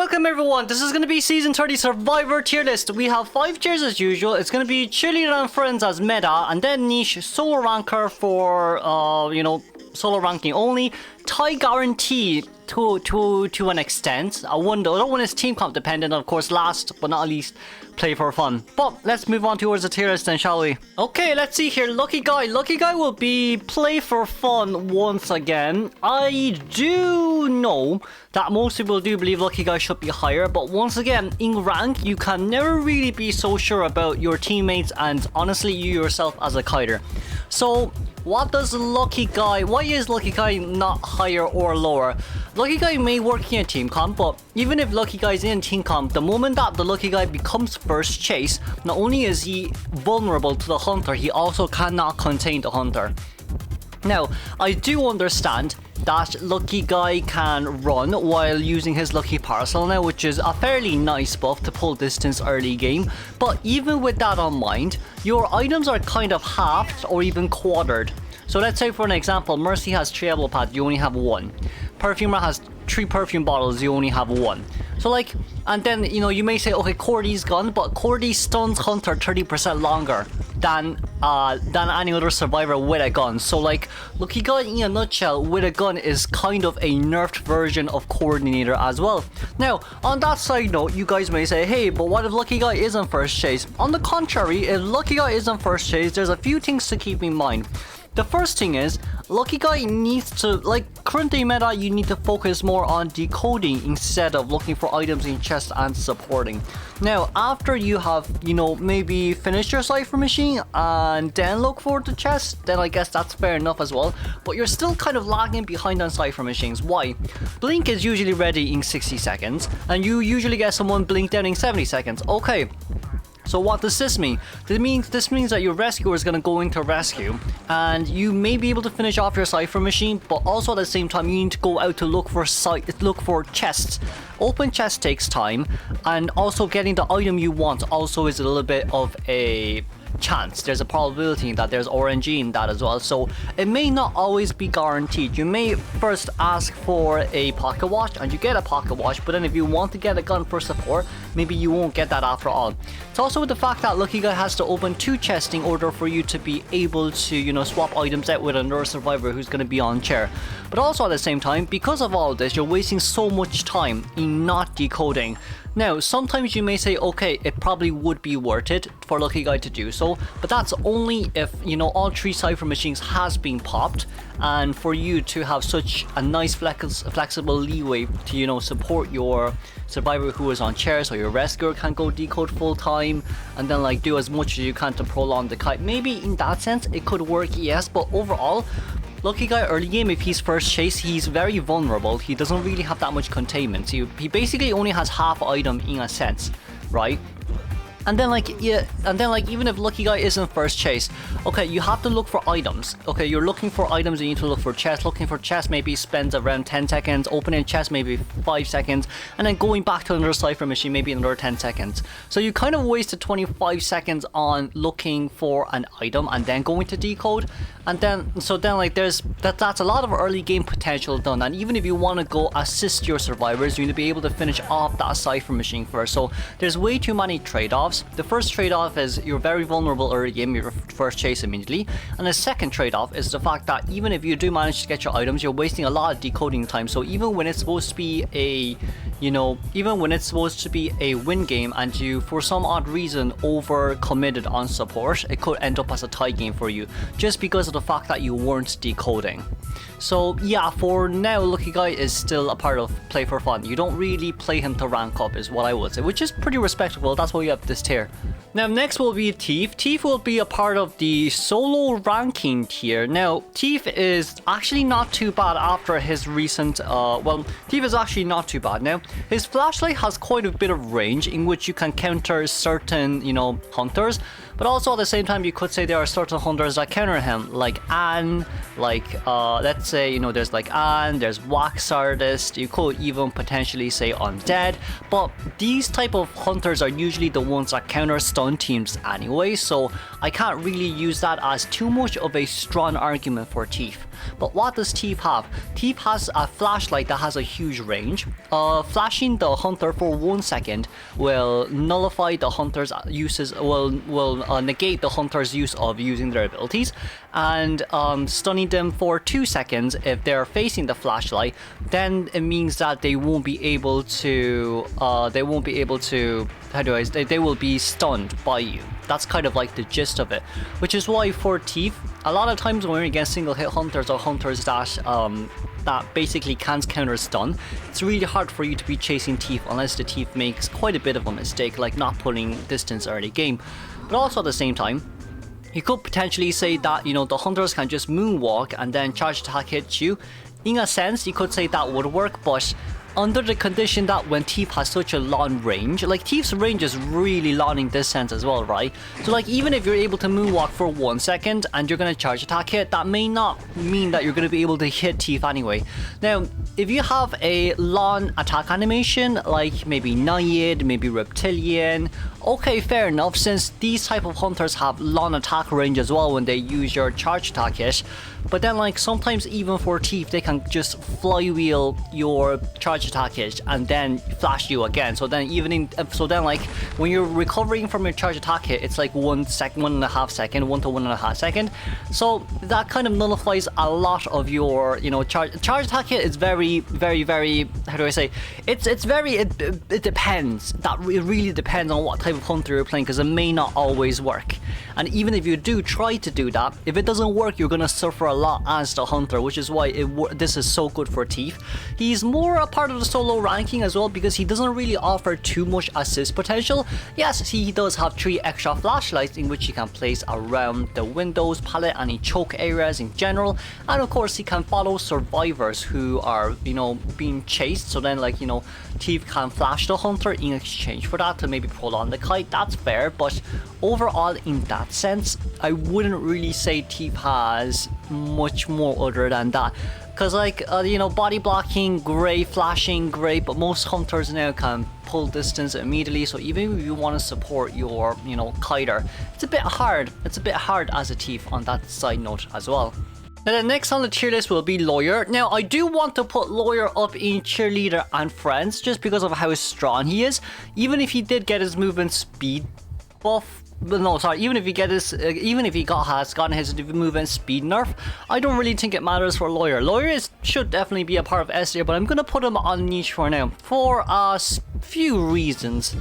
Welcome everyone, this is going to be Season 30 Survivor tier list. We have 5 tiers as usual. It's going to be Cheerleader and Friends as meta, and then niche solo ranker for, solo ranking only. Tie guarantee to an extent. I don't want his team comp dependent, of course, last but not least, play for fun. But let's move on towards the tier list then, shall we? Okay, let's see here. Lucky Guy will be play for fun once again. I do know that most people do believe Lucky Guy should be higher, but once again, in rank, you can never really be so sure about your teammates and honestly you yourself as a kiter. So why is Lucky Guy not higher or lower? Lucky Guy may work in a team comp, but even if Lucky Guy is in team comp, the moment that the Lucky Guy becomes first chase, not only is he vulnerable to the hunter, he also cannot contain the hunter. Now, I do understand that Lucky Guy can run while using his Lucky Parasol now, which is a fairly nice buff to pull distance early game, but even with that on mind, your items are kind of halved or even quartered. So let's say for an example, Mercy has 3 elbow pads, you only have 1. Perfumer has 3 perfume bottles, you only have 1. So like, and then, you may say, okay, Cordy's gun, but Cordy stuns Hunter 30% longer than any other survivor with a gun. So like, Lucky Guy in a nutshell with a gun is kind of a nerfed version of Coordinator as well. Now, on that side note, you guys may say, hey, but what if Lucky Guy isn't first chase? On the contrary, if Lucky Guy isn't first chase, there's a few things to keep in mind. The first thing is, Lucky Guy needs to, like current day meta, you need to focus more on decoding instead of looking for items in chest and supporting. Now, after you have, maybe finished your Cypher machine and then look for the chest, then I guess that's fair enough as well. But you're still kind of lagging behind on Cypher machines. Why? Blink is usually ready in 60 seconds, and you usually get someone blinked out in 70 seconds. Okay. So what does this mean? This means that your rescuer is going to go into rescue and you may be able to finish off your Cypher machine, but also at the same time you need to go out to look for chests. Open chest takes time, and also getting the item you want also is a little bit of a chance. There's a probability that there's RNG in that as well, so it may not always be guaranteed. You may first ask for a pocket watch and you get a pocket watch, but then if you want to get a gun for support, maybe you won't get that after all. It's also with the fact that Lucky Guy has to open 2 chests in order for you to be able to, swap items out with another survivor who's going to be on chair. But also at the same time, because of all this, you're wasting so much time in not decoding. Now, sometimes you may say, okay, it probably would be worth it for Lucky Guy to do so, but that's only if, all 3 Cypher machines has been popped, and for you to have such a nice flexible leeway to, support your survivor who is on chair, so your rescuer can go decode full time, and then like do as much as you can to prolong the kite. Maybe in that sense, it could work, yes, but overall, Lucky Guy early game, if he's first chase, he's very vulnerable. He doesn't really have that much containment. He basically only has half item in a sense, right? And then even if Lucky Guy isn't first chase, okay, you have to look for items. Okay, you're looking for items, you need to look for chests. Looking for chests maybe spends around 10 seconds, opening chest maybe 5 seconds, and then going back to another Cypher machine maybe another 10 seconds. So you kind of wasted 25 seconds on looking for an item and then going to decode. And then, that's a lot of early game potential done. And even if you want to go assist your survivors, you need to be able to finish off that Cypher machine first. So there's way too many trade-offs. The first trade-off is you're very vulnerable early game, your first chase immediately. And the second trade-off is the fact that even if you do manage to get your items, you're wasting a lot of decoding time. So even when it's supposed to be a win game and you for some odd reason over committed on support, it could end up as a tie game for you just because of the fact that you weren't decoding. So yeah, for now Lucky Guy is still a part of play for fun. You don't really play him to rank up is what I would say, which is pretty respectable. That's why you have this tier. Now next will be Thief. Thief will be a part of the solo ranking tier. Now Thief is actually not too bad after his recent Thief is actually not too bad. Now his flashlight has quite a bit of range in which you can counter certain hunters, But also at the same time, you could say there are certain hunters that counter him, like Anne, like let's say, you know, there's like Anne, there's Wax Artist, you could even potentially say Undead, but these type of hunters are usually the ones that counter stun teams anyway, so I can't really use that as too much of a strong argument for Thief. But what does Thief have? Thief has a flashlight that has a huge range. Flashing the hunter for 1 second will nullify the hunter's uses, will negate the hunter's use of using their abilities, and stunning them for 2 seconds if they're facing the flashlight, then it means that they won't be able to they will be stunned by you. That's kind of like the gist of it, which is why for Thief, a lot of times when we're against single hit hunters or hunters that basically can't counter stun, it's really hard for you to be chasing Thief unless the Thief makes quite a bit of a mistake, like not pulling distance early game. But also at the same time, you could potentially say that, you know, the hunters can just moonwalk and then charge attack hit you. In a sense, you could say that would work, but under the condition that when Thief has such a long range, like Thief's range is really long in this sense as well, right? So like even if you're able to moonwalk for 1 second and you're gonna charge attack hit, that may not mean that you're gonna be able to hit Thief anyway. Now, if you have a long attack animation, like maybe Naiad, maybe Reptilian, okay, fair enough, since these type of hunters have long attack range as well when they use your charge attack hit. But then like sometimes even for Thief, they can just flywheel your charge attack hit and then flash you again. So then like when you're recovering from your charge attack hit, it's like 1 second, 1.5 second, 1 to 1.5 second. So that kind of nullifies a lot of your, you know, charge attack hit is very, how do I say? It depends. It really depends on what type of hunter you're playing, because it may not always work. And even if you do try to do that, if it doesn't work, you're gonna suffer a lot as the hunter, which is why this is so good for Thief. He's more a part of the solo ranking as well, because he doesn't really offer too much assist potential. Yes, he does have 3 extra flashlights in which he can place around the windows, pallet, and in choke areas in general. And of course, he can follow survivors who are, you know, being chased. So then, like, you know, Thief can flash the hunter in exchange for that to maybe pull on the kite. That's fair, but overall, in that sense, I wouldn't really say Thief has much more other than that. Because like, you know, body blocking, great, flashing, great, but most hunters now can pull distance immediately, so even if you want to support your, you know, kiter, it's a bit hard. It's a bit hard as a Thief on that side note as well. Now the next on the tier list will be Lawyer. Now I do want to put Lawyer up in Cheerleader and Friends just because of how strong he is. Even if he did get his movement speed buff, but no, sorry, even if he has gotten his movement speed nerf, I don't really think it matters for Lawyer. Lawyer should definitely be a part of S tier, but I'm gonna put him on niche for now for a few reasons.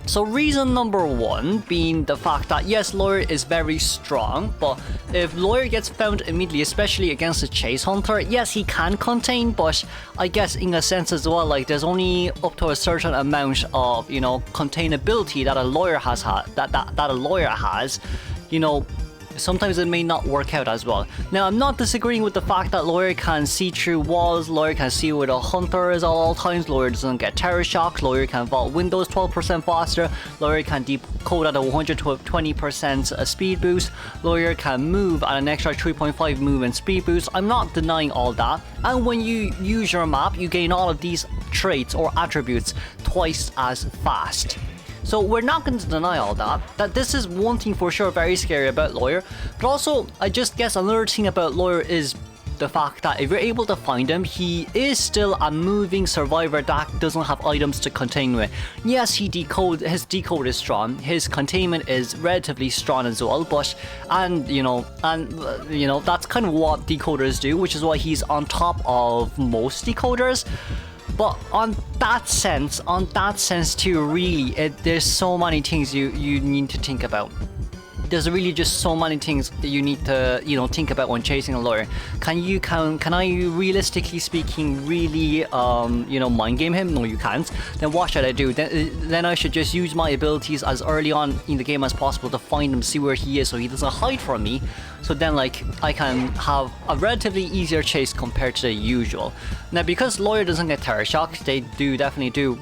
So reason number 1 being the fact that yes, Lawyer is very strong, but if Lawyer gets found immediately, especially against a chase hunter, yes, he can contain, but I guess in a sense as well, like there's only up to a certain amount of, you know, containability that a Lawyer has that a Lawyer has, you know. Sometimes it may not work out as well. Now, I'm not disagreeing with the fact that Lawyer can see through walls, Lawyer can see where the hunter is at all times, Lawyer doesn't get terror shock, Lawyer can vault windows 12% faster, Lawyer can decode at a 120% speed boost, Lawyer can move at an extra 3.5 movement speed boost. I'm not denying all that. And when you use your map, you gain all of these traits or attributes twice as fast. So we're not going to deny all that this is one thing for sure very scary about Lawyer, but also I just guess another thing about Lawyer is the fact that if you're able to find him, he is still a moving survivor that doesn't have items to contain with. Yes, his decode is strong, his containment is relatively strong as well, but you know that's kind of what decoders do, which is why he's on top of most decoders. But on that sense too, really, there's so many things you need to think about. There's really just so many things that you need to, you know, think about when chasing a Lawyer. Can I realistically speaking really, you know, mind game him? No, you can't. Then what should I do? Then I should just use my abilities as early on in the game as possible to find him, see where he is, so he doesn't hide from me. So then, like, I can have a relatively easier chase compared to the usual. Now, because Lawyer doesn't get terror shock, they definitely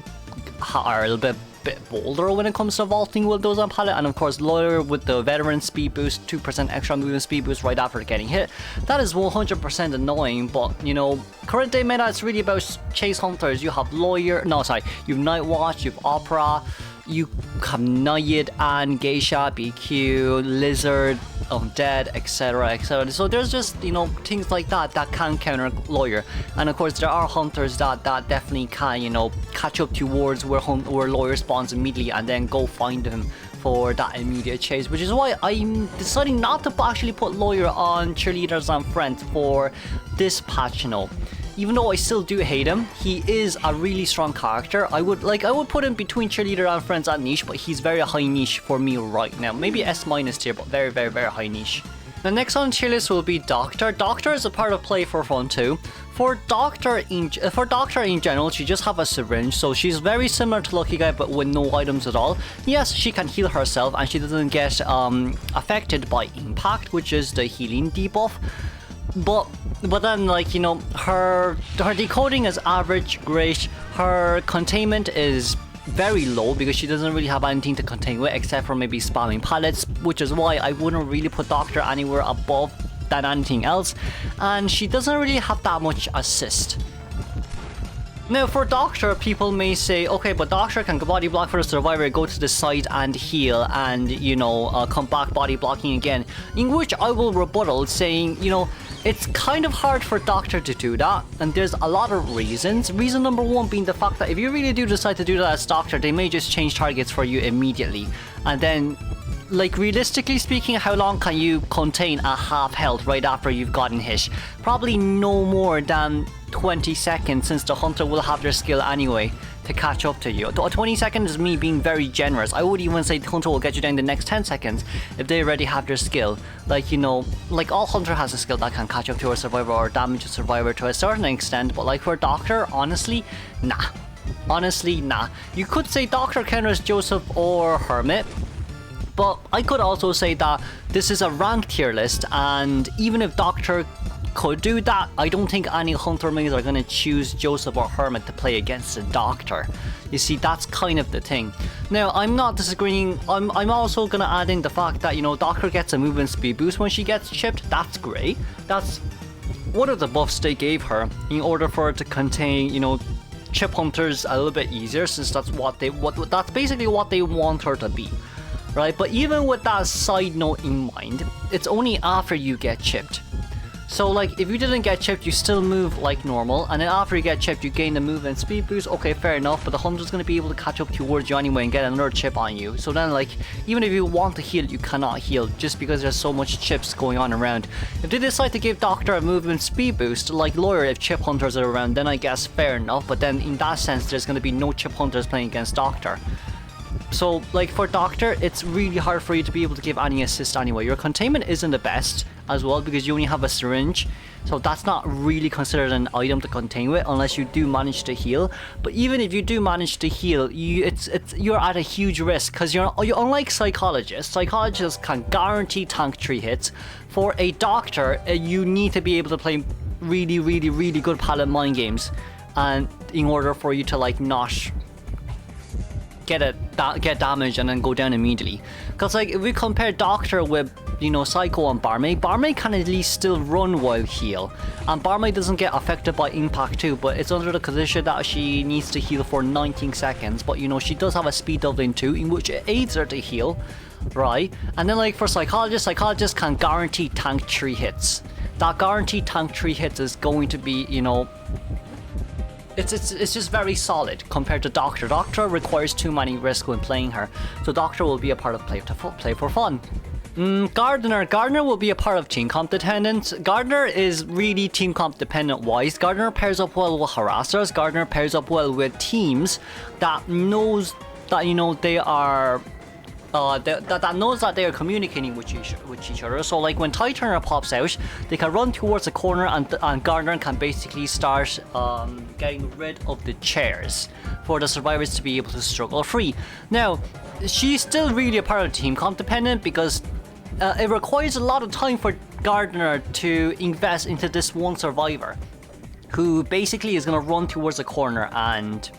are a little bit bit bolder when it comes to vaulting with those on palette, and of course Lawyer with the veteran speed boost, 2% extra movement speed boost right after getting hit. That is 100% annoying, but you know, current day meta, it's really about chase hunters. You have Lawyer, no sorry, you have Night Watch, you have Opera, you have Nayid and Geisha, BQ, Lizard, Undead, etc, etc. So there's just, you know, things like that that can counter Lawyer, and of course there are hunters that definitely can, you know, catch up towards where Lawyer spawns immediately and then go find him for that immediate chase, which is why I'm deciding not to actually put Lawyer on Cheerleaders and Friends for this patch, you know. Even though I still do hate him, he is a really strong character. I would put him between Cheerleader and Friends at niche, but he's very high niche for me right now. Maybe S- tier, but very, very, very high niche. The next on tier list will be Doctor. Doctor is a part of Play for Fun too. For Doctor in general, she just have a syringe, so she's very similar to Lucky Guy, but with no items at all. Yes, she can heal herself, and she doesn't get affected by impact, which is the healing debuff. But then, like, you know, her decoding is average, great. Her containment is very low because she doesn't really have anything to contain with except for maybe spamming pallets, which is why I wouldn't really put Doctor anywhere above than anything else. And she doesn't really have that much assist. Now for Doctor, people may say, okay, but Doctor can body block for the survivor, go to the side and heal, and, you know, come back body blocking again. In which I will rebuttal saying, you know, it's kind of hard for Doctor to do that, and there's a lot of reasons. Reason number one being the fact that if you really do decide to do that as Doctor, they may just change targets for you immediately. And then, like, realistically speaking, how long can you contain a half health right after you've gotten hit? Probably no more than 20 seconds, since the hunter will have their skill anyway to catch up to you. 20 seconds is me being very generous. I would even say the hunter will get you down the next 10 seconds if they already have their skill. Like, you know, like all hunter has a skill that can catch up to a survivor or damage a survivor to a certain extent, but like for Doctor, honestly, nah. Honestly, nah. You could say Doctor counters Joseph or Hermit, but I could also say that this is a ranked tier list, and even if Doctor could do that, I don't think any hunter mains are going to choose Joseph or Hermit to play against the Doctor. You see, that's kind of the thing. Now, I'm not disagreeing. I'm also going to add in the fact that, you know, Doctor gets a movement speed boost when she gets chipped. That's great. That's one of the buffs they gave her in order for her to contain, you know, chip hunters a little bit easier, since that's that's basically what they want her to be. Right? But even with that side note in mind, it's only after you get chipped. So, like, if you didn't get chipped, you still move like normal, and then after you get chipped, you gain the movement speed boost. Okay, fair enough, but the hunter's going to be able to catch up towards you anyway and get another chip on you. So then, like, even if you want to heal, you cannot heal just because there's so much chips going on around. If they decide to give Doctor a movement speed boost, like Lawyer, if chip hunters are around, then I guess fair enough, but then in that sense, there's going to be no chip hunters playing against Doctor. So, like, for Doctor, it's really hard for you to be able to give any assist anyway. Your containment isn't the best as well because you only have a syringe, so that's not really considered an item to contain with unless you do manage to heal. But even if you do manage to heal, you're at a huge risk because you're unlike Psychologist. Psychologists can guarantee tank 3 hits. For a Doctor, you need to be able to play really, really, really good palette mind games, and in order for you to, like, not get damage and then go down immediately. Because, like, if we compare Doctor with, you know, Psycho and Barmaid, Barmaid can at least still run while heal, and Barmaid doesn't get affected by impact too, but it's under the condition that she needs to heal for 19 seconds. But, you know, she does have a speed doubling too, in which it aids her to heal, right? And then, like, for Psychologist can guarantee tank 3 hits. That guaranteed tank 3 hits is going to be, you know, it's just very solid compared to Doctor. Doctor requires too many risks when playing her, so Doctor will be a part of Play for Fun. Gardener will be a part of team comp dependent. Gardener is really team comp dependent wise. Gardener pairs up well with harassers. Gardener pairs up well with teams that knows that, you know, they are that knows that they are communicating with each other. So, like, when Tie Turner pops out, they can run towards a corner, and Gardener can basically start getting rid of the chairs for the survivors to be able to struggle free. Now, she's still really a part of team comp dependent because it requires a lot of time for Gardener to invest into this one survivor who basically is going to run towards a corner and,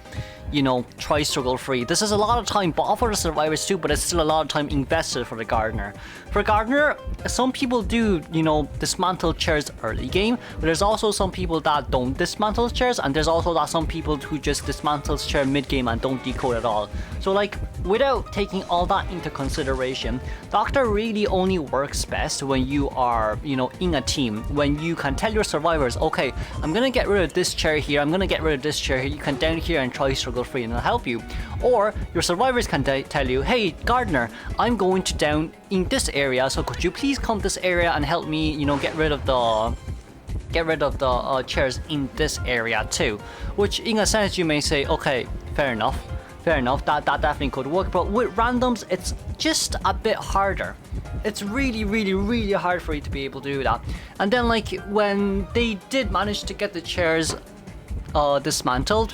you know, try struggle free. This is a lot of time bought for the survivors too, but it's still a lot of time invested for the gardener. For gardener, some people do, you know, dismantle chairs early game, but there's also some people that don't dismantle chairs, and there's also some people who just dismantles chair mid game and don't decode at all. So like, without taking all that into consideration, Doctor really only works best when you are, you know, in a team, when you can tell your survivors, okay, I'm gonna get rid of this chair here, I'm gonna get rid of this chair here, you can down here and try struggle free and it'll help you. Or your survivors can tell you, hey gardener, I'm going to down in this area, so could you please come this area and help me, you know, get rid of the chairs in this area too. Which in a sense you may say, okay, fair enough, that definitely could work, but with randoms it's just a bit harder. It's really hard for you to be able to do that. And then like when they did manage to get the chairs dismantled,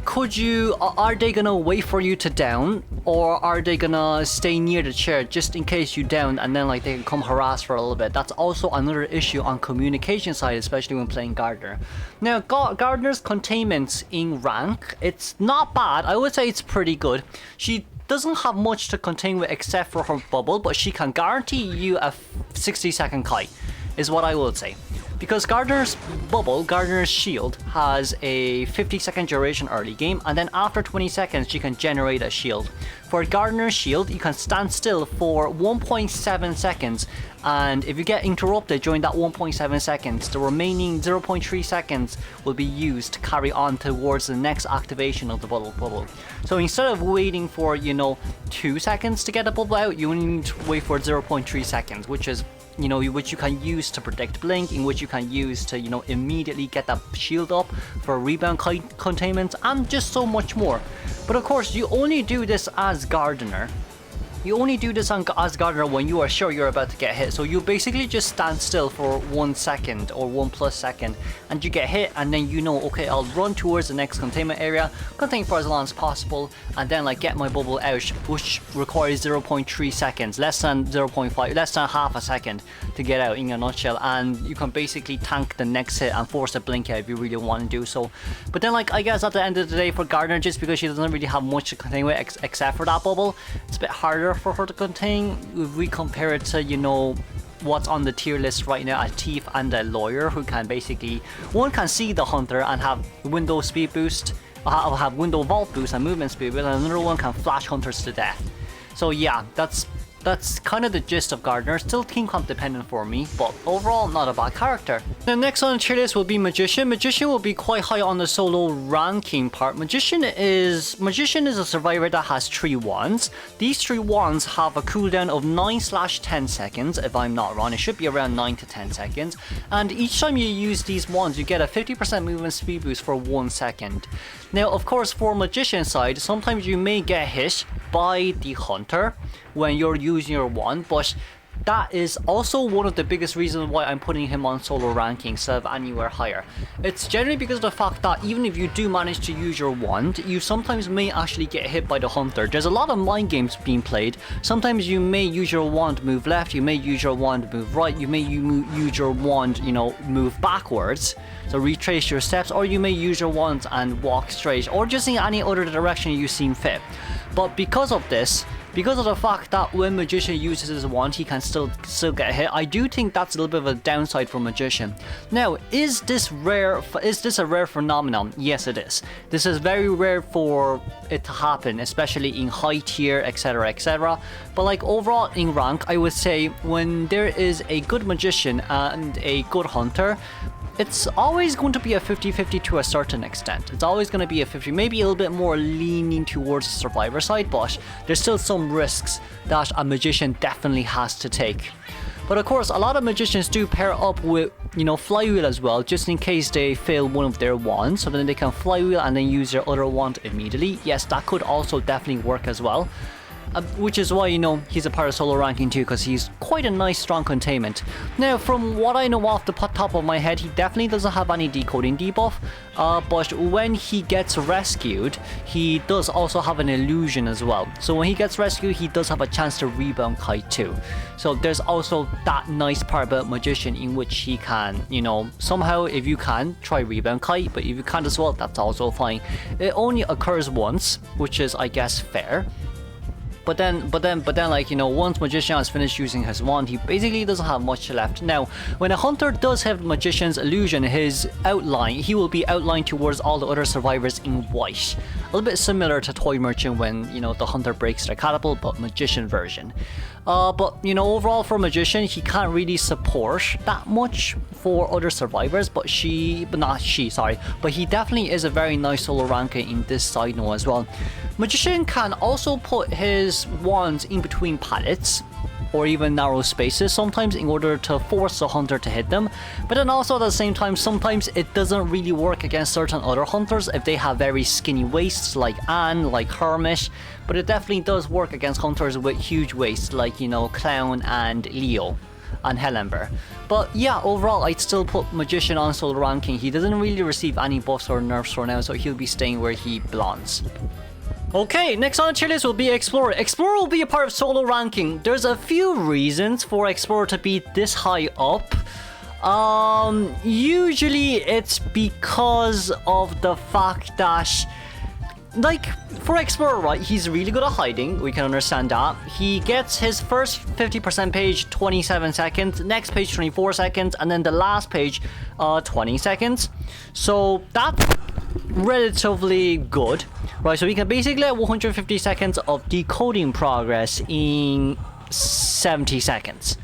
are they gonna wait for you to down, or are they gonna stay near the chair just in case you down, and then like they can come harass for a little bit? That's also another issue on communication side, especially when playing gardener. Now gardener's containment in rank, it's not bad. I would say it's pretty good. She doesn't have much to contain with except for her bubble, but she can guarantee you a 60-second kite, is what I would say. Because Gardener's bubble, Gardener's shield, has a 50-second duration early game, and then after 20 seconds she can generate a shield. For Gardener's shield, you can stand still for 1.7 seconds, and if you get interrupted during that 1.7 seconds, the remaining 0.3 seconds will be used to carry on towards the next activation of the bubble. So instead of waiting for, you know, 2 seconds to get a bubble out, you only need to wait for 0.3 seconds, which is, you know, which you can use to predict blink, in which you can use to, you know, immediately get that shield up for rebound containment, and just so much more. But of course, you only do this as gardener. You only do this as gardener when you are sure you're about to get hit. So you basically just stand still for 1 second or 1+ second, and you get hit, and then you know, okay, I'll run towards the next containment area, contain for as long as possible, and then like get my bubble out, which requires 0.3 seconds, less than 0.5, less than half a second to get out in a nutshell, and you can basically tank the next hit and force a blink out if you really want to do so. But then like, I guess at the end of the day for gardener, just because she doesn't really have much to contain with except for that bubble, it's a bit harder for her to contain if we compare it to, you know, what's on the tier list right now, a thief and a lawyer, who can basically, one can see the hunter and have window speed boost, have window vault boost and movement speed boost, and another one can flash hunters to death. So yeah, that's kind of the gist of Gardener. Still team comp dependent for me, but overall not a bad character. The next on the tier list will be Magician. Magician will be quite high on the solo ranking part. Magician is a survivor that has 3 wands. These 3 wands have a cooldown of 9/10 seconds, if I'm not wrong. It should be around 9 to 10 seconds. And each time you use these wands, you get a 50% movement speed boost for 1 second. Now, of course, for Magician side, sometimes you may get hit by the hunter when you're using your wand, but that is also one of the biggest reasons why I'm putting him on solo ranking instead of anywhere higher. It's generally because of the fact that even if you do manage to use your wand, you sometimes may actually get hit by the hunter. There's a lot of mind games being played. Sometimes you may use your wand move left, you may use your wand move right, you may use your wand, you know, move backwards, so retrace your steps, or you may use your wand and walk straight, or just in any other direction you seem fit. But because of this, because of the fact that when Magician uses his wand, he can still get hit, I do think that's a little bit of a downside for Magician. Now, is this a rare phenomenon? Yes, it is. This is very rare for it to happen, especially in high tier, etc, etc. But like overall in rank, I would say when there is a good Magician and a good hunter, it's always going to be a 50-50 to a certain extent. It's always going to be a 50, maybe a little bit more leaning towards the survivor side, but there's still some risks that a Magician definitely has to take. But of course, a lot of Magicians do pair up with, you know, Flywheel as well, just in case they fail one of their wands, so then they can Flywheel and then use their other wand immediately. Yes, that could also definitely work as well. which is why, you know, he's a part of solo ranking too, because he's quite a nice strong containment. Now, from what I know off the top of my head, he definitely doesn't have any decoding debuff, but when he gets rescued, he does also have an illusion as well. So when he gets rescued, he does have a chance to rebound kite too. So there's also that nice part about Magician in which he can, you know, somehow, if you can, try rebound kite, but if you can't as well, that's also fine. It only occurs once, which is, I guess, fair. But then, like, you know, once Magician has finished using his wand, he basically doesn't have much left. Now, when a hunter does have Magician's illusion, his outline, he will be outlined towards all the other survivors in white. A little bit similar to Toy Merchant when, you know, the hunter breaks their catapult, but Magician version. But, you know, overall for Magician, he can't really support that much for other survivors, but he definitely is a very nice solo ranker in this side note as well. Magician can also put his wands in between pallets, or even narrow spaces sometimes in order to force the hunter to hit them, but then also at the same time sometimes it doesn't really work against certain other hunters if they have very skinny waists like Anne, like Hermit, but it definitely does work against hunters with huge waists like, you know, Clown and Leo and Hellember. But yeah, overall I'd still put Magician on solo ranking. He doesn't really receive any buffs or nerfs for now, so he'll be staying where he belongs. Okay, next on the tier list will be Explorer. Explorer will be a part of solo ranking. There's a few reasons for Explorer to be this high up. Usually it's because of the fact that, like, for Explorer, right, he's really good at hiding, we can understand that. He gets his first 50% page 27 seconds, next page 24 seconds, and then the last page 20 seconds. So that's relatively good, right? So we can basically get 150 seconds of decoding progress in 70 seconds.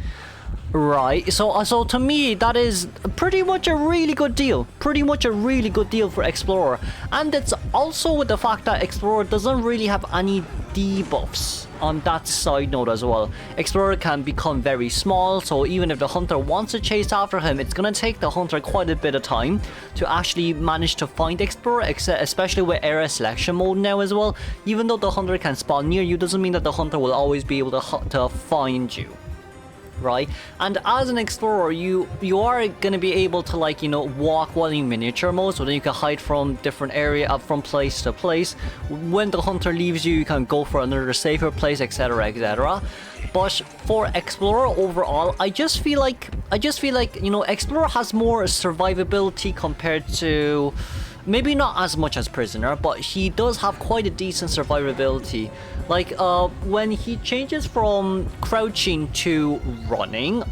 Right, so to me that is pretty much a really good deal. For Explorer. And it's also with the fact that Explorer doesn't really have any debuffs on that side note as well. Explorer can become very small, so even if the hunter wants to chase after him, it's gonna take the hunter quite a bit of time to actually manage to find Explorer, especially with area selection mode now as well. Even though the hunter can spawn near you, doesn't mean that the hunter will always be able to find you. Right, and as an explorer, you are gonna be able to, like, you know, walk while in miniature mode, so then you can hide from different area, from place to place. When the hunter leaves you, you can go for another safer place, etc., etc. But for explorer overall, I just feel like, you know, explorer has more survivability compared to, maybe not as much as prisoner, but he does have quite a decent survivability. Like, when he changes from crouching to running,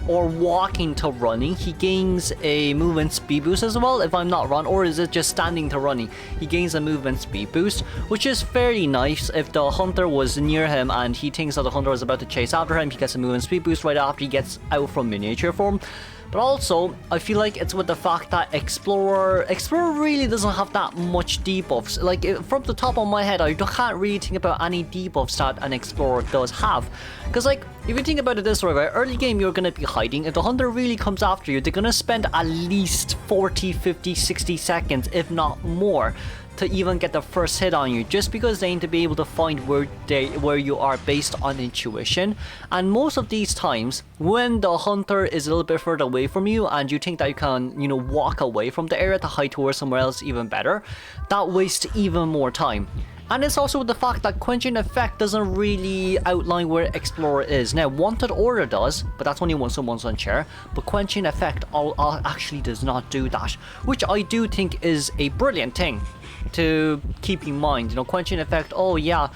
or walking to running, he gains a movement speed boost as well, if I'm not wrong, or is it just standing to running? He gains a movement speed boost, which is fairly nice. If the hunter was near him and he thinks that the hunter is about to chase after him, he gets a movement speed boost right after he gets out from miniature form. But also, I feel like it's with the fact that Explorer really doesn't have that much debuffs. Like, from the top of my head, I can't really think about any debuffs that an Explorer does have. Because, like, if you think about it this way, right, early game you're going to be hiding. If the hunter really comes after you, they're going to spend at least 40, 50, 60 seconds, if not more, to even get the first hit on you, just because they need to be able to find where you are based on intuition. And most of these times, when the hunter is a little bit further away from you and you think that you can, you know, walk away from the area to hide towards somewhere else even better, that wastes even more time. And it's also the fact that Quenching Effect doesn't really outline where Explorer is. Now, Wanted Order does, but that's only when someone's on chair. But Quenching Effect actually does not do that, which I do think is a brilliant thing to keep in mind. You know, Quenching Effect, oh yeah,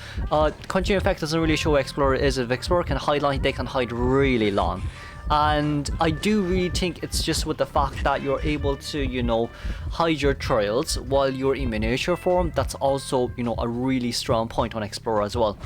Quenching Effect doesn't really show where Explorer is. If Explorer can hide long, they can hide really long. And I do really think it's just with the fact that you're able to, you know, hide your trails while you're in miniature form. That's also, you know, a really strong point on Explorer as well.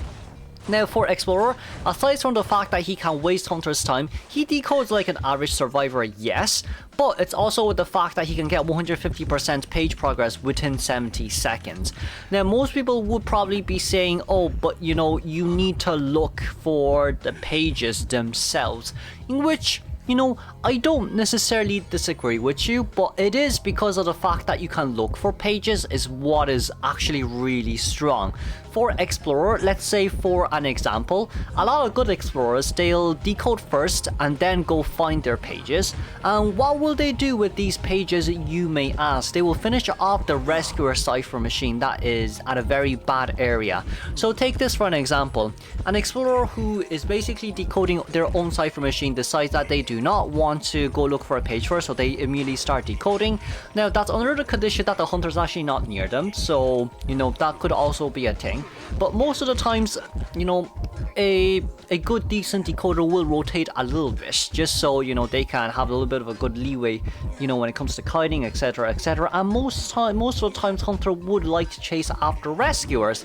Now, for Explorer, aside from the fact that he can waste Hunter's time, he decodes like an average survivor, yes, but it's also with the fact that he can get 150% page progress within 70 seconds. Now, most people would probably be saying, oh, but you know, you need to look for the pages themselves, in which, you know, I don't necessarily disagree with you, but it is because of the fact that you can look for pages is what is actually really strong. For Explorer, let's say for an example, a lot of good explorers, they'll decode first and then go find their pages. And what will they do with these pages, you may ask? They will finish off the rescuer cipher machine that is at a very bad area. So take this for an example. An explorer who is basically decoding their own cipher machine decides that they do not want to go look for a page first, so they immediately start decoding. Now that's under the condition that the hunter is actually not near them, so you know that could also be a thing. But most of the times, you know, a good decent decoder will rotate a little bit, just so you know they can have a little bit of a good leeway, you know, when it comes to kiting, etc, etc. And most of the times hunter would like to chase after rescuers.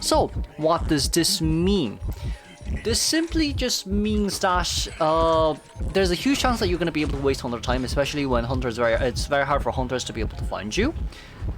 So what does this mean? This simply just means that there's a huge chance that you're going to be able to waste hunter time, especially when it's very hard for hunters to be able to find you.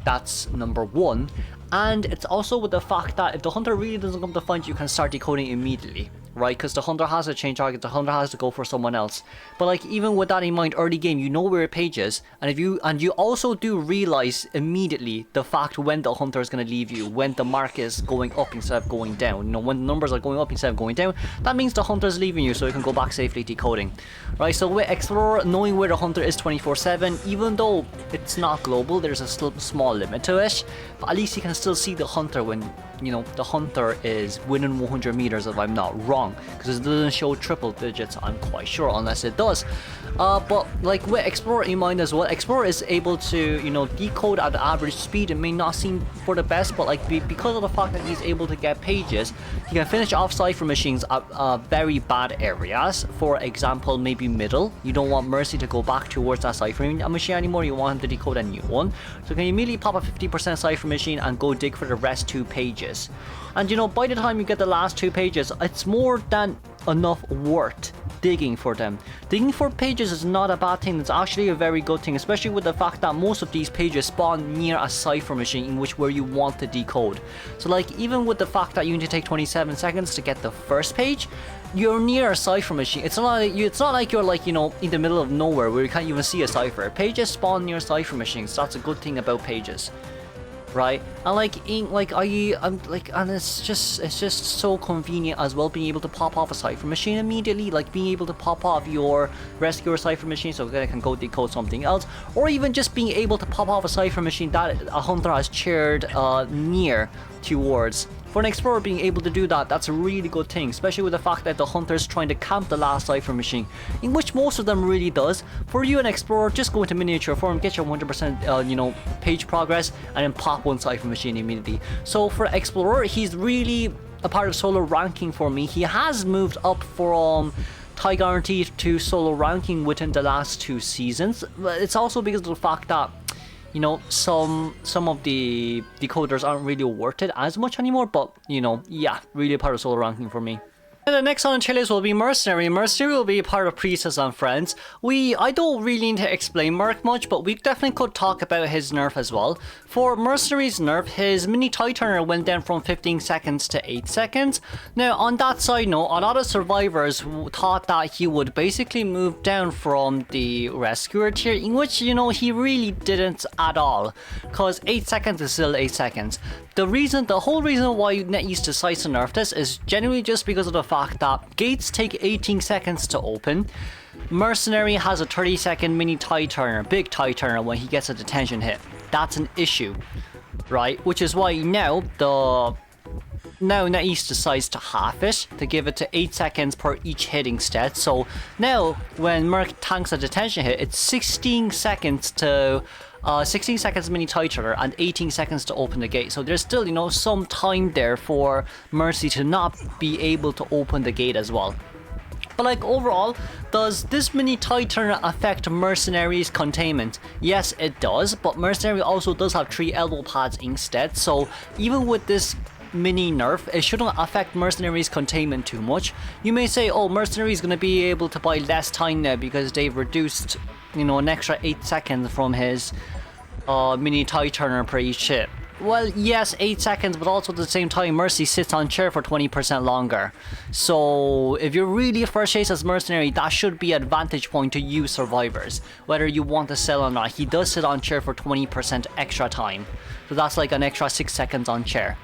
That's number one. And it's also with the fact that if the hunter really doesn't come to find you, you can start decoding immediately, right? Because the hunter has to change target, the hunter has to go for someone else. But like even with that in mind, early game, you know where your page is, and you also do realize immediately the fact when the hunter is going to leave you, when the mark is going up instead of going down. You know, when the numbers are going up instead of going down, that means the hunter is leaving you, so you can go back safely decoding, right? So with Explorer, knowing where the hunter is 24/7, even though it's not global, there's a small limit to it, but at least you can still see the hunter when, you know, the hunter is within 100 meters, if I'm not wrong, because it doesn't show triple digits, I'm quite sure, unless it does. But like with Explorer in mind as well, Explorer is able to, you know, decode at the average speed. It may not seem for the best, but like because of the fact that he's able to get pages, he can finish off cipher machines at very bad areas. For example, maybe middle. You don't want Mercy to go back towards that cipher machine anymore, you want him to decode a new one. So you can immediately pop a 50% cipher machine and go dig for the rest 2 pages. And you know, by the time you get the last 2 pages, it's more than enough worth digging for them. Digging for pages is not a bad thing, it's actually a very good thing, especially with the fact that most of these pages spawn near a cipher machine in which where you want to decode. So like even with the fact that you need to take 27 seconds to get the first page, you're near a cipher machine. It's not like you're like, you know, in the middle of nowhere where you can't even see a cipher. Pages spawn near cipher machines. That's a good thing about pages, right? And and it's just so convenient as well, being able to pop off a cipher machine immediately, like being able to pop off your rescuer cipher machine so that I can go decode something else, or even just being able to pop off a cipher machine that a hunter has cheered near towards. For an explorer being able to do that, that's a really good thing, especially with the fact that the hunter is trying to camp the last cipher machine, in which most of them really does. For you, an explorer, just go into miniature form, get your 100% you know, page progress, and then pop one cipher machine immediately. So for explorer, he's really a part of solo ranking for me. He has moved up from tie guarantee to solo ranking within the last 2 seasons. It's also because of the fact that, you know, some of the decoders aren't really worth it as much anymore, but you know, yeah, really a part of solo ranking for me. And the next on the Cheerleader will be Mercenary. Mercenary will be part of Priestess and Friends. I don't really need to explain Merc much, but we definitely could talk about his nerf as well. For Mercenary's nerf, his mini tie turner went down from 15 seconds to 8 seconds. Now, on that side note, a lot of survivors thought that he would basically move down from the rescuer tier, in which, you know, he really didn't at all, because 8 seconds is still 8 seconds. The whole reason why NetEase decides to nerf this is genuinely just because of the fact that gates take 18 seconds to open. Mercenary has a 30-second mini tie turner, big tie turner, when he gets a detention hit. That's an issue, right? Which is why now NetEase decides to half it, to give it to 8 seconds per each hit instead. So now when Merc tanks a detention hit, it's 16 seconds to 16 seconds mini tie turner and 18 seconds to open the gate. So there's still, you know, some time there for Mercy to not be able to open the gate as well. But like overall, does this mini tie turner affect Mercenary's containment? Yes, it does, but Mercenary also does have 3 elbow pads instead. So even with this mini nerf, it shouldn't affect Mercenary's containment too much. You may say, oh, Mercenary is going to be able to buy less time now because they've reduced, you know, an extra 8 seconds from his mini tie turner per each hit. Well, yes, 8 seconds, but also at the same time, Mercy sits on chair for 20% longer. So if you're really a first chase as Mercenary, that should be an advantage point to use survivors, whether you want to sell or not. He does sit on chair for 20% extra time, so that's like an extra 6 seconds on chair.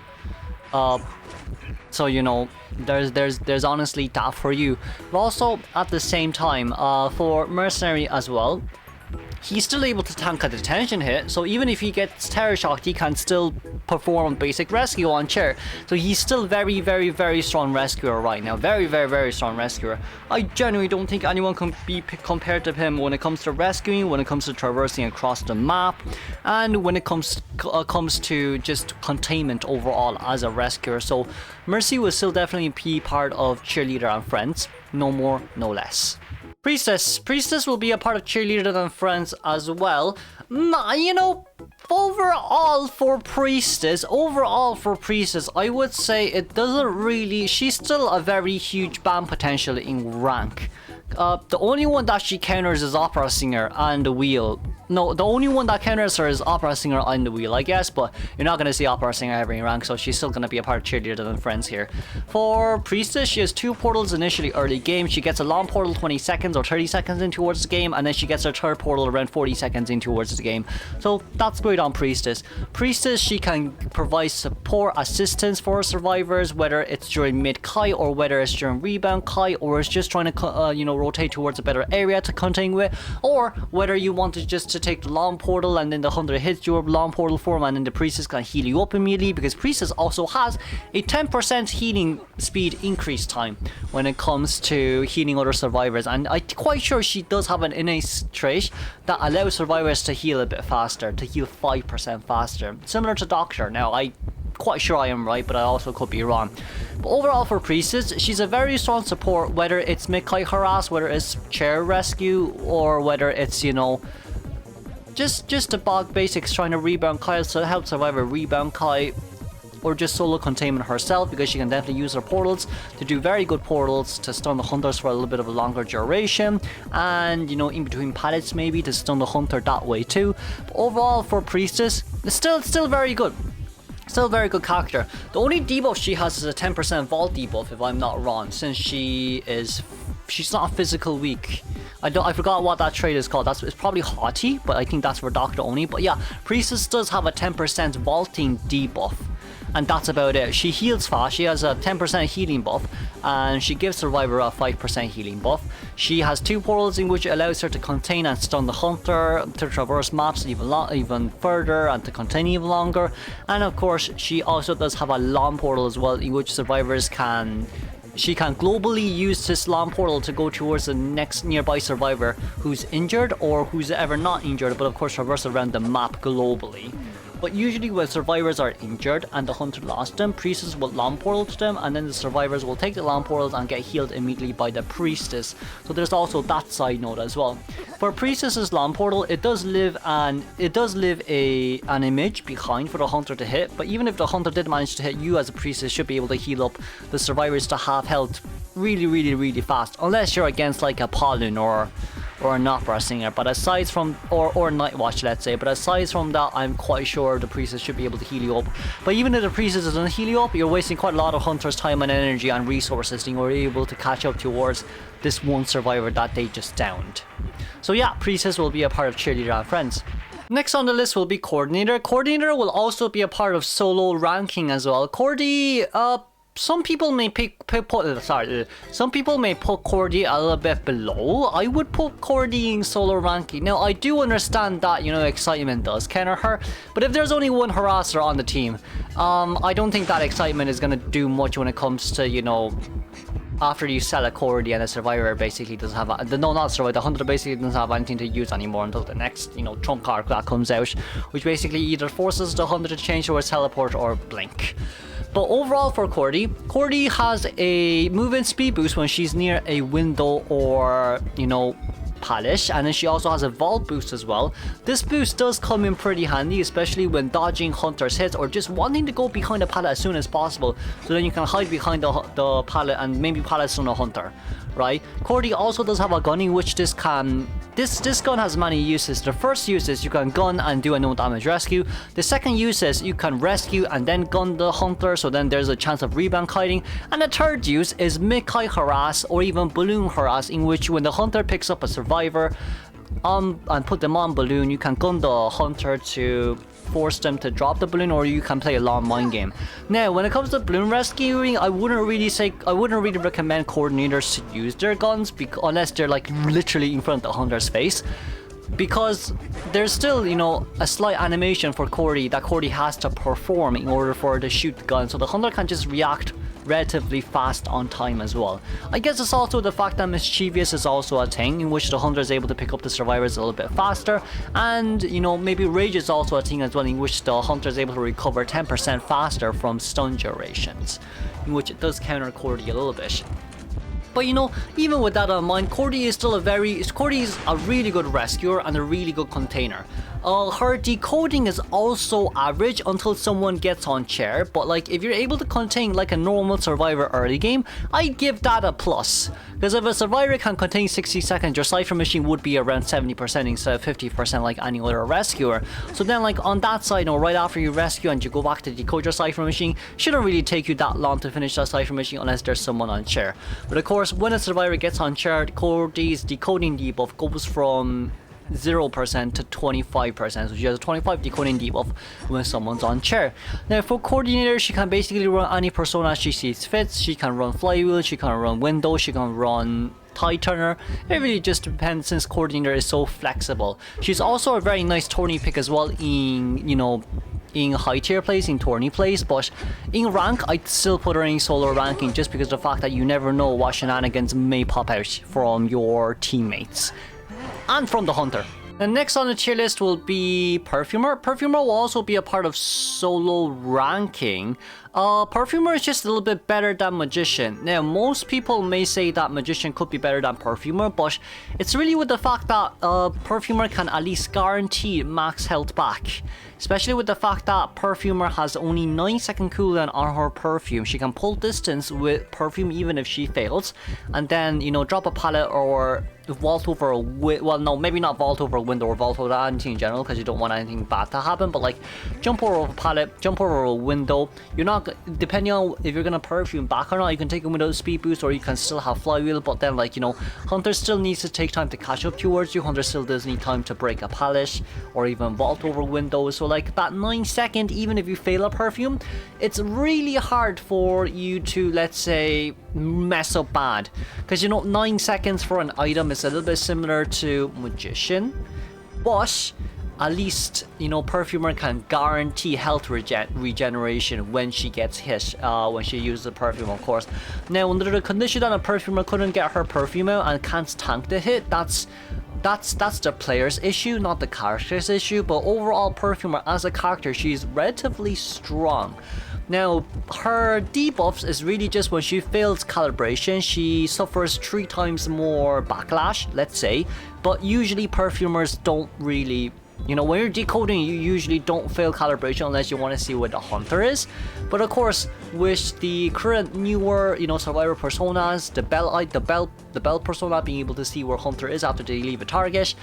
So you know, there's honestly that for you. But also at the same time, for Mercenary as well, he's still able to tank a detention hit, so even if he gets terror shocked, he can still perform basic rescue on chair. So he's still very strong rescuer right now. Very strong rescuer. I genuinely don't think anyone can be compared to him when it comes to rescuing, when it comes to traversing across the map, and when it comes to just containment overall as a rescuer. So Mercy will still definitely be part of Cheerleader and Friends. No more, no less. Priestess will be a part of Cheerleader and Friends as well. You know, overall for Priestess, I would say it doesn't really... She's still a very huge ban potential in rank. The only one that she counters is Opera Singer and the Wheel. No, the only one that counters her is Opera Singer and the Wheel, I guess, but you're not going to see Opera Singer ever in rank, so she's still going to be a part of Cheerleader and Friends here. For Priestess, she has 2 portals initially early game. She gets a long portal 20 seconds or 30 seconds in towards the game, and then she gets her third portal around 40 seconds in towards the game. So that's great on Priestess. Priestess, she can provide support, assistance for survivors, whether it's during mid-Kai or whether it's during rebound Kai, or it's just trying to, you know, rotate towards a better area to contain with, or whether you want to take the long portal and then the hunter hits your long portal form and then the Priestess can heal you up immediately, because Priestess also has a 10% healing speed increase time when it comes to healing other survivors, and I'm quite sure she does have an innate trait that allows survivors to heal a bit faster, to heal 5% faster, similar to Doctor. Now I quite sure I am right, but I also could be wrong. But overall for Priestess, she's a very strong support, whether it's mid-Kai harass, whether it's chair rescue, or whether it's, you know, just the bog basics trying to rebound Kai, so help survivor rebound Kai, or just solo containment herself, because she can definitely use her portals to do very good portals to stun the hunters for a little bit of a longer duration, and you know, in between pallets maybe to stun the hunter that way too. But overall for Priestess, it's still very good. Still a very good character. The only debuff she has is a 10% vault debuff, if I'm not wrong, since she's not physical weak. I forgot what that trait is called. It's probably haughty, but I think that's for Doctor only. But yeah, Priestess does have a 10% vaulting debuff, and that's about it. She heals fast. She has a 10% healing buff, and she gives Survivor a 5% healing buff. She has 2 portals in which it allows her to contain and stun the hunter, to traverse maps even further, and to contain even longer. And of course, she also does have a long portal as well, in which survivors can... She can globally use this long portal to go towards the next nearby survivor who's injured or who's ever not injured, but of course traverse around the map globally. But usually when survivors are injured and the hunter lost them, Priestess will long portal to them, and then the survivors will take the long portals and get healed immediately by the Priestess. So there's also that side note as well. For Priestess's long portal, it does leave an image behind for the hunter to hit, but even if the hunter did manage to hit, you as a Priestess should be able to heal up the survivors to half health really fast, unless you're against like a Pollen or an Opera Singer. But aside from, or Night Watch, let's say, but aside from that, I'm quite sure the Priestess should be able to heal you up. But even if the Priestess doesn't heal you up, you're wasting quite a lot of Hunter's time and energy and resources, and you're able to catch up towards this one survivor that they just downed. So yeah, Priestess will be a part of Cheerleader and Friends. Next on the list will be Coordinator. Coordinator will also be a part of solo ranking as well. Some people may put Cordy a little bit below. I would put Cordy in solo ranking. Now I do understand that, you know, excitement does counter her, but if there's only one harasser on the team, I don't think that excitement is gonna do much when it comes to, you know, after you sell a Cordy and a survivor basically doesn't have the hunter basically doesn't have anything to use anymore until the next, you know, trump card that comes out, which basically either forces the hunter to change to a teleport or blink. But overall for Cordy has a movement speed boost when she's near a window or, you know, pallet, and then she also has a vault boost as well. This boost does come in pretty handy, especially when dodging hunters' hits or just wanting to go behind a pallet as soon as possible, so then you can hide behind the pallet and maybe pallet on a hunter, right? Cordy also does have a gunning, which this can this gun has many uses. The first use is you can gun and do a no damage rescue. The second use is you can rescue and then gun the hunter, so then there's a chance of rebound kiting. And the third use is mid-kite harass or even balloon harass, in which when the hunter picks up a survivor and put them on balloon, you can gun the hunter to force them to drop the balloon, or you can play a long mind game. Now, when it comes to balloon rescuing, I wouldn't really recommend coordinators to use their guns unless they're like literally in front of the hunter's face, because there's still, you know, a slight animation for Cordy that Cordy has to perform in order for her to shoot the gun, so the hunter can just react relatively fast on time as well. I guess it's also the fact that mischievous is also a thing in which the hunter is able to pick up the survivors a little bit faster, and you know, maybe rage is also a thing as well, in which the hunter is able to recover 10% faster from stun durations, in which it does counter Cordy a little bit. But you know, even with that in mind, Cordy is a really good rescuer and a really good container. Her decoding is also average until someone gets on chair, but like if you're able to contain like a normal survivor early game, I'd give that a plus. Because if a survivor can contain 60 seconds, your Cypher machine would be around 70% instead of 50% like any other rescuer. So then like on that side, you know, right after you rescue and you go back to decode your Cypher machine, shouldn't really take you that long to finish that Cypher machine unless there's someone on chair. But of course, when a survivor gets on chair, Cordy's decoding debuff goes from 0% to 25%, so she has a 25 decoding debuff when someone's on chair. Now for coordinator, she can basically run any persona she sees fit. She can run flywheel, she can run window, she can run tie turner. It really just depends, since coordinator is so flexible. She's also a very nice tourney pick as well in, you know, in high tier plays, in tourney plays, but in rank I'd still put her in solo ranking just because of the fact that you never know what shenanigans may pop out from your teammates and from the hunter. And next on the tier list will be Perfumer. Perfumer will also be a part of solo ranking. Perfumer is just a little bit better than Magician. Now, most people may say that Magician could be better than Perfumer, but it's really with the fact that Perfumer can at least guarantee max health back. Especially with the fact that Perfumer has only 9-second cooldown on her perfume. She can pull distance with perfume even if she fails, and then, you know, drop a pallet or vault over a well, no, maybe not vault over a window or vault over anything in general, because you don't want anything bad to happen, but like jump over a pallet, jump over a window. You're not, depending on if you're gonna perfume back or not, you can take them without a speed boost, or you can still have flywheel, but then, like, you know, Hunter still needs to take time to catch up towards you. Hunter still does need time to break a pallet or even vault over windows. So like that 9-second, even if you fail a perfume, it's really hard for you to, let's say, mess up bad, because, you know, 9 seconds for an item is a little bit similar to Magician, but at least, you know, Perfumer can guarantee health regeneration when she gets hit, when she uses the perfume, of course. Now, under the condition that a Perfumer couldn't get her perfume out and can't tank the hit, that's the player's issue, not the character's issue. But overall, Perfumer as a character, she's relatively strong. Now, her debuffs is really just when she fails calibration, she suffers 3 times more backlash, let's say. But usually Perfumers don't really, you know, when you're decoding, you usually don't fail calibration unless you want to see where the hunter is. But of course, with the current newer, you know, survivor personas, the bell persona being able to see where hunter is after they leave a target,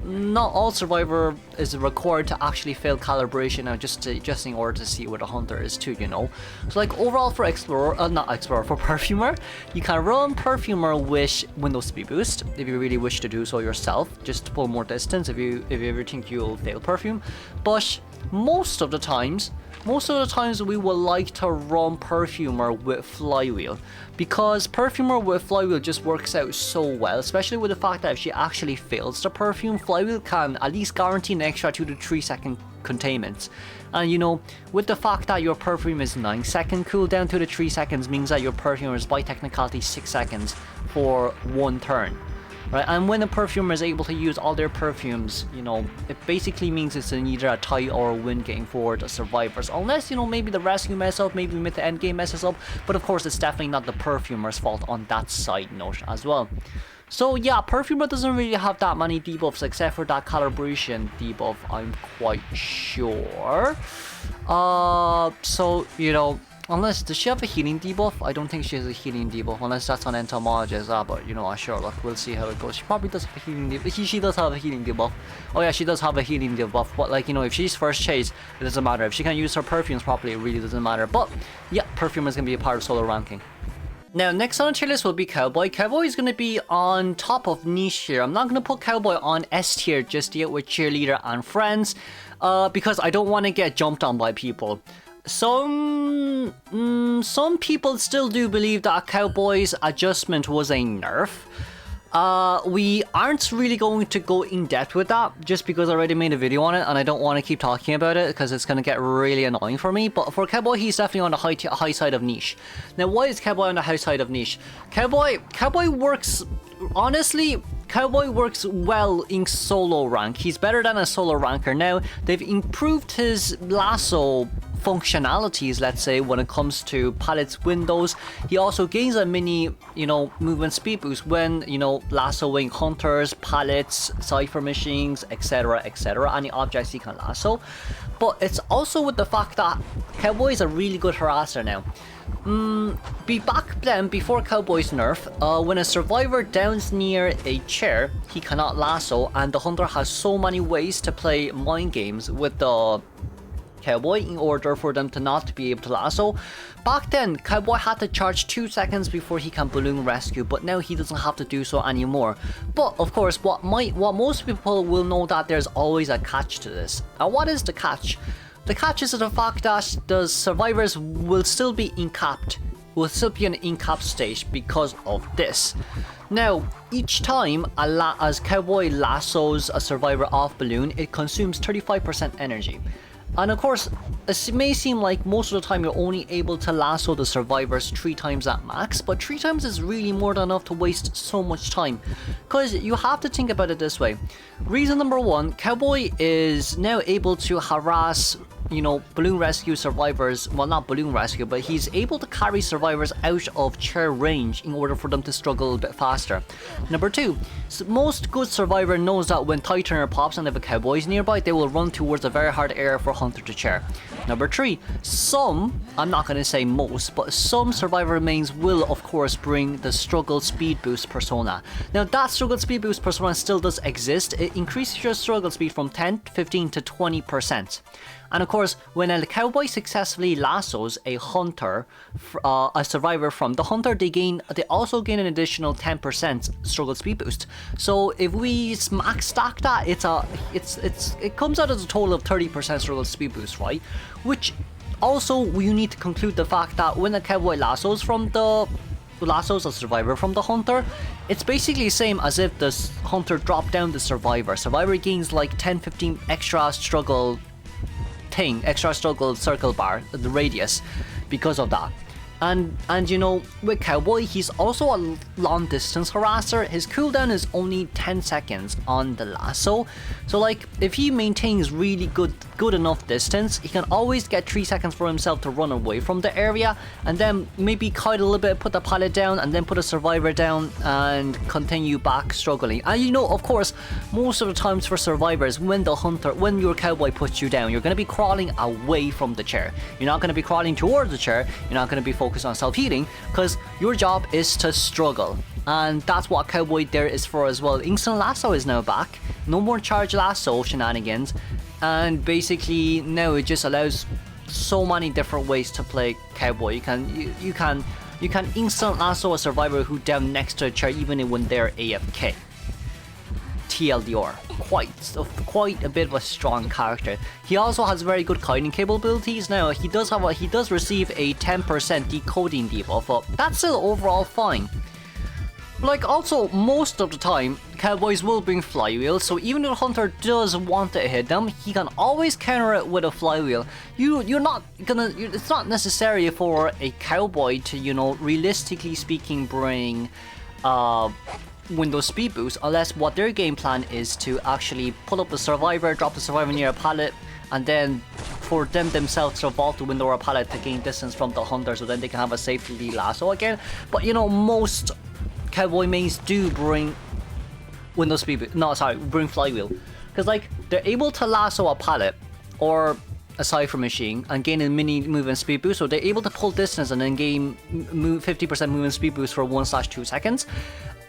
not all survivor is required to actually fail calibration now, just in order to see where the hunter is too, you know. So like overall for for Perfumer, you can run Perfumer with window speed boost if you really wish to do so yourself, just to pull more distance if you ever think you'll fail perfume. But most of the times we will like to run Perfumer with flywheel, because Perfumer with flywheel just works out so well, especially with the fact that if she actually fails the perfume, flywheel can at least guarantee an extra 2 to 3 second containment. And you know, with the fact that your perfume is 9-second cooldown, 2 to 3 seconds means that your perfumer is by technicality 6 seconds for 1 turn. Right, and when a perfumer is able to use all their perfumes, you know, it basically means it's in either a tie or a win game for the survivors. Unless, you know, maybe the rescue mess up, maybe mid to end game messes up, but of course it's definitely not the perfumer's fault on that side note as well. So yeah, Perfumer doesn't really have that many debuffs except for that calibration debuff, I'm quite sure. So, you know, Unless, does she have a healing debuff? I don't think she has a healing debuff, unless that's on Entomologist. But you know, sure, look, we'll see how it goes. She probably does have a healing debuff. She does have a healing debuff. Oh yeah, she does have a healing debuff, but like, you know, if she's first chase, it doesn't matter. If she can use her perfumes properly, it really doesn't matter. But yeah, Perfumer is going to be a part of solo ranking. Now, next on the tier list will be Cowboy. Cowboy is going to be on top of niche here. I'm not going to put Cowboy on S tier just yet with Cheerleader and Friends, because I don't want to get jumped on by people. Some people still do believe that Cowboy's adjustment was a nerf. We aren't really going to go in depth with that just because I already made a video on it and I don't want to keep talking about it because it's going to get really annoying for me. But for Cowboy, he's definitely on the high side of niche. Now, why is Cowboy on the high side of niche? Cowboy works, honestly, Cowboy works well in solo rank. He's better than a solo ranker. Now, they've improved his lasso functionalities, let's say, when it comes to palettes windows. He also gains a mini, you know, movement speed boost when, you know, lassoing hunters, palettes, cipher machines, etc, any objects he can lasso. But it's also with the fact that Cowboy is a really good harasser now. Back then, before Cowboy's nerf, when a survivor downs near a chair, he cannot lasso, and the hunter has so many ways to play mind games with the Cowboy in order for them to not be able to lasso. Back then, Cowboy had to charge 2 seconds before he can balloon rescue, but now he doesn't have to do so anymore. But of course, what most people will know, that there's always a catch to this. And what is the catch? The catch is the fact that the survivors will still be incapped, will still be in an incapped stage because of this. Now, each time as Cowboy lassos a survivor off balloon, it consumes 35% energy. And of course, it may seem like most of the time you're only able to lasso the survivors 3 times at max, but 3 times is really more than enough to waste so much time. Because you have to think about it this way. Reason number 1, Cowboy is now able to harass, you know, balloon rescue survivors. Well, not balloon rescue, but he's able to carry survivors out of chair range in order for them to struggle a bit faster. Number 2, most good survivor knows that when Tightener pops and if a Cowboy is nearby, they will run towards a very hard area for hunter to chair. Number 3, some, I'm not going to say most, but some survivor mains will of course bring the struggle speed boost persona. Now that struggle speed boost persona still does exist. It increases your struggle speed from 10, 15 to 20%. And of course, when a Cowboy successfully lassos a hunter, a survivor from the hunter, they also gain an additional 10% struggle speed boost. So if we max stack that, it comes out as a total of 30% struggle speed boost, right? Which also, you need to conclude the fact that when a Cowboy lassos a survivor from the hunter, it's basically the same as if the hunter dropped down the survivor. Survivor gains like 10-15 extra struggle circle bar, the radius, because of that. And you know, with Cowboy, he's also a long distance harasser. His cooldown is only 10 seconds on the lasso. So like, if he maintains really good enough distance, he can always get 3 seconds for himself to run away from the area, and then maybe kite a little bit, put the pallet down, and then put a survivor down, and continue back struggling. And you know, of course, most of the times for survivors, when your Cowboy puts you down, you're going to be crawling away from the chair. You're not going to be crawling towards the chair. You're not going to be focused on self-healing, because your job is to struggle. And that's what Cowboy there is for as well. Instant lasso is now back. No more charge lasso shenanigans. And basically now it just allows so many different ways to play Cowboy. You can instant lasso a survivor who down next to a chair even when they're AFK. TLDR, quite a bit of a strong character. He also has very good kiting capabilities. Now he does receive a 10% decoding debuff, but that's still overall fine. Like, also, most of the time, Cowboys will bring flywheel, so even if the hunter does want to hit them, he can always counter it with a flywheel. It's not necessary for a Cowboy to, you know, realistically speaking, bring window speed boost, unless what their game plan is to actually pull up the survivor, drop the survivor near a pallet, and then for them themselves to vault the window or a pallet to gain distance from the hunter, so then they can have a safely lasso again. But you know, most Cowboy mains do bring bring flywheel, because like they're able to lasso a pallet, or a Cypher machine and gain a mini movement speed boost, so they're able to pull distance and then gain 50% movement speed boost for 1/2 seconds,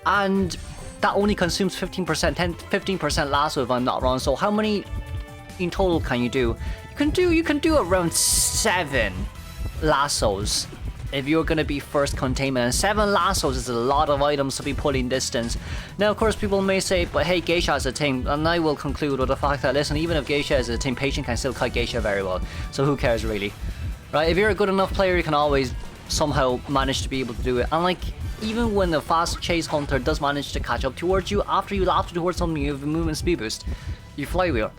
and that only consumes 15% lasso if I'm not wrong. So how many in total can you do? You can do around 7 lassos if you're gonna be first containment, and 7 lassos is a lot of items to be pulling distance. Now of course people may say, but hey, Geisha is a team, and I will conclude with the fact that, listen, even if Geisha is a team, Patient can still kite Geisha very well, so who cares really, right? If you're a good enough player, you can always somehow manage to be able to do it. And like, even when the fast chase hunter does manage to catch up towards you, after you laugh towards something, you have a movement speed boost, you flywheel.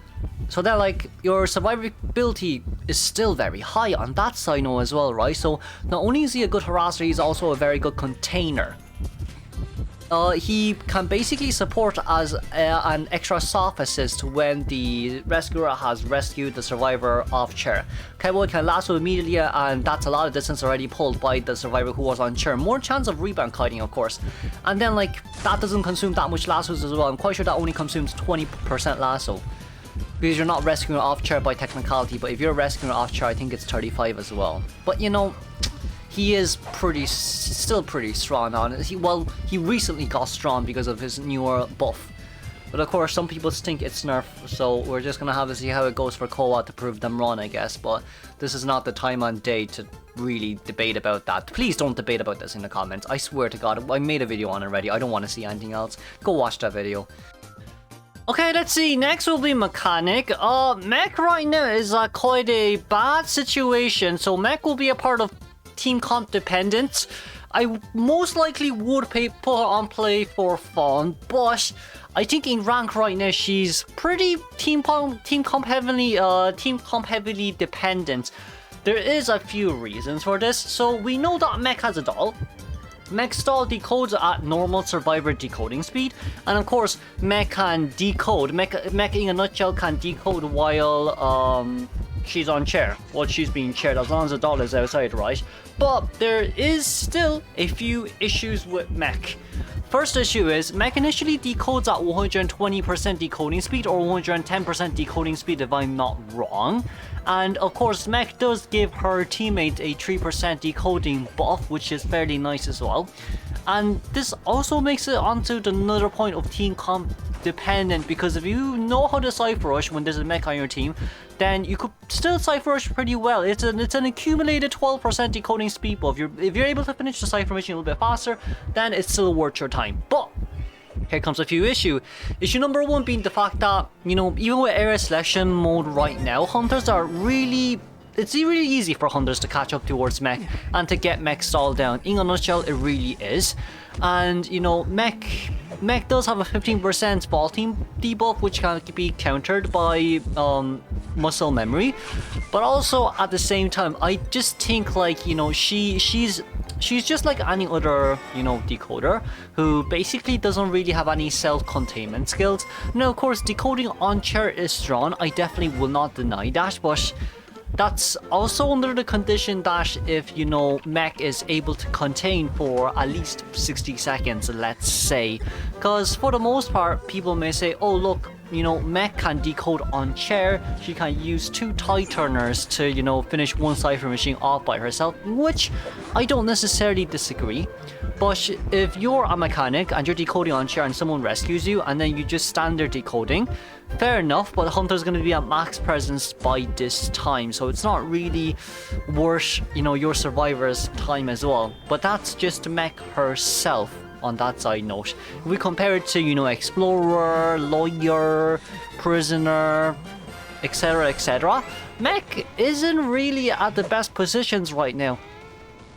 So that, like, your survivability is still very high on that side now as well, right? So not only is he a good harasser, he's also a very good container. He can basically support as an extra soft assist when the rescuer has rescued the survivor off chair. Cowboy can lasso immediately, and that's a lot of distance already pulled by the survivor who was on chair. More chance of rebound kiting, of course. And then, like, that doesn't consume that much lassos as well. I'm quite sure that only consumes 20% lasso, because you're not rescuing off chair by technicality, but if you're rescuing off chair, I think it's 35 as well. But you know, he is still pretty strong on it. He recently got strong because of his newer buff. But of course, some people think it's nerf, so we're just gonna have to see how it goes for Koa to prove them wrong, I guess. But this is not the time and day to really debate about that. Please don't debate about this in the comments. I swear to God, I made a video on it already. I don't want to see anything else. Go watch that video. Okay, let's see. Next will be Mechanic. Mech right now is quite a bad situation. So Mech will be a part of team comp dependent. I most likely would put her on play for fun, but I think in rank right now she's pretty team comp heavily dependent. There is a few reasons for this. So we know that Mech has a doll. Mech stall decodes at normal survivor decoding speed, and of course Mech can decode. Mech in a nutshell can decode while she's on chair, while she's being chaired, as long as the doll is outside, right? But there is still a few issues with Mech. First issue is Mech initially decodes at 120% decoding speed or 110% decoding speed if I'm not wrong. And of course Mech does give her teammate a 3% decoding buff, which is fairly nice as well. And this also makes it onto another point of team comp dependent, because if you know how to Cypher Rush when there's a Mech on your team, then you could still Cypher Rush pretty well. It's an accumulated 12% decoding speed buff. If you're able to finish the Cypher mission a little bit faster, then it's still worth your time. But here comes a few issues. Issue number 1 being the fact that, you know, even with area selection mode right now, hunters are really... It's really easy for hunters to catch up towards Mech and to get Mech stalled down. In a nutshell, it really is. And, you know, Mech does have a 15% ball team debuff, which can be countered by muscle memory. But also, at the same time, I just think, like, you know, she's just like any other, you know, decoder who basically doesn't really have any self-containment skills. Now, of course, decoding on chair is strong. I definitely will not deny that, but that's also under the condition that if, you know, Mech is able to contain for at least 60 seconds, let's say. Because for the most part, people may say, oh look, you know, Mech can decode on chair, she can use 2 tie turners to, you know, finish one Cypher machine off by herself, which I don't necessarily disagree. But if you're a mechanic and you're decoding on chair and someone rescues you and then you just stand there decoding, fair enough, but the hunter's going to be at max presence by this time, so it's not really worth, you know, your survivor's time as well. But that's just Mech herself on that side note. If we compare it to, you know, explorer, lawyer, prisoner, etc., Mech isn't really at the best positions right now.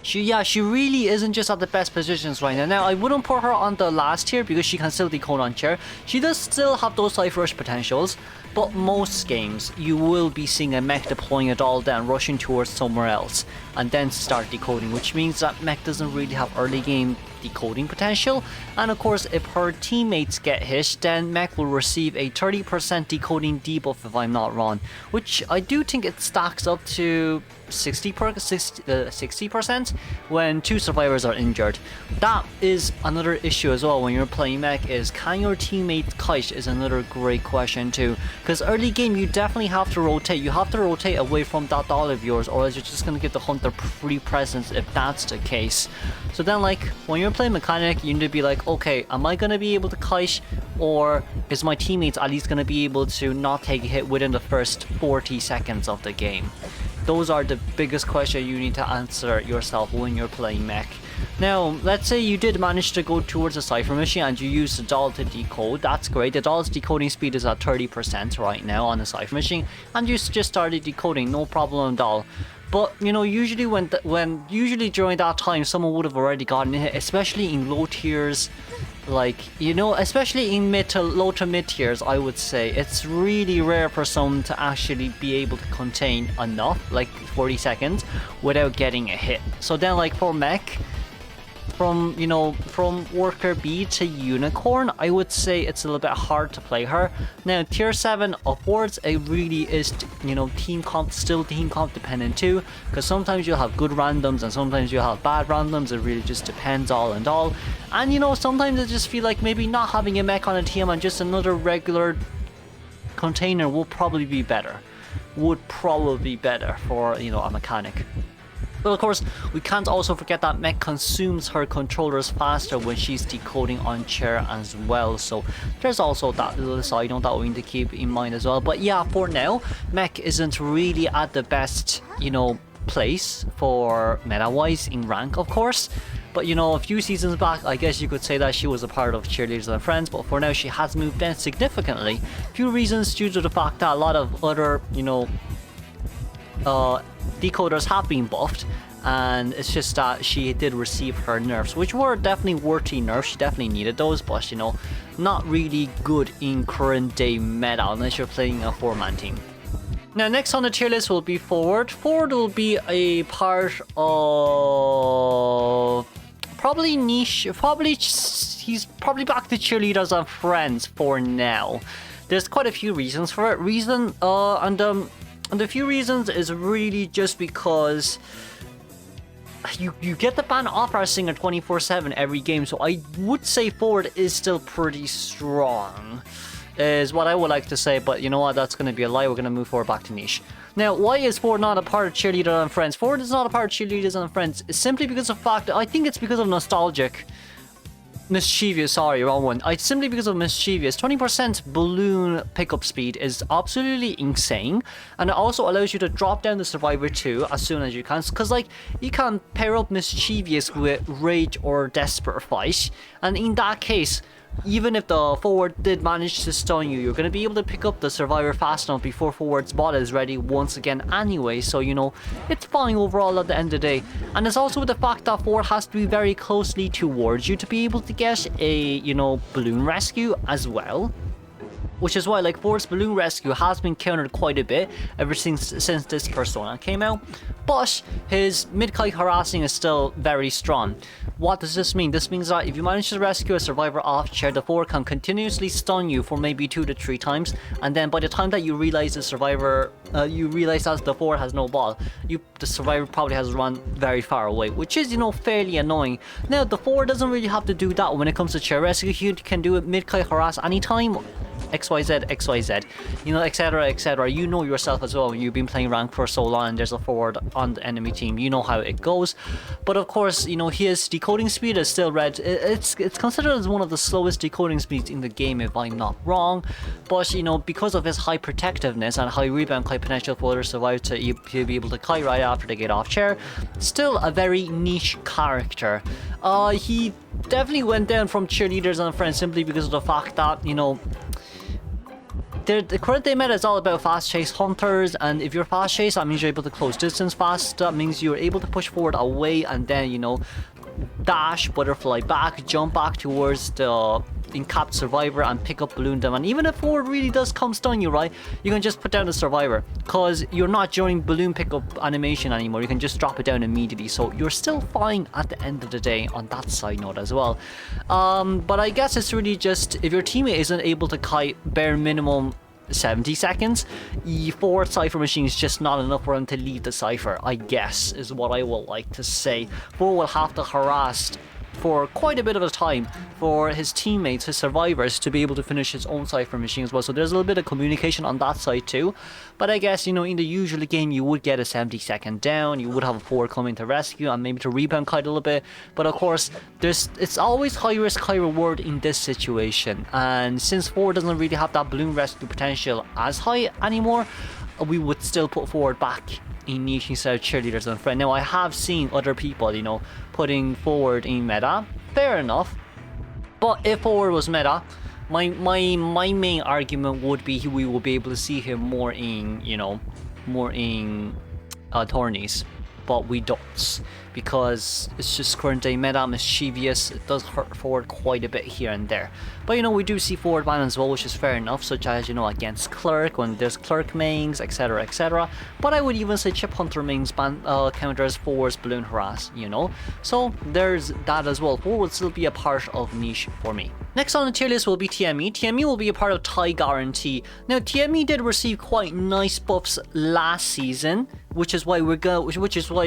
She really isn't just at the best positions right now. Now, I wouldn't put her on the last tier because she can still decode on chair. She does still have those Cypher Rush potentials, but most games you will be seeing a Mech deploying it all down, rushing towards somewhere else, and then start decoding, which means that Mech doesn't really have early game decoding potential. And of course, if her teammates get hit, then Mech will receive a 30% decoding debuff if I'm not wrong, which I do think it stacks up to 60% when 2 survivors are injured. That is another issue as well when you're playing Mech, is can your teammate kite is another great question too. because early game you definitely have to rotate. You have to rotate away from that doll of yours, or else you're just gonna get the hunter free presence if that's the case. So then like when you're playing mechanic, you need to be like, okay, am I gonna be able to kite, or is my teammates at least gonna be able to not take a hit within the first 40 seconds of the game? Those are the biggest questions you need to answer yourself when you're playing mech. Now, let's say you did manage to go towards a cipher machine and you use the doll to decode. That's great. The doll's decoding speed is at 30% right now on the cipher machine, and you just started decoding, no problem at all. But you know, usually usually during that time, someone would have already gotten hit, especially in low tiers. Like, you know, especially in low to mid tiers, I would say it's really rare for someone to actually be able to contain enough, like 40 seconds, without getting a hit. So then, like for mech, from worker B to unicorn, I would say it's a little bit hard to play her. Now tier 7 upwards, it really is, you know, still team comp dependent too, because sometimes you'll have good randoms and sometimes you'll have bad randoms. It really just depends all and all. And you know, sometimes I just feel like maybe not having a mech on a team and just another regular container will probably be better. For, you know, a mechanic. But of course, we can't also forget that mech consumes her controllers faster when she's decoding on chair as well. So there's also that little side note that we need to keep in mind as well. But yeah, for now, mech isn't really at the best, you know, place for meta-wise in rank, of course. But you know, a few seasons back, I guess you could say that she was a part of Cheerleaders and Friends, but for now she has moved down significantly. Few reasons due to the fact that a lot of other, you know, decoders have been buffed, and it's just that she did receive her nerfs, which were definitely worthy nerfs. She definitely needed those, but you know, not really good in current day meta unless you're playing a 4-man team. Now next on the tier list will be Forward. Forward will be a part of probably niche, he's probably back to Cheerleaders and Friends for now. There's quite a few reasons for it. And the few reasons is really just because you get the ban off our singer 24/7 every game, so I would say Forward is still pretty strong, is what I would like to say. But you know what, that's going to be a lie. We're going to move forward back to niche. Now, why is Forward not a part of Cheerleader and Friends? Forward is not a part of Cheerleaders and Friends. It's simply because of the fact that I think it's because of mischievous, sorry, wrong one. It's simply because of mischievous. 20% balloon pickup speed is absolutely insane, and it also allows you to drop down the survivor too as soon as you can, because like you can pair up mischievous with rage or desperate fight, and in that case, even if the Forward did manage to stun you, you're going to be able to pick up the survivor fast enough before Forward's bot is ready once again anyway. So you know, it's fine overall at the end of the day. And it's also with the fact that Forward has to be very closely towards you to be able to get a, you know, balloon rescue as well. Which is why like Forward's balloon rescue has been countered quite a bit ever since this persona came out. But his mid-kite harassing is still very strong. What does this mean? This means that if you manage to rescue a survivor off chair, the Forward can continuously stun you for maybe 2 to 3 times, and then by the time that you realize the survivor, you realize that the Forward has no ball, the survivor probably has run very far away, which is, you know, fairly annoying. Now the Forward doesn't really have to do that when it comes to chair rescue. He can do it mid-kite harass anytime. XYZ, you know, etc, etc. You know yourself as well, you've been playing rank for so long and there's a Forward on the enemy team, you know how it goes. But of course, you know, his decoding speed is still red. It's considered as one of the slowest decoding speeds in the game if I'm not wrong, but you know, because of his high protectiveness and high rebound kite potential for other survivors to be able to kite right after they get off chair, still a very niche character. He definitely went down from Cheerleaders and Friends simply because of the fact that, you know, the current day meta is all about fast chase hunters, and if you're fast chase, that means you're able to close distance fast. That means you're able to push forward away and then, you know, dash, butterfly back, jump back towards the encapped survivor and pick up balloon them. And even if Forward really does come stun you, right, you can just put down the survivor because you're not during balloon pickup animation anymore. You can just drop it down immediately, so you're still fine at the end of the day on that side note as well. But I guess it's really just if your teammate isn't able to kite bare minimum 70 seconds, Forward cipher machine is just not enough for him to lead the cipher, I guess, is what I would like to say. Forward will have to harass for quite a bit of a time for his teammates, his survivors, to be able to finish his own cipher machine as well. So there's a little bit of communication on that side too. But I guess, you know, in the usual game, you would get a 70-second down, you would have a forward coming to rescue and maybe to rebound quite a little bit. But of course, it's always high risk, high reward in this situation. And since forward doesn't really have that balloon rescue potential as high anymore, we would still put forward back in niche instead of cheerleaders and friend. Now I have seen other people, you know, putting forward in meta. Fair enough. But if forward was meta, my main argument would be we will be able to see him more in, you know, more in tourneys. But we don't, because it's just current day meta, mischievous. It does hurt forward quite a bit here and there. But you know, we do see forward ban as well, which is fair enough, such as, you know, against clerk, when there's clerk mains, etc, etc. But I would even say chip hunter mains ban counters forwards balloon harass, you know. So there's that as well. Forward would still be a part of niche for me. Next on the tier list will be TME. TME will be a part of tie guarantee. Now TME did receive quite nice buffs last season, which is why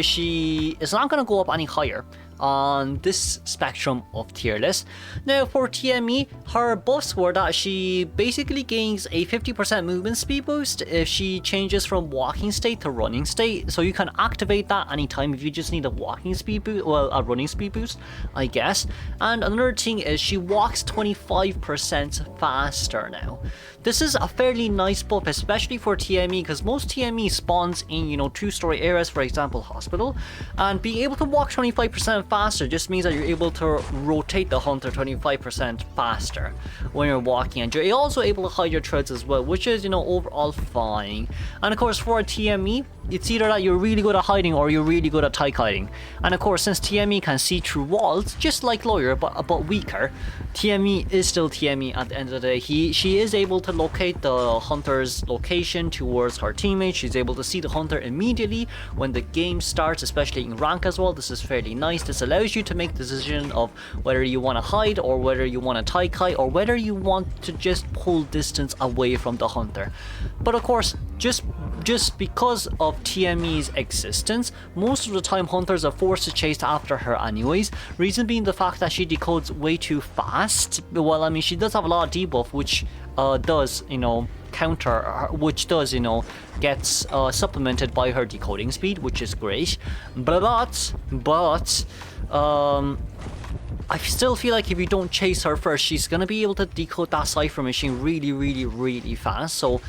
she is not going to go up any higher on this spectrum of tier list. Now for TME, her buffs were that she basically gains a 50% movement speed boost if she changes from walking state to running state. So you can activate that anytime if you just need a walking speed boost, well, a running speed boost, I guess. And another thing is she walks 25% faster now. This is a fairly nice buff, especially for TME, because most TME spawns in, you know, 2-story areas, for example, hospital, and being able to walk 25% faster just means that you're able to rotate the hunter 25% faster when you're walking, and you're also able to hide your treads as well, which is, you know, overall fine. And of course for a TME, it's either that you're really good at hiding or you're really good at tyke hiding. And of course, since TME can see through walls, just like Lawyer, but weaker, TME is still TME at the end of the day. She is able to locate the hunter's location towards her teammate. She's able to see the hunter immediately when the game starts, especially in rank as well. This is fairly nice. This allows you to make the decision of whether you want to hide or whether you want to tyke hide or whether you want to just pull distance away from the hunter. But of course, just because of TME's existence, most of the time hunters are forced to chase after her anyways. Reason being the fact that she decodes way too fast. Well, I mean, she does have a lot of debuff, which does, you know, counter, which does, you know, gets supplemented by her decoding speed, which is great. But I still feel like if you don't chase her first, she's gonna be able to decode that cipher machine really fast. So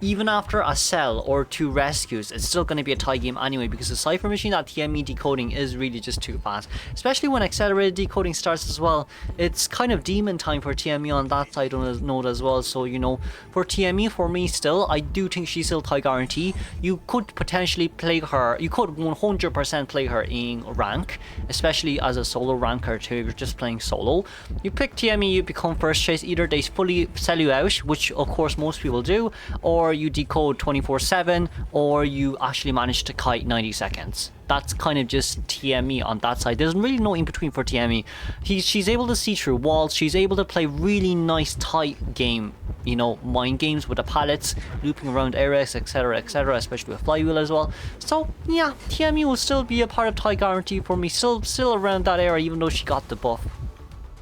even after a sell or 2 rescues, it's still going to be a tie game anyway, because the cipher machine at TME decoding is really just too fast, especially when accelerated decoding starts as well. It's kind of demon time for TME on that side on the node as well. So, you know, for TME, for me still, I do think she's still tie guarantee. You could potentially play her, you could 100% play her in rank, especially as a solo ranker too. If you're just playing solo, you pick TME, you become first chase. Either they fully sell you out, which of course most people do, or you decode 24/7, or you actually manage to kite 90 seconds. That's kind of just TME on that side. There's really no in between for TME. She's able to see through walls. She's able to play really nice tight game, you know, mind games with the pallets, looping around areas, etc, especially with flywheel as well. So yeah, TME will still be a part of tie guarantee for me, still around that area, even though she got the buff.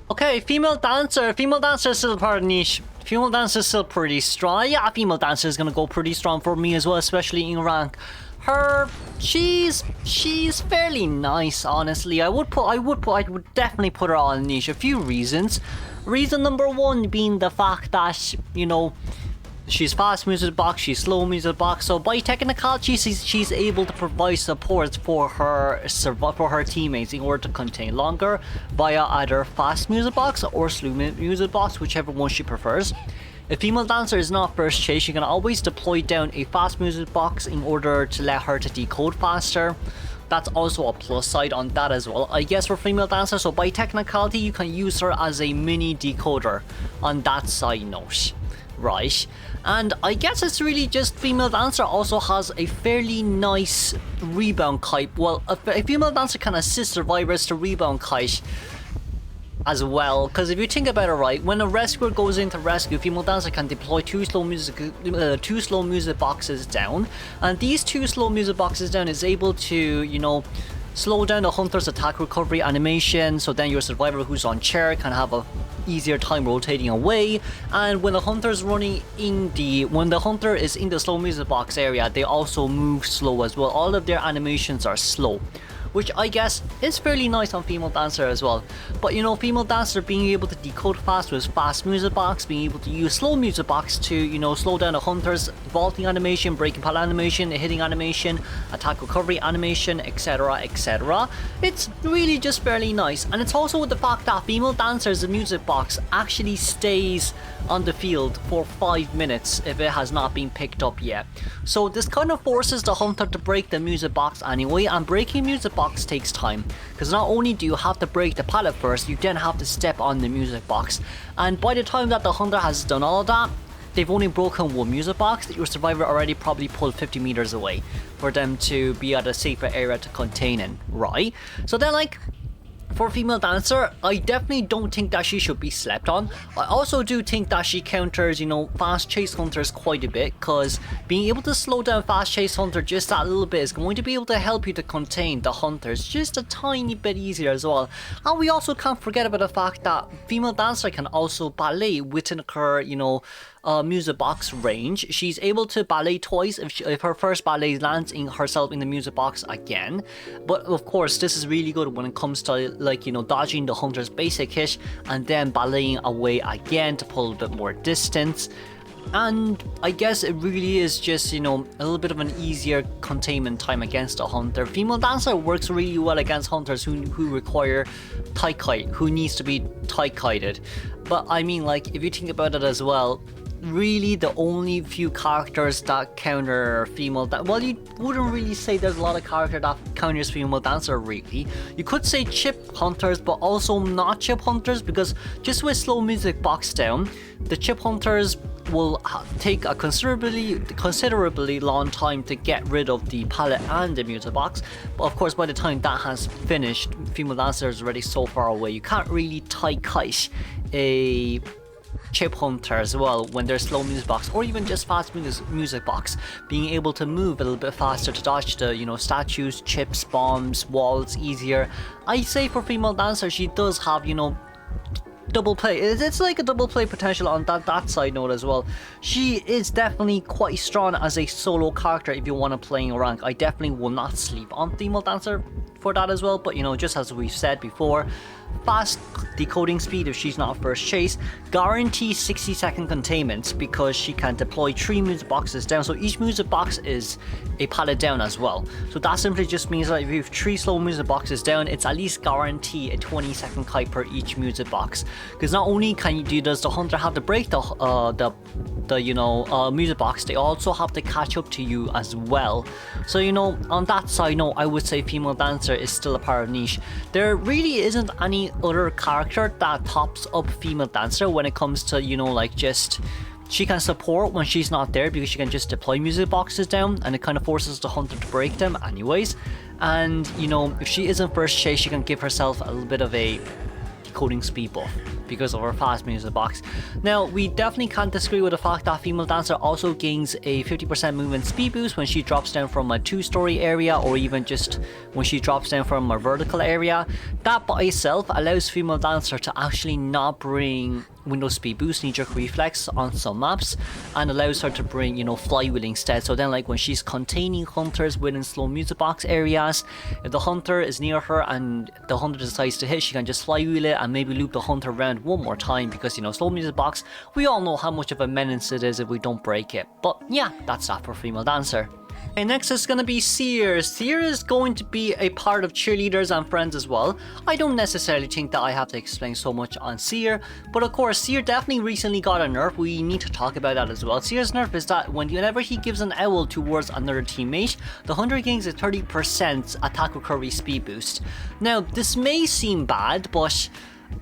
Okay, female dancer is still part of niche. Female dancer is still pretty strong. Yeah, female dancer is gonna go pretty strong for me as well, especially in rank. She's fairly nice, honestly. I would definitely put her on niche. A few reasons. Reason number one being the fact that, you know, she's fast moves to the box, she's slow moves to the box, so by technicality she's able to provide support for her teammates in order to contain longer via either fast music box or slow music box, whichever one she prefers. If female dancer is not first chase, you can always deploy down a fast music box in order to let her to decode faster. That's also a plus side on that as well, I guess, for female dancer. So by technicality, you can use her as a mini decoder on that side note, right? And I guess it's really just female dancer also has a fairly nice rebound kite. Well, a female dancer can assist survivors to rebound kite as well, because if you think about it, right, when a rescuer goes into rescue, female dancer can deploy two slow music boxes down, and these 2 slow music boxes down is able to, you know, slow down the hunter's attack recovery animation, so then your survivor who's on chair can have a easier time rotating away. And when the hunter is in the slow music box area, they also move slow as well. All of their animations are slow, which I guess is fairly nice on Female Dancer as well. But you know, Female Dancer being able to decode fast with fast music box, being able to use slow music box to, you know, slow down the hunter's vaulting animation, breaking pallet animation, hitting animation, attack recovery animation, etc, etc. It's really just fairly nice. And it's also with the fact that Female Dancer's music box actually stays on the field for 5 minutes if it has not been picked up yet. So this kind of forces the hunter to break the music box anyway, and breaking music box takes time, because not only do you have to break the pallet first, you then have to step on the music box, and by the time that the hunter has done all of that, they've only broken one music box that your survivor already probably pulled 50 meters away for them to be at a safer area to contain in, right? So then, like, for Female Dancer, I definitely don't think that she should be slept on. I also do think that she counters, you know, fast chase hunters quite a bit, because being able to slow down fast chase hunter just that little bit is going to be able to help you to contain the hunters just a tiny bit easier as well. And we also can't forget about the fact that Female Dancer can also ballet within her, you know, music box range. She's able to ballet twice if her first ballet lands in herself in the music box again. But of course, this is really good when it comes to, like, you know, dodging the hunter's basic hit and then balleting away again to pull a bit more distance. And I guess it really is just, you know, a little bit of an easier containment time against a hunter. Female Dancer works really well against hunters who require tight kite, who needs to be tight kited. But I mean, like, if you think about it as well, really the only few characters that counter Female Dancer, well, you wouldn't really say there's a lot of character that counters Female Dancer really. You could say chip hunters, but also not chip hunters, because just with slow music box down, the chip hunters will take a considerably long time to get rid of the palette and the music box. But of course, by the time that has finished, Female Dancer is already so far away. You can't really tight kite a chip hunter as well when there's slow music box, or even just fast music box, being able to move a little bit faster to dodge the, you know, statues, chips, bombs, walls easier. I say for Female Dancer, she does have, you know, double play. It's like a double play potential on that side note as well. She is definitely quite strong as a solo character if you want to play in rank. I definitely will not sleep on Female Dancer for that as well. But you know, just as we've said before, fast decoding speed if she's not first chase, guarantees 60-second containment because she can deploy 3 music boxes down, so each music box is a pallet down as well. So that simply just means that if you have 3 slow music boxes down, it's at least guarantee a 20-second kite per each music box, because not only does the hunter have to break the music box, they also have to catch up to you as well. So you know, on that side note, I would say Female Dancer is still a part of niche. There really isn't any other character that tops up Female Dancer when it comes to, you know, like, just she can support when she's not there because she can just deploy music boxes down and it kind of forces the hunter to break them anyways. And you know, if she isn't first chase, she can give herself a little bit of a decoding speed buff because of her fast music box. Now, we definitely can't disagree with the fact that Female Dancer also gains a 50% movement speed boost when she drops down from a 2-story area, or even just when she drops down from a vertical area. That by itself allows Female Dancer to actually not bring window speed boost, knee-jerk reflex on some maps, and allows her to bring, you know, flywheel instead. So then, like, when she's containing hunters within slow music box areas, if the hunter is near her and the hunter decides to hit, she can just flywheel it and maybe loop the hunter around one more time, because, you know, slow music box, we all know how much of a menace it is if we don't break it. But yeah, that's that for Female Dancer. And next is going to be Seer. Seer is going to be a part of Cheerleaders and Friends as well. I don't necessarily think that I have to explain so much on Seer, but of course Seer definitely recently got a nerf. We need to talk about that as well. Seer's nerf is that whenever he gives an owl towards another teammate, the hunter gains a 30% attack recovery speed boost. Now, this may seem bad, but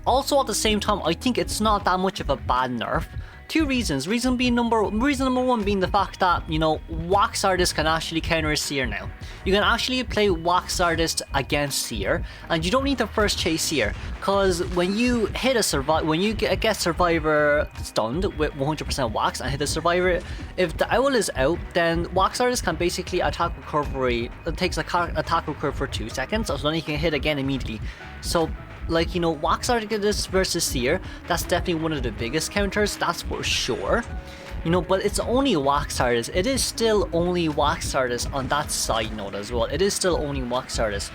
also at the same time, I think it's not that much of a bad nerf. Two reasons. Reason number one being the fact that, you know, Wax Artist can actually counter Seer now. You can actually play Wax Artist against Seer, and you don't need to first chase Seer, because when you hit a when you get Survivor stunned with 100% Wax and hit the Survivor, if the Owl is out, then Wax Artist can basically attack recovery. It takes attack recovery for 2 seconds, so then you can hit again immediately. So, like, you know, Wax Artist versus Seer, that's definitely one of the biggest counters, that's for sure. You know, but it's only Wax Artist. It is still only Wax Artist on that side note as well. It is still only Wax Artist.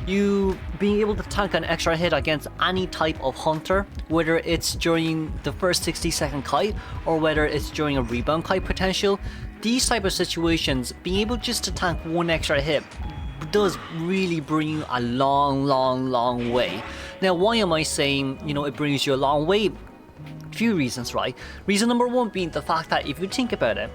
You being able to tank an extra hit against any type of hunter, whether it's during the first 60-second kite or whether it's during a rebound kite potential, these type of situations, being able just to tank one extra hit does really bring you a long way. Now, why am I saying, you know, it brings you a long way? Few reasons, right? Reason number one being the fact that if you think about it,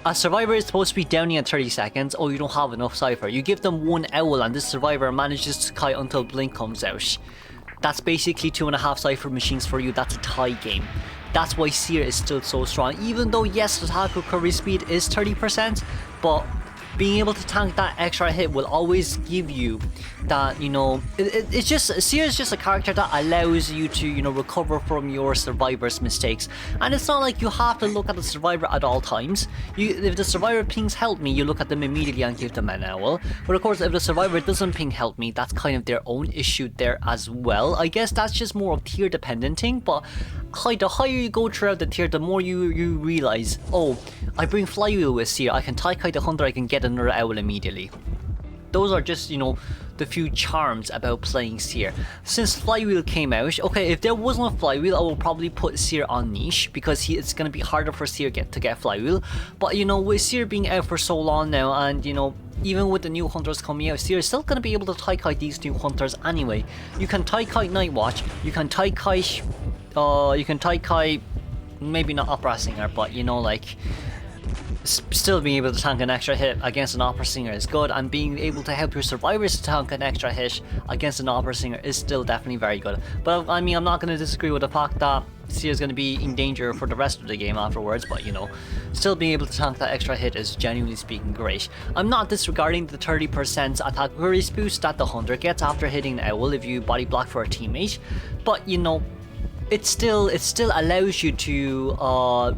a Survivor is supposed to be downing at 30 seconds, or you don't have enough Cypher. You give them one Owl and this Survivor manages to kite until Blink comes out. That's basically 2.5 Cypher machines for you. That's a tie game. That's why Seer is still so strong. Even though, yes, the attack recovery speed is 30%, but being able to tank that extra hit will always give you that, you know, it's just, Seer is just a character that allows you to, you know, recover from your Survivor's mistakes. And it's not like you have to look at the Survivor at all times. If the Survivor pings help me, you look at them immediately and give them an Owl. But of course, if the Survivor doesn't ping help me, that's kind of their own issue there as well. I guess that's just more of tier dependent thing, but the higher you go throughout the tier, the more you realize, oh, I bring Flywheel with Seer, I can tie kite the hunter, I can get another Owl immediately. Those are just, you know, the few charms about playing Seer. Since Flywheel came out, okay, if there wasn't a Flywheel, I will probably put Seer on niche, because it's going to be harder for Seer to get Flywheel. But, you know, with Seer being out for so long now, and, you know, even with the new hunters coming out, Seer is still going to be able to tie kite these new hunters anyway. You can tie kite Night Watch, you can tie kite, maybe not Opera Singer, but, you know, like, still being able to tank an extra hit against an Opera Singer is good, and being able to help your Survivors to tank an extra hit against an Opera Singer is still definitely very good. But I mean, I'm not going to disagree with the fact that Seer is going to be in danger for the rest of the game afterwards, but, you know, still being able to tank that extra hit is, genuinely speaking, great. I'm not disregarding the 30% attack recovery boost that the hunter gets after hitting the Owl if you body block for a teammate, but, you know, it still allows you to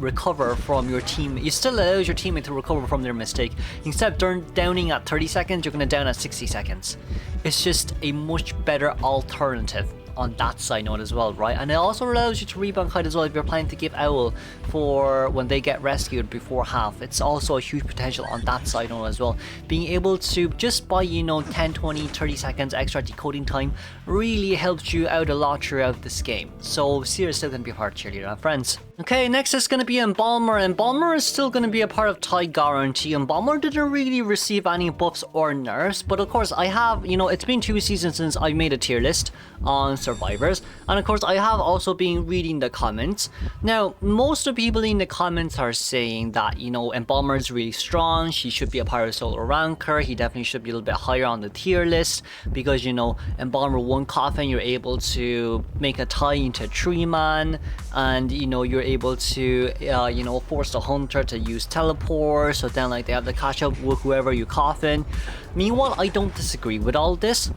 recover from your team. It still allows your teammate to recover from their mistake. Instead of downing at 30 seconds, you're going to down at 60 seconds. It's just a much better alternative on that side note as well, right? And it also allows you to rebound kite as well if you're planning to give Owl for when they get rescued before half. It's also a huge potential on that side note as well. Being able to, just by, you know, 10, 20, 30 seconds extra decoding time really helps you out a lot throughout this game. So Seer is still going to be a part of Cheerleader and friends. Okay, next is going to be Embalmer. Embalmer is still going to be a part of tie guarantee. Embalmer didn't really receive any buffs or nerfs, but of course I have, you know, it's been 2 seasons since I made a tier list on Survivors, and of course I have also been reading the comments. Now, most of the people in the comments are saying that, you know, Embalmer is really strong, she should be a part of solo ranker, he definitely should be a little bit higher on the tier list, because, you know, Embalmer 1 coffin, you're able to make a tie into 3-man, and, you know, you're able to, you know, force the hunter to use teleport, so then, like, they have to catch up with whoever you coffin. Meanwhile, I don't disagree with all this.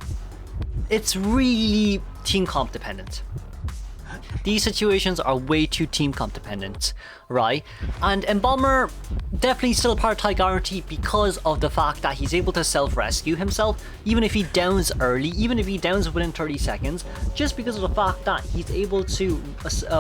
It's really team comp dependent. These situations are way too team comp dependent, right? And Embalmer definitely still a part of tie guarantee because of the fact that he's able to self-rescue himself, even if he downs early, even if he downs within 30 seconds, just because of the fact that he's able to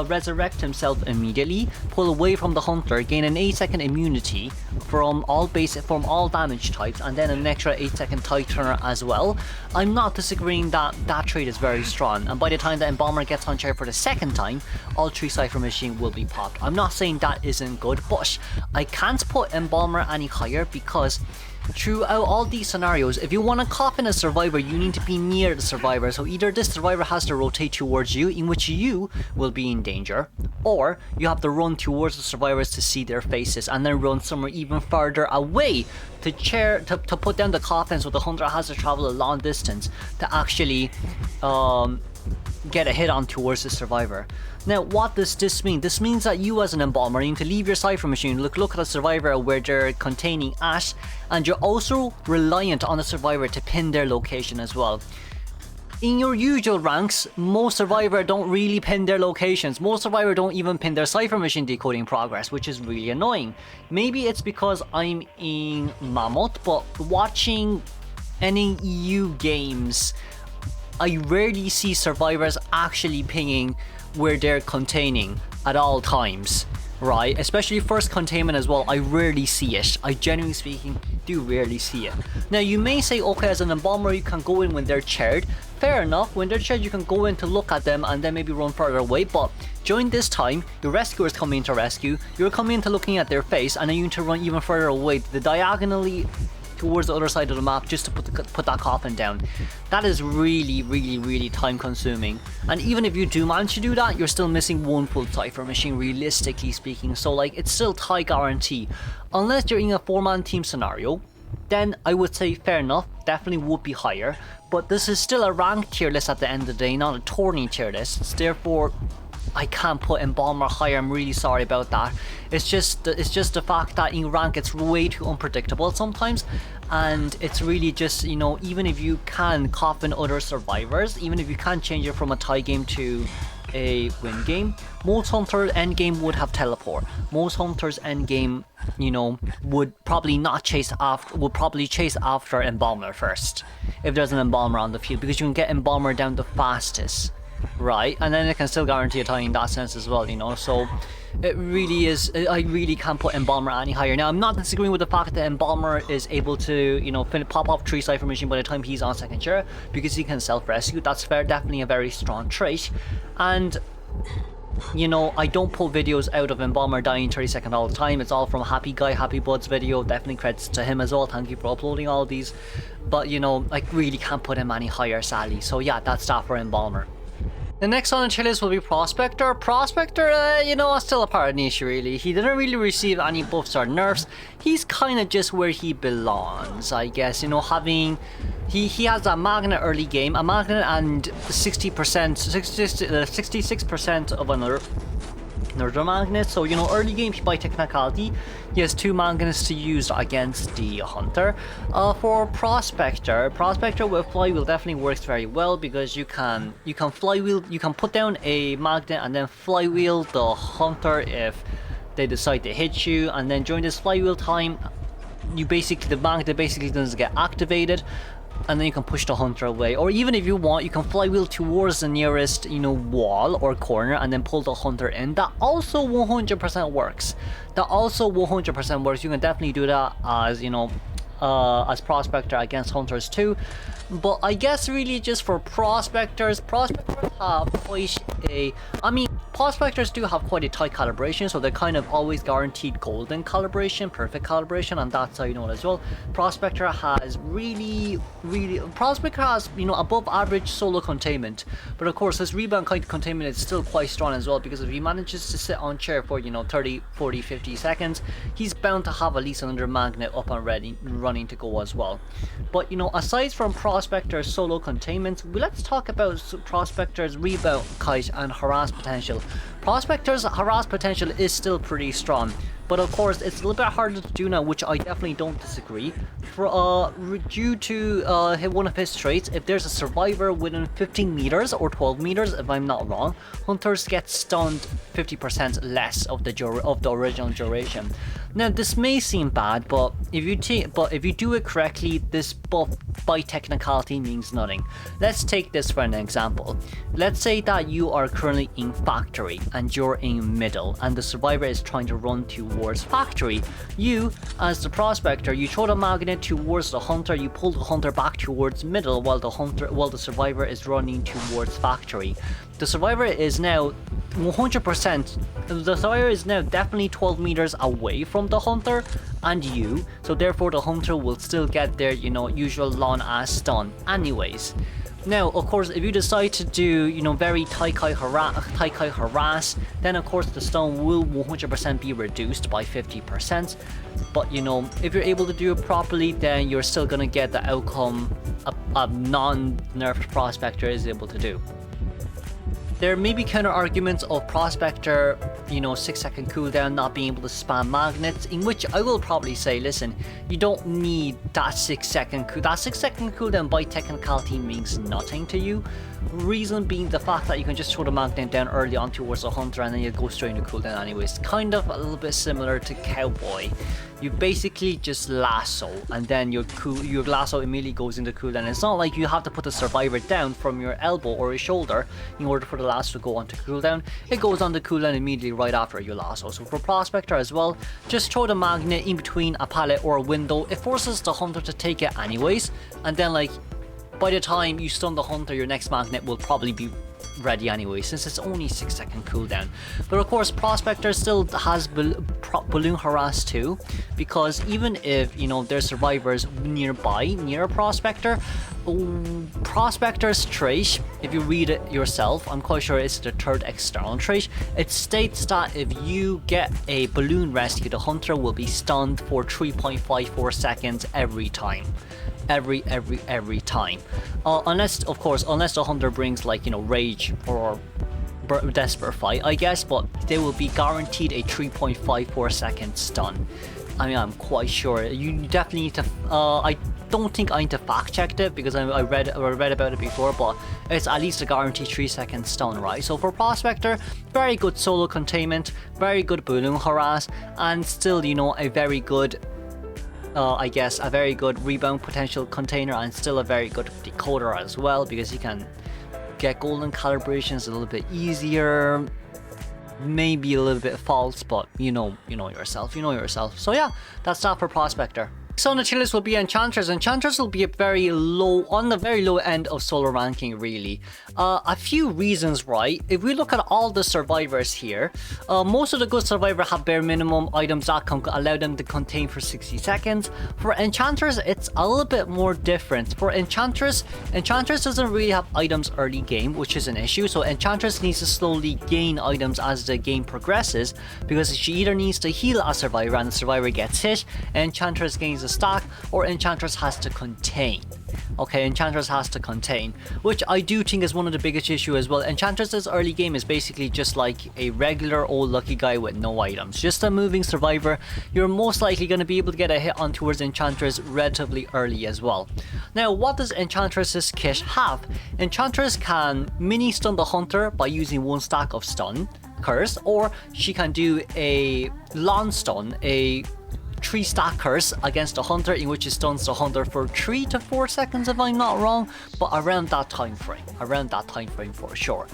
resurrect himself immediately, pull away from the hunter, gain an 8-second immunity from all damage types, and then an extra 8-second tie turner as well. I'm not disagreeing that that trait is very strong, and by the time the Embalmer gets on chair for the second time, all 3 Cypher machine will be popped. I'm not saying that isn't good, but I can't put Embalmer any higher because throughout all these scenarios, if you want to coffin a Survivor, you need to be near the Survivor. So either this Survivor has to rotate towards you, in which you will be in danger, or you have to run towards the Survivors to see their faces, and then run somewhere even further away to put down the coffin, so the hunter has to travel a long distance to actually get a hit on towards the survivor. Now, what does this mean? This means that you as an Embalmer need to leave your Cypher machine, look at the survivor where they're containing at, and you're also reliant on the survivor to pin their location as well. In your usual ranks, most survivor don't really pin their locations. Most survivor don't even pin their Cypher machine decoding progress, which is really annoying. Maybe it's because I'm in Mammoth, but watching any EU games, I rarely see survivors actually pinging where they're containing at all times, right? Especially first containment as well, I rarely see it. I genuinely speaking do rarely see it. Now you may say, okay, as an Embalmer you can go in when they're chaired. Fair enough, when they're chaired you can go in to look at them and then maybe run further away, but during this time, your rescuer is coming in to rescue, you're coming into looking at their face, and then you need to run even further away, the diagonally towards the other side of the map just to put that coffin down. That is really time consuming, and even if you do manage to do that, you're still missing one full Cypher machine realistically speaking, so like it's still tie guarantee. Unless you're in a 4-man team scenario, then I would say fair enough, definitely would be higher, but this is still a ranked tier list at the end of the day, not a tourney tier list, therefore I can't put Embalmer higher. I'm really sorry about that. It's just the fact that in rank it's way too unpredictable sometimes, and it's really just, you know, even if you can coffin other survivors, even if you can change it from a tie game to a win game, most hunters end game would have teleport. Most hunters end game, you know, would probably chase after Embalmer first if there's an Embalmer on the field, because you can get Embalmer down the fastest, right? And then it can still guarantee a tie in that sense as well, you know. So it really is, I really can't put Embalmer any higher. Now I'm not disagreeing with the fact that Embalmer is able to, you know, pop off 3 Cypher machine by the time he's on second chair, because he can self-rescue. That's fair, definitely a very strong trait. And you know, I don't pull videos out of Embalmer dying 30 seconds all the time. It's all from Happy Guy, Happy Buds video. Definitely credits to him as well. Thank you for uploading all of these. But you know, I really can't put him any higher, sadly. So yeah, that's that for Embalmer. The next on the tier list will be Prospector. Prospector, you know, still a part of niche really. He didn't really receive any buffs or nerfs. He's kind of just where he belongs, I guess. You know, having... He has a magnet early game, a magnet and 66% of another magnet. So, you know, early game by technicality, he has 2 magnets to use against the hunter. For Prospector with flywheel definitely works very well, because you can flywheel, you can put down a magnet and then flywheel the hunter if they decide to hit you, and then during this flywheel time, the magnet basically doesn't get activated, and then you can push the hunter away. Or even if you want, you can flywheel towards the nearest, you know, wall or corner and then pull the hunter in. That also 100% works. You can definitely do that as, you know, as Prospector against hunters too. But I guess really just for prospectors have quite a... I mean, prospectors do have quite a tight calibration, so they're kind of always guaranteed golden calibration, perfect calibration, and that's how you know it as well. Prospector has Prospector has, you know, above average solo containment, but of course his rebound containment is still quite strong as well, because if he manages to sit on chair for, you know, 30, 40, 50 seconds, he's bound to have at least another magnet up and ready, running to go as well. But, you know, aside from Prospector's solo containment, let's talk about Prospector's rebound kite and harass potential. Prospector's harass potential is still pretty strong, but of course it's a little bit harder to do now, which I definitely don't disagree. For due to one of his traits, if there's a survivor within 15 meters or 12 meters, if I'm not wrong, hunters get stunned 50% less of the original duration. Now this may seem bad, but if you do it correctly, this buff by technicality means nothing. Let's take this for an example. Let's say that you are currently in factory and you're in middle, and the survivor is trying to run towards factory. You, as the prospector, you throw the magnet towards the hunter, you pull the hunter back towards middle while the survivor is running towards factory. The survivor is now 100%, the survivor is now definitely 12 meters away from the hunter and you, so therefore the hunter will still get their, you know, usual long ass stun anyways. Now, of course, if you decide to do, you know, very Taikai harass, then of course the stun will 100% be reduced by 50%. But, you know, if you're able to do it properly, then you're still gonna get the outcome a non-nerfed prospector is able to do. There may be counter arguments of Prospector, 6-second cooldown, not being able to spam magnets, in which I will probably say, listen, you don't need that 6-second cooldown by technicality means nothing to you. Reason being the fact that you can just throw the magnet down early on towards the hunter and then you go straight into cooldown anyways. Kind of a little bit similar to Cowboy. You basically just lasso and then your lasso immediately goes into cooldown. It's not like you have to put the survivor down from your elbow or your shoulder in order for the lasso to go onto cooldown. It goes on to cooldown immediately right after your lasso. So for Prospector as well, just throw the magnet in between a pallet or a window. It forces the hunter to take it anyways, and then like by the time you stun the hunter, your next magnet will probably be ready anyway, since it's only 6-second cooldown. But of course, Prospector still has balloon harass too, because even if there's survivors nearby, near Prospector, Prospector's trait, if you read it yourself, I'm quite sure it's the third external trait, it states that if you get a balloon rescue, the hunter will be stunned for 3.54 seconds every time. Every time, unless the hunter brings like rage or desperate fight, I guess, but they will be guaranteed a 3.54 second stun. I mean, I'm quite sure you definitely need to I don't think I need to fact check it because I read about it before, but it's at least a guaranteed 3-second stun, right? So for Prospector, very good solo containment, very good balloon harass, and still a very good I guess a very good rebound potential container, and still a very good decoder as well, because you can get golden calibrations a little bit easier, maybe a little bit false, but you know yourself. So yeah, that's that for Prospector. So on the tier list will be Enchantress. Enchantress will be on the very low end of solo ranking, really. A few reasons, right? If we look at all the survivors here, most of the good survivors have bare minimum items that can allow them to contain for 60 seconds. For Enchantress, it's a little bit more different. For Enchantress doesn't really have items early game, which is an issue. So Enchantress needs to slowly gain items as the game progresses, because she either needs to heal a survivor and the survivor gets hit, Enchantress gains a stack, or Enchantress has to contain. Okay, Enchantress has to contain, which I do think is one of the biggest issues as well. Enchantress's early game is basically just like a regular old lucky guy with no items, just a moving survivor. You're most likely going to be able to get a hit on towards Enchantress relatively early as well. Now, what does Enchantress's kit have? Enchantress can mini stun the hunter by using 1 stack of stun curse, or she can do a long stun, a 3-stack curse against the hunter, in which it stuns the hunter for 3 to 4 seconds if I'm not wrong, but around that time frame for sure.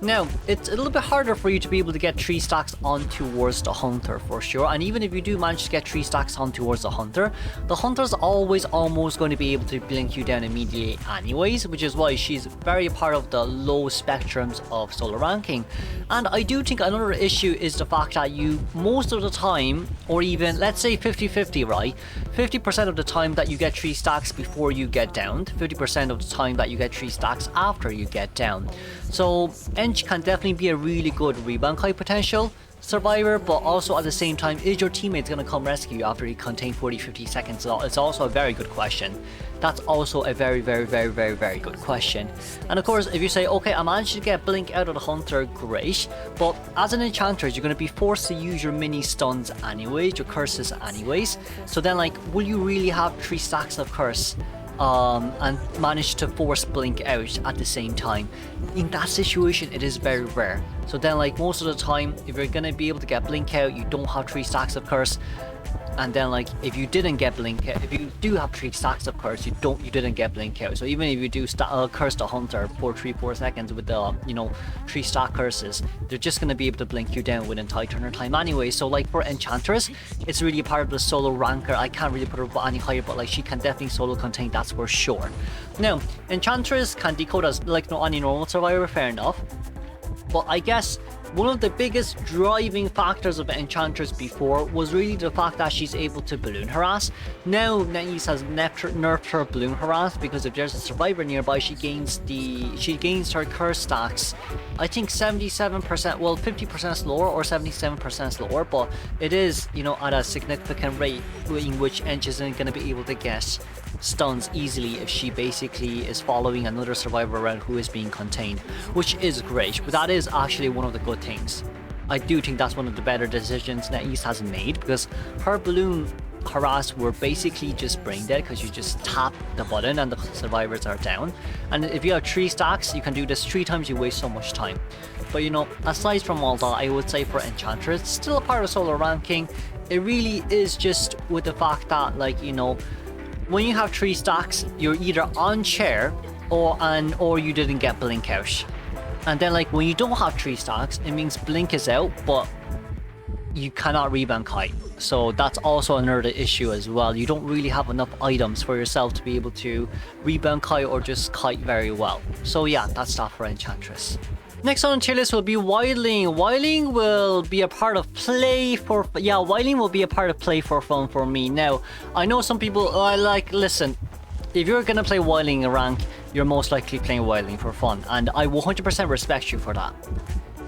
Now, it's a little bit harder for you to be able to get 3 stacks on towards the hunter for sure, and even if you do manage to get 3 stacks on towards the hunter's always almost going to be able to blink you down immediately anyways, which is why she's very part of the low spectrums of solo ranking. And I do think another issue is the fact that you, most of the time, or even let's say 50-50, right? 50% of the time that you get 3 stacks before you get downed, 50% of the time that you get 3 stacks after you get down. So Ench can definitely be a really good rebound kite potential survivor, but also at the same time, is your teammate going to come rescue you after you contain 40-50 seconds? It's also a very good question. That's also a very good question. And of course, if you say, okay, I managed to get blink out of the hunter, great, but as an Enchantress, you're going to be forced to use your mini stuns anyways, your curses anyways. So then, like, will you really have 3 stacks of curse and manage to force blink out at the same time? In that situation, it is very rare. So then, like, most of the time, if you're gonna be able to get blink out, you don't have 3 stacks of curse. And then, like, if you didn't get blink out, if you do have 3 stacks of curse, you didn't get blink out. So even if you do curse the hunter for 3-4 seconds with the 3 stack curses, they're just gonna be able to blink you down within tight turner time anyway. So like for Enchantress, it's really a part of the solo ranker. I can't really put her any higher, but like she can definitely solo contain, that's for sure. Now, Enchantress can decode as like any normal survivor, fair enough. But I guess one of the biggest driving factors of Enchantress before was really the fact that she's able to balloon harass. Now NetEase has nerfed her balloon harass because if there's a survivor nearby, she gains her curse stacks. I think 77%, well 50% slower or 77% slower, but it is, you know, at a significant rate in which Ench isn't going to be able to get stuns easily if she basically is following another survivor around who is being contained, which is great. But that is actually one of the good things. I do think that's one of the better decisions NetEase has made, because her balloon harass were basically just brain dead because you just tap the button and the survivors are down. And if you have 3 stacks, you can do this 3 times, you waste so much time. But you know, aside from all that, I would say for Enchantress, it's still a part of solo ranking. It really is just with the fact that, like, you know, when you have 3 stacks, you're either on chair or you didn't get blink out. And then like when you don't have 3 stacks, it means blink is out, but you cannot rebound kite. So that's also another issue as well. You don't really have enough items for yourself to be able to rebound kite or just kite very well. So yeah, that's that for Enchantress. Next on the tier list will be Wildling. Wildling will be a part of play for... Yeah, Wildling will be a part of play for fun for me. Now, I know some people are like, listen, if you're going to play Wildling in rank, you're most likely playing Wildling for fun. And I 100% respect you for that.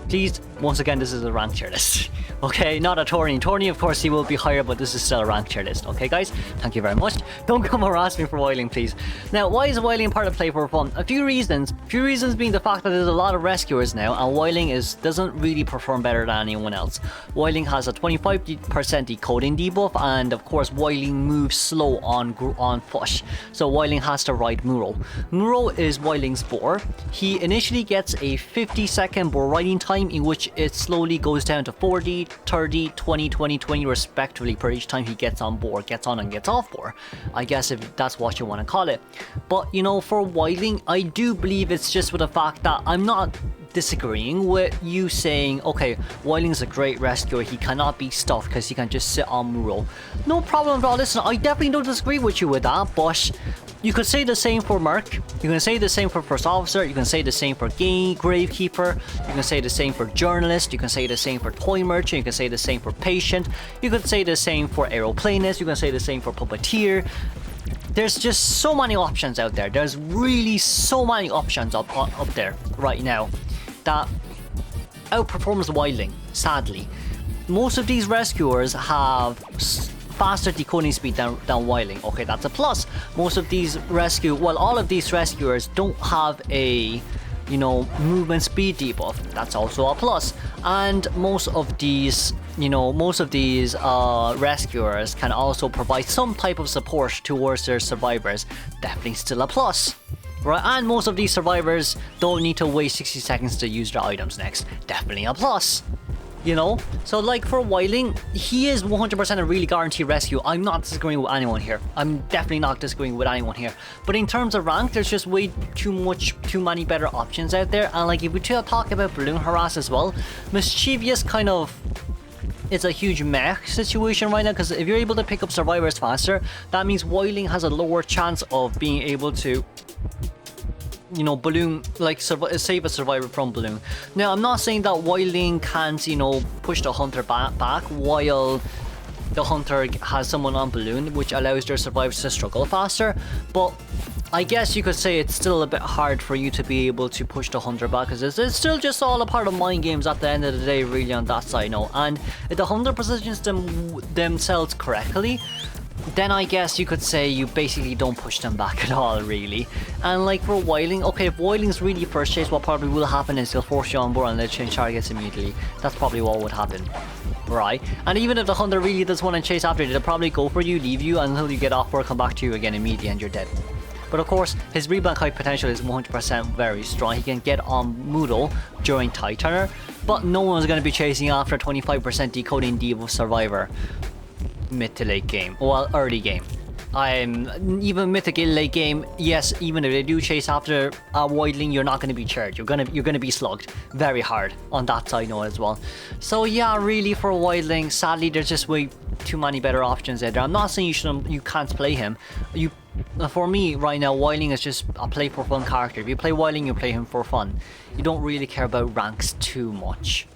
Please, once again, this is a rank tier list. Okay, not a tourney. Tourney, of course, he will be higher, but this is still a rank tier list. Okay, guys? Thank you very much. Don't come harass me for Wildling, please. Now, why is Wildling part of play for fun? A few reasons. Few reasons being the fact that there's a lot of rescuers now, and Wildling doesn't really perform better than anyone else. Wildling has a 25% decoding debuff, and of course, Wildling moves slow on foot. So Wildling has to ride Muro. Muro is Wildling's boar. He initially gets a 50-second boar riding time, in which it slowly goes down to 40, 30, 20, 20, 20 respectively per each time he gets on board, gets on and gets off board, I guess, if that's what you want to call it. But you know, for Wildling, I do believe it's just with the fact that I'm not disagreeing with you saying, okay, Wildling's a great rescuer, he cannot be stuffed because he can just sit on Muro. No problem at all. Listen, I definitely don't disagree with you with that, but you could say the same for Merc, you can say the same for First Officer, you can say the same for Gravekeeper, you can say the same for Journalist, you can say the same for Toy Merchant, you can say the same for Patient, you could say the same for Aeroplanist, you can say the same for Puppeteer. There's just so many options out there. There's really so many options up there right now that outperforms Wildling, sadly. Most of these rescuers have faster decoding speed than Wildling. Okay, that's a plus. Most of these all of these rescuers don't have a, you know, movement speed debuff. That's also a plus. And most of these rescuers can also provide some type of support towards their survivors. Definitely still a plus. Right, and most of these survivors don't need to wait 60 seconds to use their items next. Definitely a plus. You know? So like for Wildling, he is 100% a really guaranteed rescue. I'm not disagreeing with anyone here. I'm definitely not disagreeing with anyone here. But in terms of rank, there's just way too many better options out there. And like if we talk about balloon harass as well, Mischievous kind of... it's a huge mech situation right now, because if you're able to pick up survivors faster, that means Wildling has a lower chance of being able to, you know, balloon, like save a survivor from balloon. Now, I'm not saying that Wildling can't, you know, push the hunter back while the hunter has someone on balloon, which allows their survivors to struggle faster, but I guess you could say it's still a bit hard for you to be able to push the hunter back, because it's still just all a part of mind games at the end of the day, really, on that side, no. And if the hunter positions themselves correctly, then I guess you could say you basically don't push them back at all, really. And like for Wildling, okay, if Wildling's really first chase, what probably will happen is they'll force you on board and they'll change targets immediately. That's probably what would happen. Right, and even if the hunter really does want to chase after you, they'll probably go for you, leave you until you get off board, come back to you again immediately, and you're dead. But of course, his rebound kite potential is 100% very strong. He can get on Moodle during Tide Turner, but no one's going to be chasing after 25% decoding debuff survivor mid to late game, well, early game. Even mid to late game, yes, even if they do chase after a Wildling, you're not going to be charged. You're going to be slugged very hard on that side note as well. So yeah, really for Wildling, sadly, there's just way too many better options out there. I'm not saying you can't play him. You for me right now, Wildling is just a play for fun character. If you play Wildling, you play him for fun. You don't really care about ranks too much.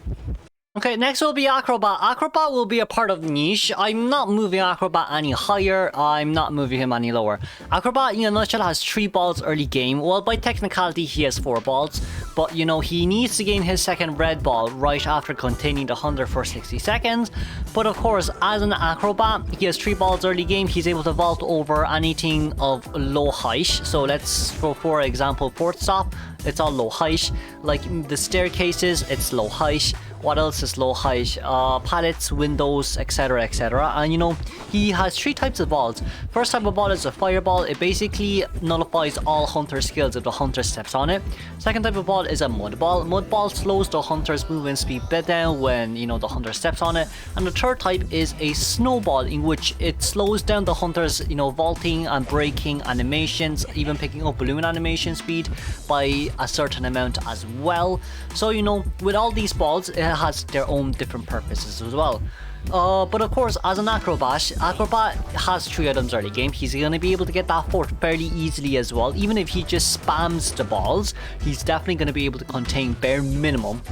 Okay, next will be Acrobat. Acrobat will be a part of niche. I'm not moving Acrobat any higher. I'm not moving him any lower. Acrobat, in a nutshell, has 3 balls early game. Well, by technicality, he has 4 balls. But, you know, he needs to gain his second red ball right after containing the hunter for 60 seconds. But of course, as an Acrobat, he has 3 balls early game. He's able to vault over anything of low height. So let's, for example, Port Stop, it's all low height. Like the staircases, it's low height. What else is low height? Pallets, windows, etc, etc. And you know, he has 3 types of balls. First type of ball is a fireball. It basically nullifies all hunter skills if the hunter steps on it. Second type of ball is a mud ball. Mud ball slows the hunter's movement speed bit down when, you know, the hunter steps on it. And the third type is a snowball, in which it slows down the hunter's, you know, vaulting and braking animations, even picking up balloon animation speed by a certain amount as well. So, you know, with all these balls, it has their own different purposes as well. But of course, as an Acrobat has 3 items early game. He's going to be able to get that fort fairly easily as well. Even if he just spams the balls, he's definitely going to be able to contain bare minimum,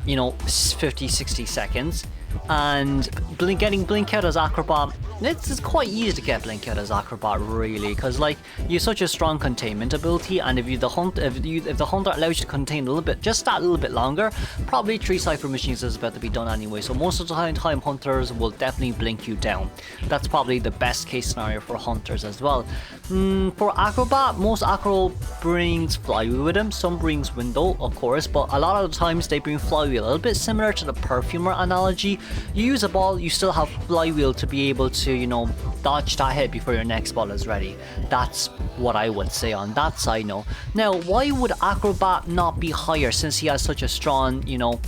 you know, 50-60 seconds. And getting blink out as Acrobat, it's quite easy to get blink out as Acrobat, really, because like you have such a strong containment ability, and if the hunter allows you to contain a little bit, just that little bit longer, probably 3 cipher machines is about to be done anyway. So most of the time hunters will definitely blink you down. That's probably the best case scenario for hunters as well. For Acrobat, most Acro brings flywheel with them. Some brings window, of course, but a lot of the times they bring flywheel. A little bit similar to the Perfumer analogy. You use a ball, you still have flywheel to be able to, you know, dodge that hit before your next ball is ready. That's what I would say on that side note. Now, why would Acrobat not be higher since he has such a strong, you know,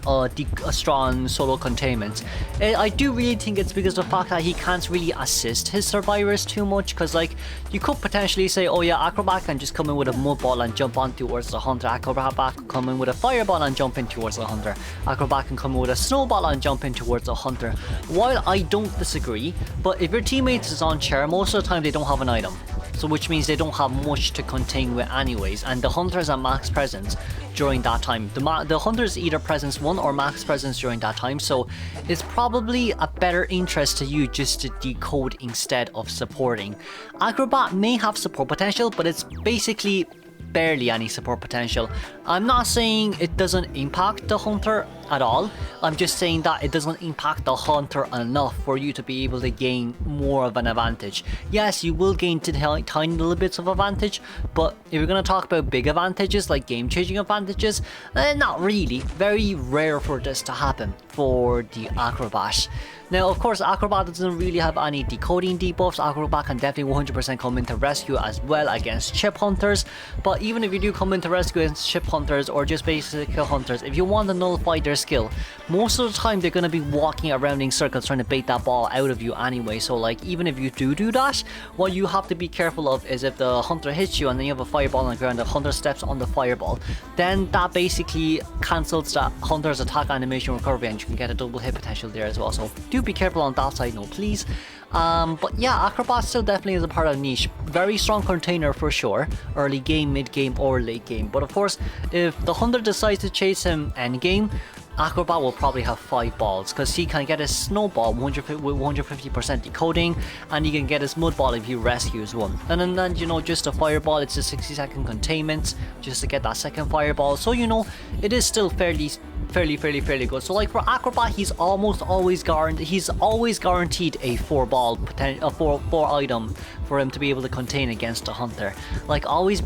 a strong solo containment? I do really think it's because of the fact that he can't really assist his survivors too much, because like you could potentially say, oh yeah, Acrobat can just come in with a mud ball and jump on towards the hunter. Acrobat can come in with a fireball and jump in towards the hunter. Acrobat can come in with a snowball and jump in towards the hunter. While I don't disagree, but if your teammates is on chair, most of the time they don't have an item. So which means they don't have much to contain with anyways, and the hunter is at max presence during that time. The hunter is either presence 1 or max presence during that time, so it's probably a better interest to you just to decode instead of supporting. Acrobat may have support potential, but it's basically barely any support potential. I'm not saying it doesn't impact the hunter at all. I'm just saying that it doesn't impact the hunter enough for you to be able to gain more of an advantage. Yes, you will gain tiny little bits of advantage, but if you're going to talk about big advantages like game-changing advantages, not really. Very rare for this to happen for the Acrobat. Now, of course, Acrobat doesn't really have any decoding debuffs. Acrobat can definitely 100% come into rescue as well against chip hunters. But even if you do come into rescue against chip hunters or just basic hunters, if you want to nullify their skill, most of the time they're going to be walking around in circles trying to bait that ball out of you anyway. So like, even if you do that, what you have to be careful of is if the hunter hits you and then you have a fireball on the ground, the hunter steps on the fireball, then that basically cancels that hunter's attack animation recovery and you can get a double hit potential there as well. So do be careful on that side note, please. But yeah, Acrobat still definitely is a part of niche. Very strong container for sure, early game, mid game or late game. But of course, if the hunter decides to chase him end game, Acrobat will probably have 5 balls, because he can get his snowball with 150% decoding, and he can get his mud ball if he rescues one. And then you know, just a fireball, it's a 60-second containment just to get that second fireball. So you know, it is still fairly good. So like for Acrobat, he's almost always guaranteed a 4 ball potential, a 4 item for him to be able to contain against a hunter. Like always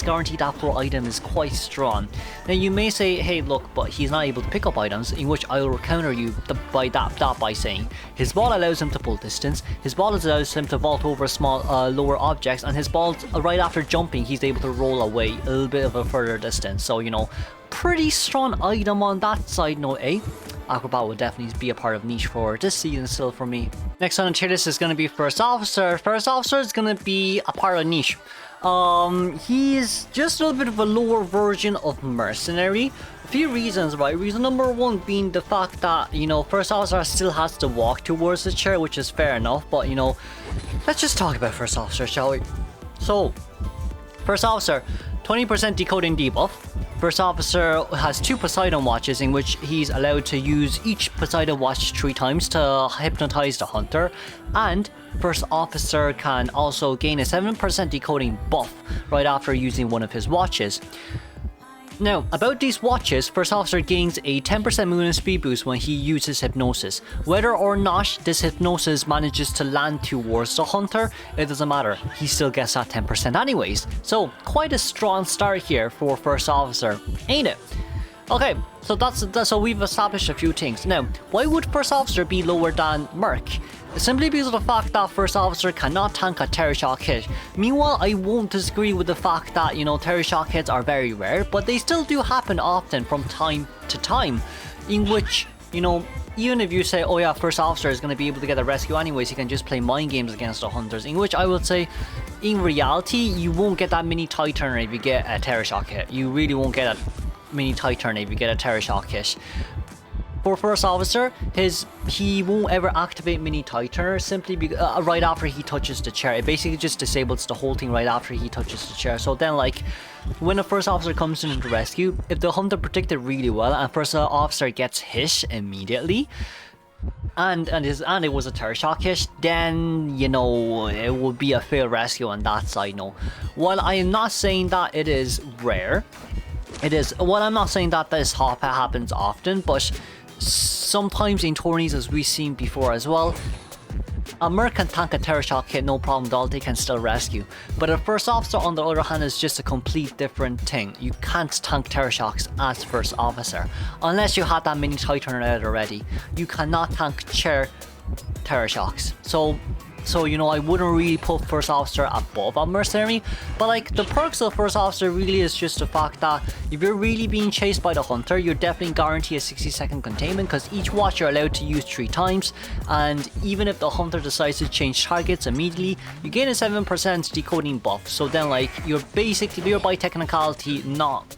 guaranteed that 4 item is quite strong. Now you may say, hey look, but he's not able to pick up items, in which I will counter you by saying his ball allows him to pull distance, his ball allows him to vault over small lower objects, and his ball right after jumping he's able to roll away a little bit of a further distance. So you know, pretty strong item on that side note, eh? Acrobat will definitely be a part of niche for this season still for me. Next on the tier list is going to be First Officer. First Officer is going to be a part of niche. He's just a little bit of a lower version of Mercenary. A few reasons, right? Reason number 1 being the fact that, you know, First Officer still has to walk towards the chair, which is fair enough, but you know, let's just talk about First Officer, shall we? So, First Officer, 20% decoding debuff. First Officer has 2 Poseidon watches in which he's allowed to use each Poseidon watch 3 times to hypnotize the hunter, and First Officer can also gain a 7% decoding buff right after using one of his watches. Now, about these watches, First Officer gains a 10% movement speed boost when he uses hypnosis. Whether or not this hypnosis manages to land towards the hunter, it doesn't matter. He still gets that 10% anyways. So, quite a strong start here for First Officer, ain't it? Okay, so so we've established a few things. Now, why would First Officer be lower than Merc? Simply because of the fact that First Officer cannot tank a Terror Shock hit. Meanwhile, I won't disagree with the fact that, you know, Terror Shock hits are very rare, but they still do happen often from time to time, in which, you know, even if you say, oh yeah, First Officer is going to be able to get a rescue anyways, he can just play mind games against the hunters, in which I would say, in reality, you won't get that many tie turner if you get a Terror Shock hit. You really won't get a mini tie turn if you get a Terror Shock hit. For First Officer, he won't ever activate mini tie turner simply because right after he touches the chair. It basically just disables the whole thing right after he touches the chair. So then, like, when a First Officer comes in to rescue, if the hunter predicted really well and First Officer gets hit immediately, and it was a Terror Shock hit, then, you know, it would be a failed rescue on that side. No, while I am not saying that it is rare, I'm not saying that this happens often, but sometimes in tourneys, as we've seen before as well, a Merc can tank a Terror Shock hit, no problem at all, they can still rescue. But a First Officer, on the other hand, is just a complete different thing. You can't tank Terror Shocks as First Officer, unless you had that mini tie turner out already. You cannot tank chair Terror Shocks. So, you know, I wouldn't really put First Officer above a Mercenary, but like, the perks of First Officer really is just the fact that if you're really being chased by the hunter, you're definitely guaranteed a 60-second containment, because each watch you're allowed to use 3 times, and even if the hunter decides to change targets immediately, you gain a 7% decoding buff. So then, like, you're by technicality not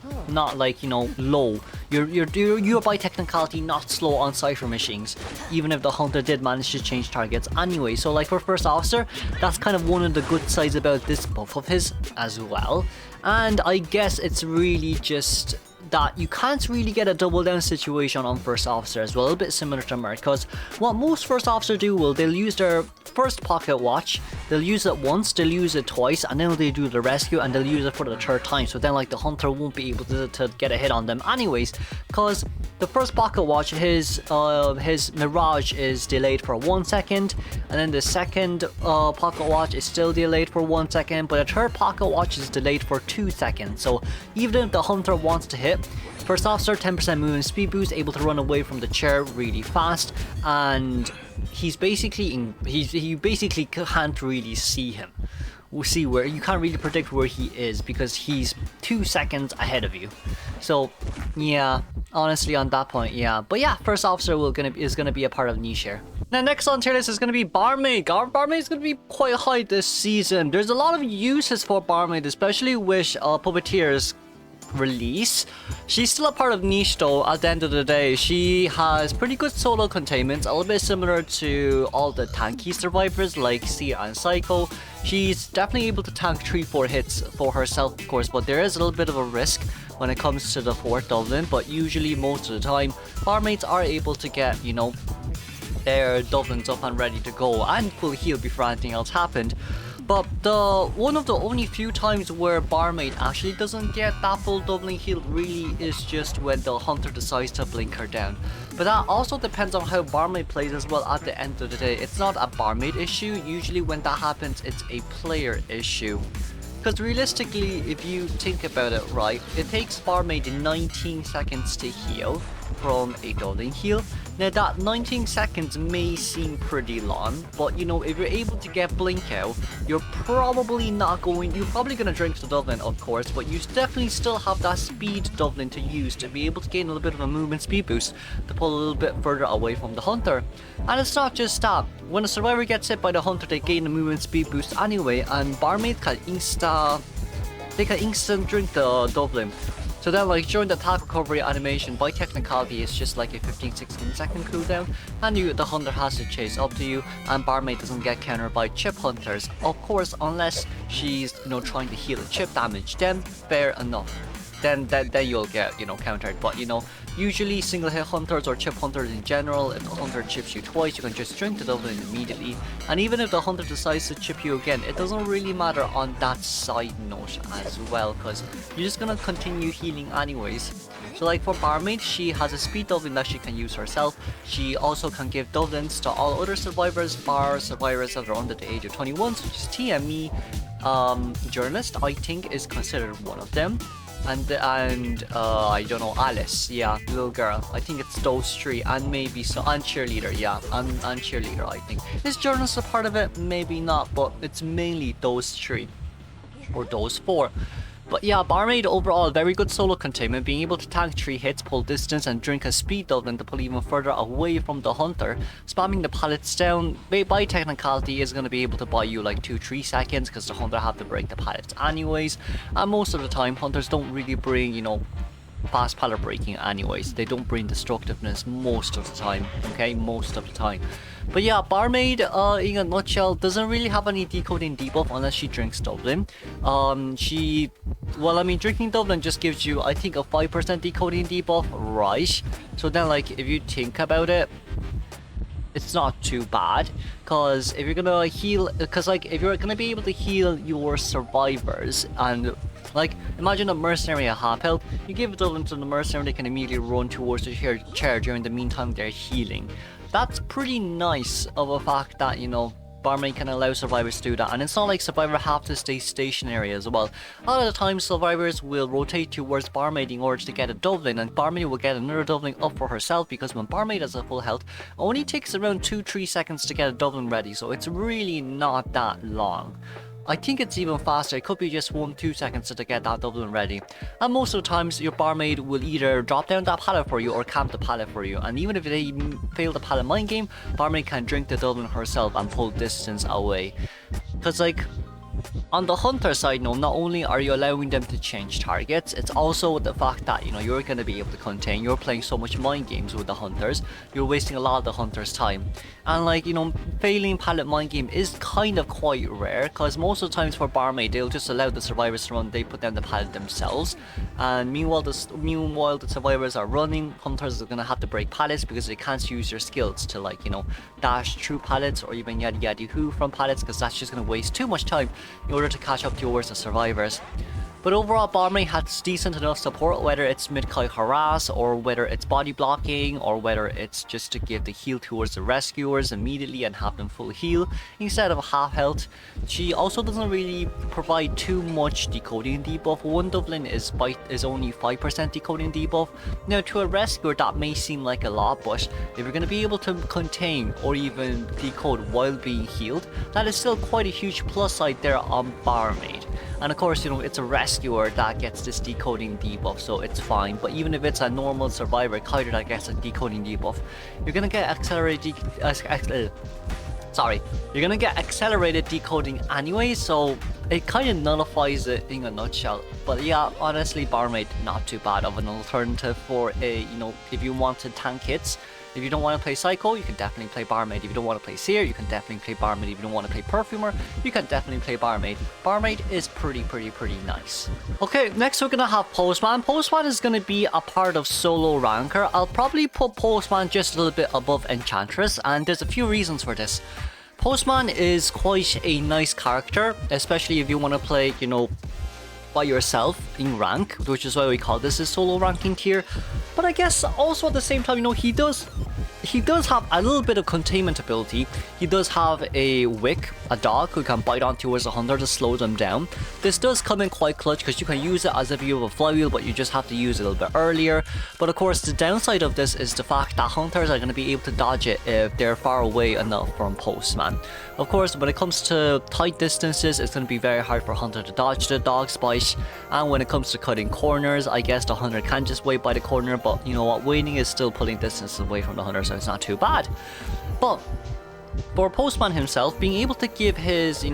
like, you know, low. You're by technicality not slow on cipher machines, even if the hunter did manage to change targets anyway. So like, for First Officer, that's kind of one of the good sides about this buff of his as well. And I guess it's really just that you can't really get a double down situation on First Officer as well, a bit similar to Merc, because what most First Officer do, well, they'll use their first pocket watch, they'll use it once, they'll use it twice, and then they do the rescue and they'll use it for the 3rd time. So then, like, the hunter won't be able to get a hit on them anyways, because the first pocket watch, his mirage is delayed for 1 second, and then the second pocket watch is still delayed for 1 second, but the 3rd pocket watch is delayed for 2 seconds. So even if the hunter wants to hit, First Officer, 10% movement speed boost, able to run away from the chair really fast, and you basically can't really see him. You can't really predict where he is because he's 2 seconds ahead of you. So yeah, honestly, on that point, yeah. But yeah, First Officer is gonna be a part of niche here. Now, next on tier list is gonna be Barmaid. Barmaid is gonna be quite high this season. There's a lot of uses for Barmaid, especially with Puppeteer's release. She's still a part of niche though. At the end of the day, she has pretty good solo containment, a little bit similar to all the tanky survivors like Seer and Psycho. She's definitely able to tank 3-4 hits for herself, of course, but there is a little bit of a risk when it comes to the 4th Dublin. But usually, most of the time, Barmaids are able to get, you know, their Dublins up and ready to go and full heal before anything else happened. But one of the only few times where Barmaid actually doesn't get that full doubling heal really is just when the hunter decides to blink her down. But that also depends on how Barmaid plays as well at the end of the day. It's not a Barmaid issue. Usually when that happens, it's a player issue. Because realistically, if you think about it right, it takes Barmaid 19 seconds to heal from a doubling heal. Now that 19 seconds may seem pretty long, but you know, if you're able to get blink out, you're probably gonna drink the Dublin, of course, but you definitely still have that speed Dublin to use to be able to gain a little bit of a movement speed boost to pull a little bit further away from the hunter. And it's not just that. When a survivor gets hit by the hunter, they gain a movement speed boost anyway, and Barmaid can instant drink the Dublin. So then like during the attack recovery animation, by technicality it's just like a 15-16 second cooldown, and the hunter has to chase up to you, and Barmaid doesn't get countered by chip hunters, of course, unless she's trying to heal the chip damage. Then fair enough, then you'll get countered. But usually single hit hunters or chip hunters in general, if the hunter chips you twice, you can just drink the Dublin immediately, and even if the hunter decides to chip you again, it doesn't really matter on that side note as well, because you're just gonna continue healing anyways. So like for Barmaid, she has a speed Dublin that she can use herself. She also can give Dublins to all other survivors, bar survivors that are under the age of 21, such as TME, Journalist, I think is considered one of them. And I don't know, Alice, yeah, little girl. I think it's those three, and maybe and Cheerleader, yeah, and Cheerleader, I think. Is Journalist a part of it? Maybe not, but it's mainly those three, or those four. But yeah, Barmaid overall, very good solo containment, being able to tank 3 hits, pull distance, and drink a speed Dublin to pull even further away from the hunter. Spamming the pallets down, by technicality, is going to be able to buy you like 2-3 seconds, because the hunter have to break the pallets anyways. And most of the time, hunters don't really bring, fast pallet breaking anyways. They don't bring destructiveness most of the time, okay, most of the time. But yeah, Barmaid, in a nutshell, doesn't really have any decoding debuff unless she drinks Dublin. Drinking Dublin just gives you, I think, a 5% decoding debuff, right? So then, like, if you think about it, it's not too bad, because if you're gonna heal, if you're gonna be able to heal your survivors, and like, imagine a mercenary at half health, you give a Dublin to the mercenary, they can immediately run towards the chair during the meantime they're healing. That's pretty nice of a fact that, Barmaid can allow survivors to do that, and it's not like survivors have to stay stationary as well. A lot of the time survivors will rotate towards Barmaid in order to get a Dublin, and Barmaid will get another Dublin up for herself, because when Barmaid has a full health, it only takes around 2-3 seconds to get a Dublin ready, so it's really not that long. I think it's even faster, it could be just 1-2 seconds to get that Dublin ready. And most of the times your Barmaid will either drop down that pallet for you or camp the pallet for you, and even if they fail the pallet mind game, Barmaid can drink the Dublin herself and pull distance away. Because like, on the hunter side, not only are you allowing them to change targets, it's also the fact that you're going to be able to contain. You're playing so much mind games with the hunters, you're wasting a lot of the hunters' time. And like, failing pallet mind game is kind of quite rare, because most of the times for Barmaid, they'll just allow the survivors to run, they put down the pallet themselves, and meanwhile the survivors are running, hunters are going to have to break pallets because they can't use their skills to like, dash through pallets or even yada hoo from pallets, because that's just going to waste too much time in order to catch up towards the survivors. But overall, Barmaid has decent enough support, whether it's mid-kite harass, or whether it's body blocking, or whether it's just to give the heal towards the rescuers immediately and have them full heal instead of half health. She also doesn't really provide too much decoding debuff. One Dublin is only 5% decoding debuff. Now to a rescuer that may seem like a lot, but if you're going to be able to contain or even decode while being healed, that is still quite a huge plus side there on Barmaid. And of course, it's a rescuer that gets this decoding debuff, so it's fine. But even if it's a normal survivor kiter that gets a decoding debuff, you're gonna get accelerated decoding anyway, so it kind of nullifies it in a nutshell. But yeah, honestly, Barmaid not too bad of an alternative for a, if you want to tank hits. If you don't want to play Psycho, you can definitely play Barmaid. If you don't want to play Seer, you can definitely play Barmaid. If you don't want to play Perfumer, you can definitely play Barmaid. Barmaid is pretty nice. Okay, next we're gonna have Postman. Postman is gonna be a part of solo ranker. I'll probably put Postman just a little bit above Enchantress, and there's a few reasons for this. Postman is quite a nice character, especially if you want to play, by yourself in rank, which is why we call this a solo ranking tier. But I guess also at the same time, he does have a little bit of containment ability. He does have a wick, a dog who can bite on towards the hunter to slow them down. This does come in quite clutch because you can use it as if you have a flywheel, but you just have to use it a little bit earlier. But of course, the downside of this is the fact that hunters are going to be able to dodge it if they're far away enough from Postman. Of course, when it comes to tight distances, it's going to be very hard for hunter to dodge the dog's bite. And when it comes to cutting corners, I guess the hunter can just wait by the corner, but you know what, waiting is still pulling distance away from the hunter, so it's not too bad. But for Postman himself, being able to give his,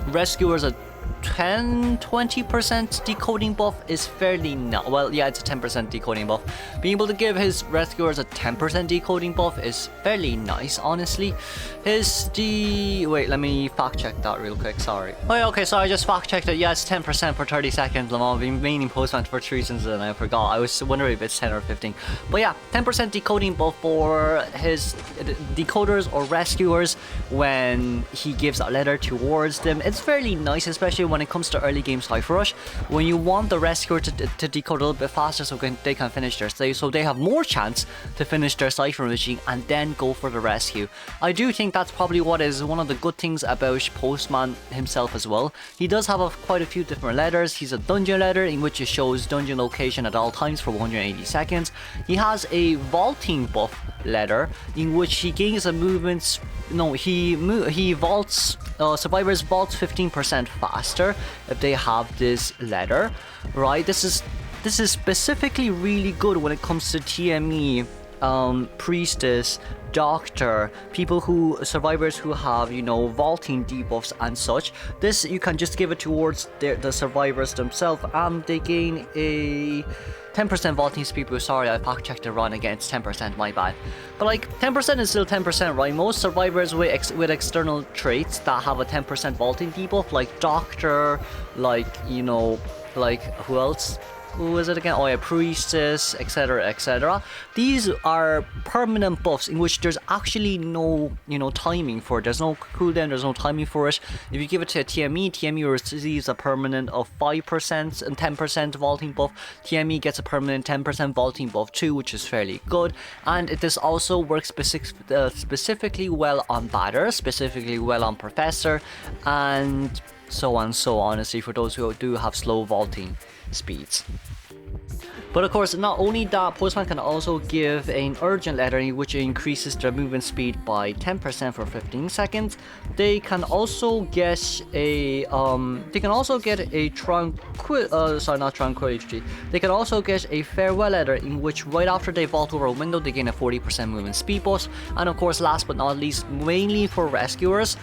rescuers a 10-20% decoding buff is fairly not well, yeah, it's a 10% decoding buff. Being able to give his rescuers a 10% decoding buff is fairly nice, honestly. Wait, let me fact check that real quick, sorry. Oh yeah, okay, so I just fact checked it. Yeah, it's 10% for 30 seconds. I've been meaning Postman for 3 reasons and I forgot. I was wondering if it's 10 or 15. But yeah, 10% decoding buff for his decoders or rescuers when he gives a letter towards them. It's fairly nice, especially when it comes to early game Cypher Rush, when you want the rescuer to decode a little bit faster so they can finish their save, so they have more chance to finish their Cypher Rushing and then go for the rescue. I do think that's probably what is one of the good things about Postman himself as well. He does have quite a few different letters. He's a dungeon letter in which it shows dungeon location at all times for 180 seconds. He has a vaulting buff letter in which he gains a movement. No, he vaults. Survivors vault 15% faster if they have this letter, right? This is specifically really good when it comes to TME, Priestess, Doctor, survivors who have, you know, vaulting debuffs and such. This you can just give it towards the survivors themselves and they gain a 10% vaulting speed boost. Sorry, I fact checked it wrong again. It's 10%, my bad. But like 10% is still 10%, right? Most survivors with external traits that have a 10% vaulting debuff, like Doctor, like, you know, like who else? Who is it again? Oh yeah, Priestess, etc, etc. These are permanent buffs in which there's actually no, you know, timing for it. There's no cooldown, there's no timing for it. If you give it to a TME receives a permanent of 5% and 10% vaulting buff. TME gets a permanent 10% vaulting buff too, which is fairly good. And this also works specifically well on Batter, specifically well on Professor, and so on, honestly, for those who do have slow vaulting speeds. But of course, not only that, Postman can also give an urgent letter which increases their movement speed by 10% for 15 seconds. They can also get a They can also get a farewell letter in which right after they vault over a window they gain a 40% movement speed boost. And of course, last but not least, mainly for rescuers,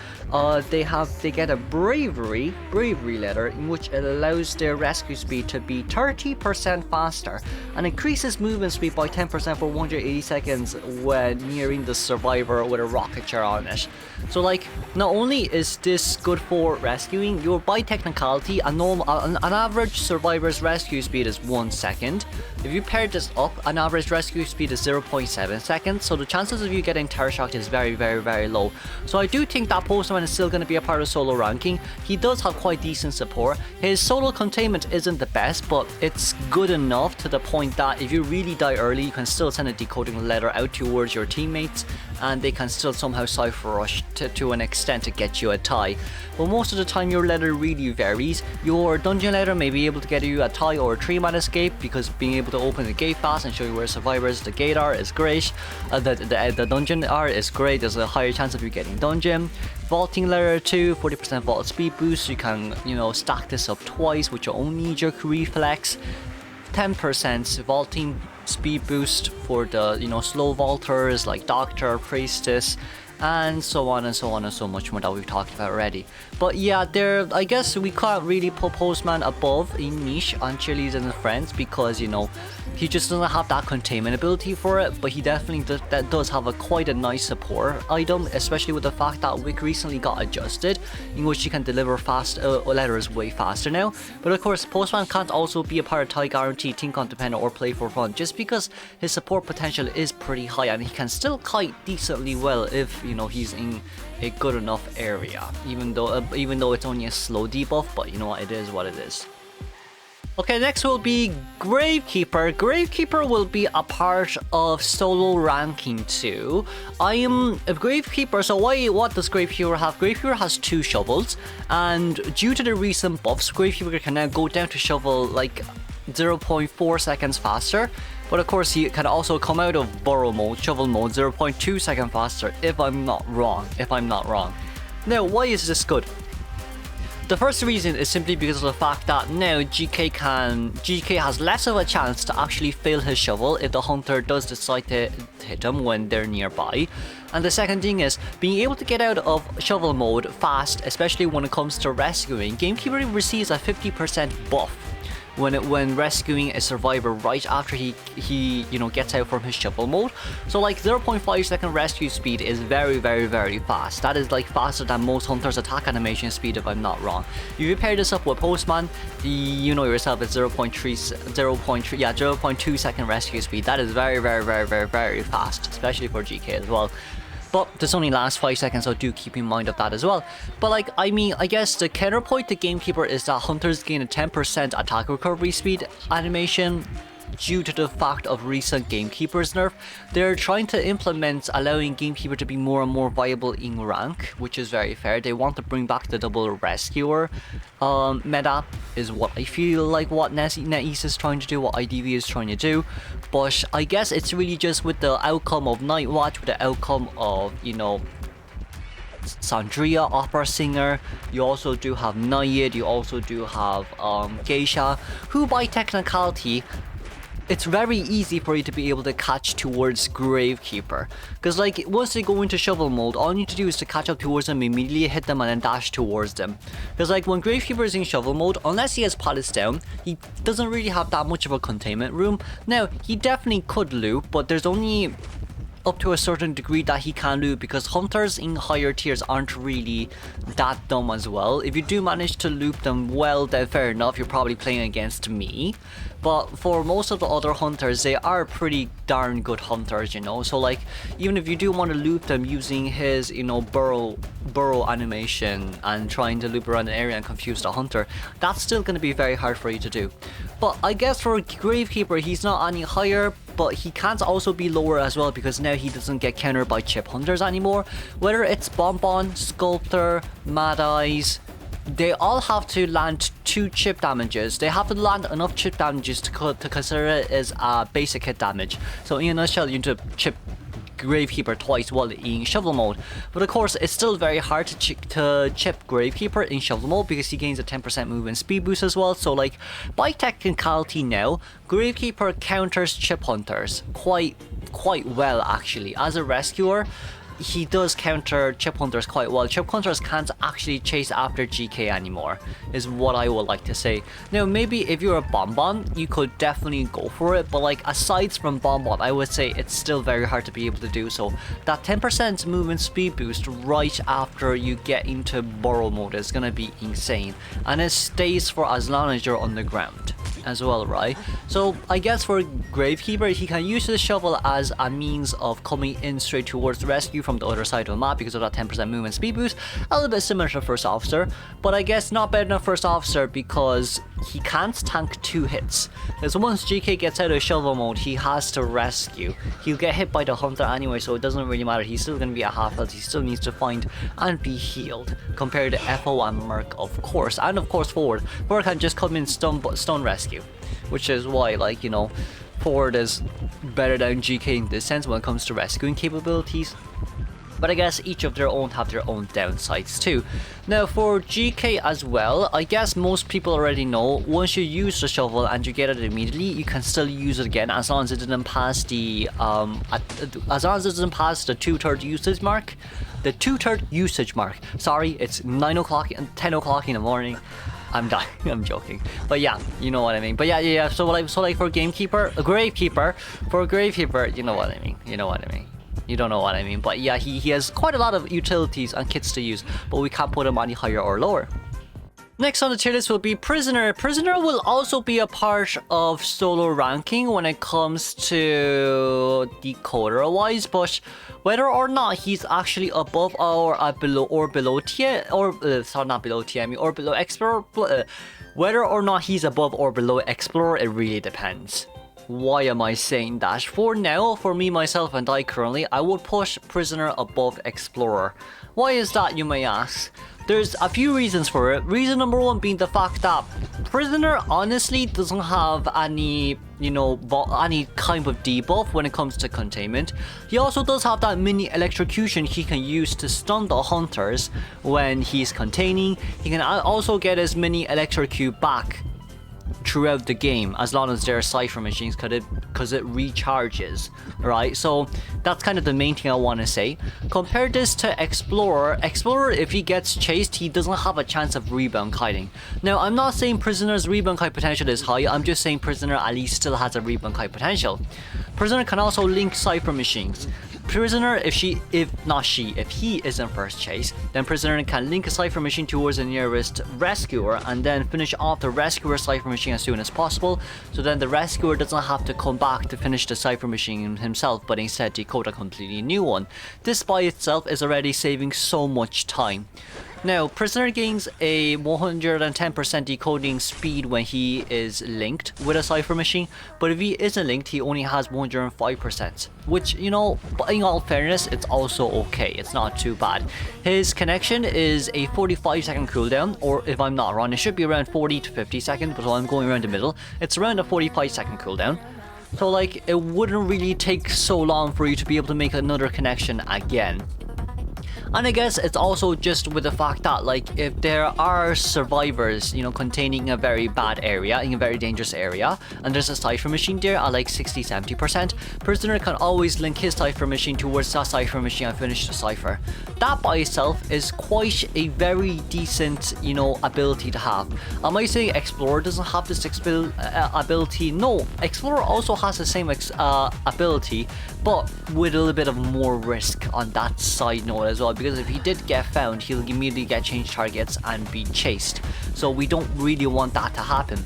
they get a bravery letter in which it allows their rescue speed to be 30% faster and increases movement speed by 10% for 180 seconds when nearing the survivor with a rocket chair on it. So like, not only is this good for rescuing, by technicality, an average survivor's rescue speed is 1 second. If you pair this up, an average rescue speed is 0.7 seconds, so the chances of you getting terror shocked is very, very, very low. So I do think that Postman is still going to be a part of solo ranking. He does have quite decent support. His solo containment isn't the best, but it's good enough to the point that if you really die early, you can still send a decoding letter out towards your teammates and they can still somehow Cypher Rush to an extent to get you a tie. But most of the time your letter really varies. Your dungeon letter may be able to get you a tie or a 3-man escape, because being able to open the gate fast and show you where survivors the gate are is great. The dungeon are is great. There's a higher chance of you getting dungeon. Vaulting letter 2, 40% vault speed boost. You can, you know, stack this up twice with your own knee-jerk reflex. 10% vaulting speed boost for the, you know, slow vaulters like Doctor, Priestess, and so on and so on and so much more that we've talked about already. But yeah, I guess we can't really put Postman above in niche on Cheerleaders and Friends because, you know, he just doesn't have that containment ability for it, but he definitely does have quite a nice support item, especially with the fact that Wick recently got adjusted, in which he can deliver fast letters way faster now. But of course, Postman can't also be a part of tie guarantee, think on dependent, or play for fun, just because his support potential is pretty high and he can still kite decently well if, you know, he's in a good enough area, even though it's only a slow debuff. But you know what, it is what it is. Okay, next will be Gravekeeper. Gravekeeper will be a part of solo ranking too. I am a Gravekeeper, so what does Gravekeeper have? Gravekeeper has 2 shovels, and due to the recent buffs, Gravekeeper can now go down to shovel like 0.4 seconds faster. But of course, he can also come out of shovel mode 0.2 seconds faster, if I'm not wrong. Now, why is this good? The first reason is simply because of the fact that now GK has less of a chance to actually fail his shovel if the hunter does decide to hit him when they're nearby. And the second thing is being able to get out of shovel mode fast, especially when it comes to rescuing. Gamekeeper receives a 50% buff when rescuing a survivor right after he gets out from his shovel mode. So like 0.5 second rescue speed is very fast. That is like faster than most hunters' attack animation speed, if I'm not wrong. If you pair this up with Postman, you know yourself, it's 0.2 second rescue speed. That is very fast, especially for GK as well. But this only lasts 5 seconds, so do keep in mind of that as well. But like, I mean, I guess the counterpoint to Gamekeeper is that hunters gain a 10% attack recovery speed animation due to the fact of recent Gamekeeper's nerf. They're trying to implement allowing Gamekeeper to be more and more viable in rank, which is very fair. They want to bring back the double rescuer meta, is what I feel like what NetEase is trying to do, what IDV is trying to do. But I guess it's really just with the outcome of Night Watch, with the outcome of, you know, Sandria, Opera Singer, you also do have Nayid, you also do have Geisha, who by technicality, it's very easy for you to be able to catch towards Gravekeeper. Because like, once they go into shovel mode, all you need to do is to catch up towards them, immediately hit them and then dash towards them. Because like, when Gravekeeper is in shovel mode, unless he has pallets down, he doesn't really have that much of a containment room. Now, he definitely could loop, but there's only up to a certain degree that he can loop, because hunters in higher tiers aren't really that dumb as well. If you do manage to loop them well, then fair enough, you're probably playing against me. But for most of the other hunters, they are pretty darn good hunters, you know. So like, even if you do want to loop them using his, you know, burrow animation and trying to loop around an area and confuse the hunter, that's still going to be very hard for you to do. But I guess for Gravekeeper, he's not any higher, but he can't also be lower as well, because now he doesn't get countered by chip hunters anymore. Whether it's Bonbon, Sculptor, Mad Eyes, they all have to land 2 chip damages. They have to land enough chip damages to consider it as basic hit damage. So in a nutshell, you need to chip Gravekeeper twice while in shovel mode. But of course, it's still very hard to chip Gravekeeper in shovel mode, because he gains a 10% movement speed boost as well. So like, by technicality now, Gravekeeper counters chip hunters quite well actually. As a rescuer, he does counter chip hunters quite well. Chip hunters can't actually chase after GK anymore, is what I would like to say. Now maybe if you're a Bonbon, you could definitely go for it, but like, aside from Bonbon, I would say it's still very hard to be able to do so. That 10% movement speed boost right after you get into burrow mode is gonna be insane, and it stays for as long as you're on the ground as well, right? So I guess for Gravekeeper, he can use the shovel as a means of coming in straight towards the rescue from the other side of the map, because of that 10% movement speed boost. A little bit similar to First Officer, but I guess not better than First Officer, because he can't tank 2 hits. Because once GK gets out of shovel mode, he has to rescue. He'll get hit by the hunter anyway, so it doesn't really matter. He's still going to be at half health. He still needs to find and be healed, compared to FO and Merc, of course. And of course Forward. Forward can just come in stun rescue, which is why, like, you know, Forward is better than GK in this sense when it comes to rescuing capabilities. But I guess each of their own have their own downsides too. Now for GK as well, I guess most people already know, once you use the shovel and you get it immediately, you can still use it again, as long as it didn't pass the as long as it doesn't pass the 2/3 usage mark. The 2/3 usage mark. Sorry, it's 9 o'clock and 10 o'clock in the morning. I'm dying. I'm joking, but yeah, you know what I mean. But yeah. So like for Gravekeeper, for Gravekeeper, you know what I mean. You know what I mean. You don't know what I mean, but yeah, he has quite a lot of utilities and kits to use, but we can't put him any higher or lower. Next on the tier list will be Prisoner. Prisoner will also be a part of solo ranking when it comes to decoder wise, but whether or not he's actually above or below tier, or sorry, not below tier, I mean, or below Explorer, whether or not he's above or below Explorer, it really depends. Why am I saying that? For now, for me, myself, and I currently, I would push Prisoner above Explorer. Why is that, you may ask? There's a few reasons for it. Reason number one being the fact that Prisoner honestly doesn't have any, any kind of debuff when it comes to containment. He also does have that mini electrocution he can use to stun the hunters when he's containing. He can also get his mini electrocute back throughout the game as long as they're cipher machines, because it recharges, right? So that's kind of the main thing I want to say. Compare this to Explorer. Explorer, if he gets chased, he doesn't have a chance of rebound kiting. Now, I'm not saying Prisoner's rebound kite potential is high, I'm just saying Prisoner at least still has a rebound kite potential. Prisoner can also link cipher machines. Prisoner, if he is in first chase, then Prisoner can link a cipher machine towards the nearest rescuer and then finish off the rescuer cipher machine as soon as possible, so then the rescuer doesn't have to come back to finish the cipher machine himself, but instead decode a completely new one. This by itself is already saving so much time. Now, Prisoner gains a 110% decoding speed when he is linked with a cipher machine, but if he isn't linked, he only has 105%, which, in all fairness, it's also okay. It's not too bad. His connection is a 45-second cooldown, or if I'm not wrong, it should be around 40 to 50 seconds, but I'm going around the middle. It's around a 45-second cooldown. So, like, it wouldn't really take so long for you to be able to make another connection again. And I guess it's also just with the fact that, like, if there are survivors, containing a very bad area, in a very dangerous area, and there's a cipher machine there at like 60-70%, Prisoner can always link his cipher machine towards that cipher machine and finish the cipher. That by itself is quite a very decent, ability to have. Am I saying Explorer doesn't have this ability? No, Explorer also has the same ability, but with a little bit of more risk on that side note as well, because if he did get found, he'll immediately get changed targets and be chased. So we don't really want that to happen.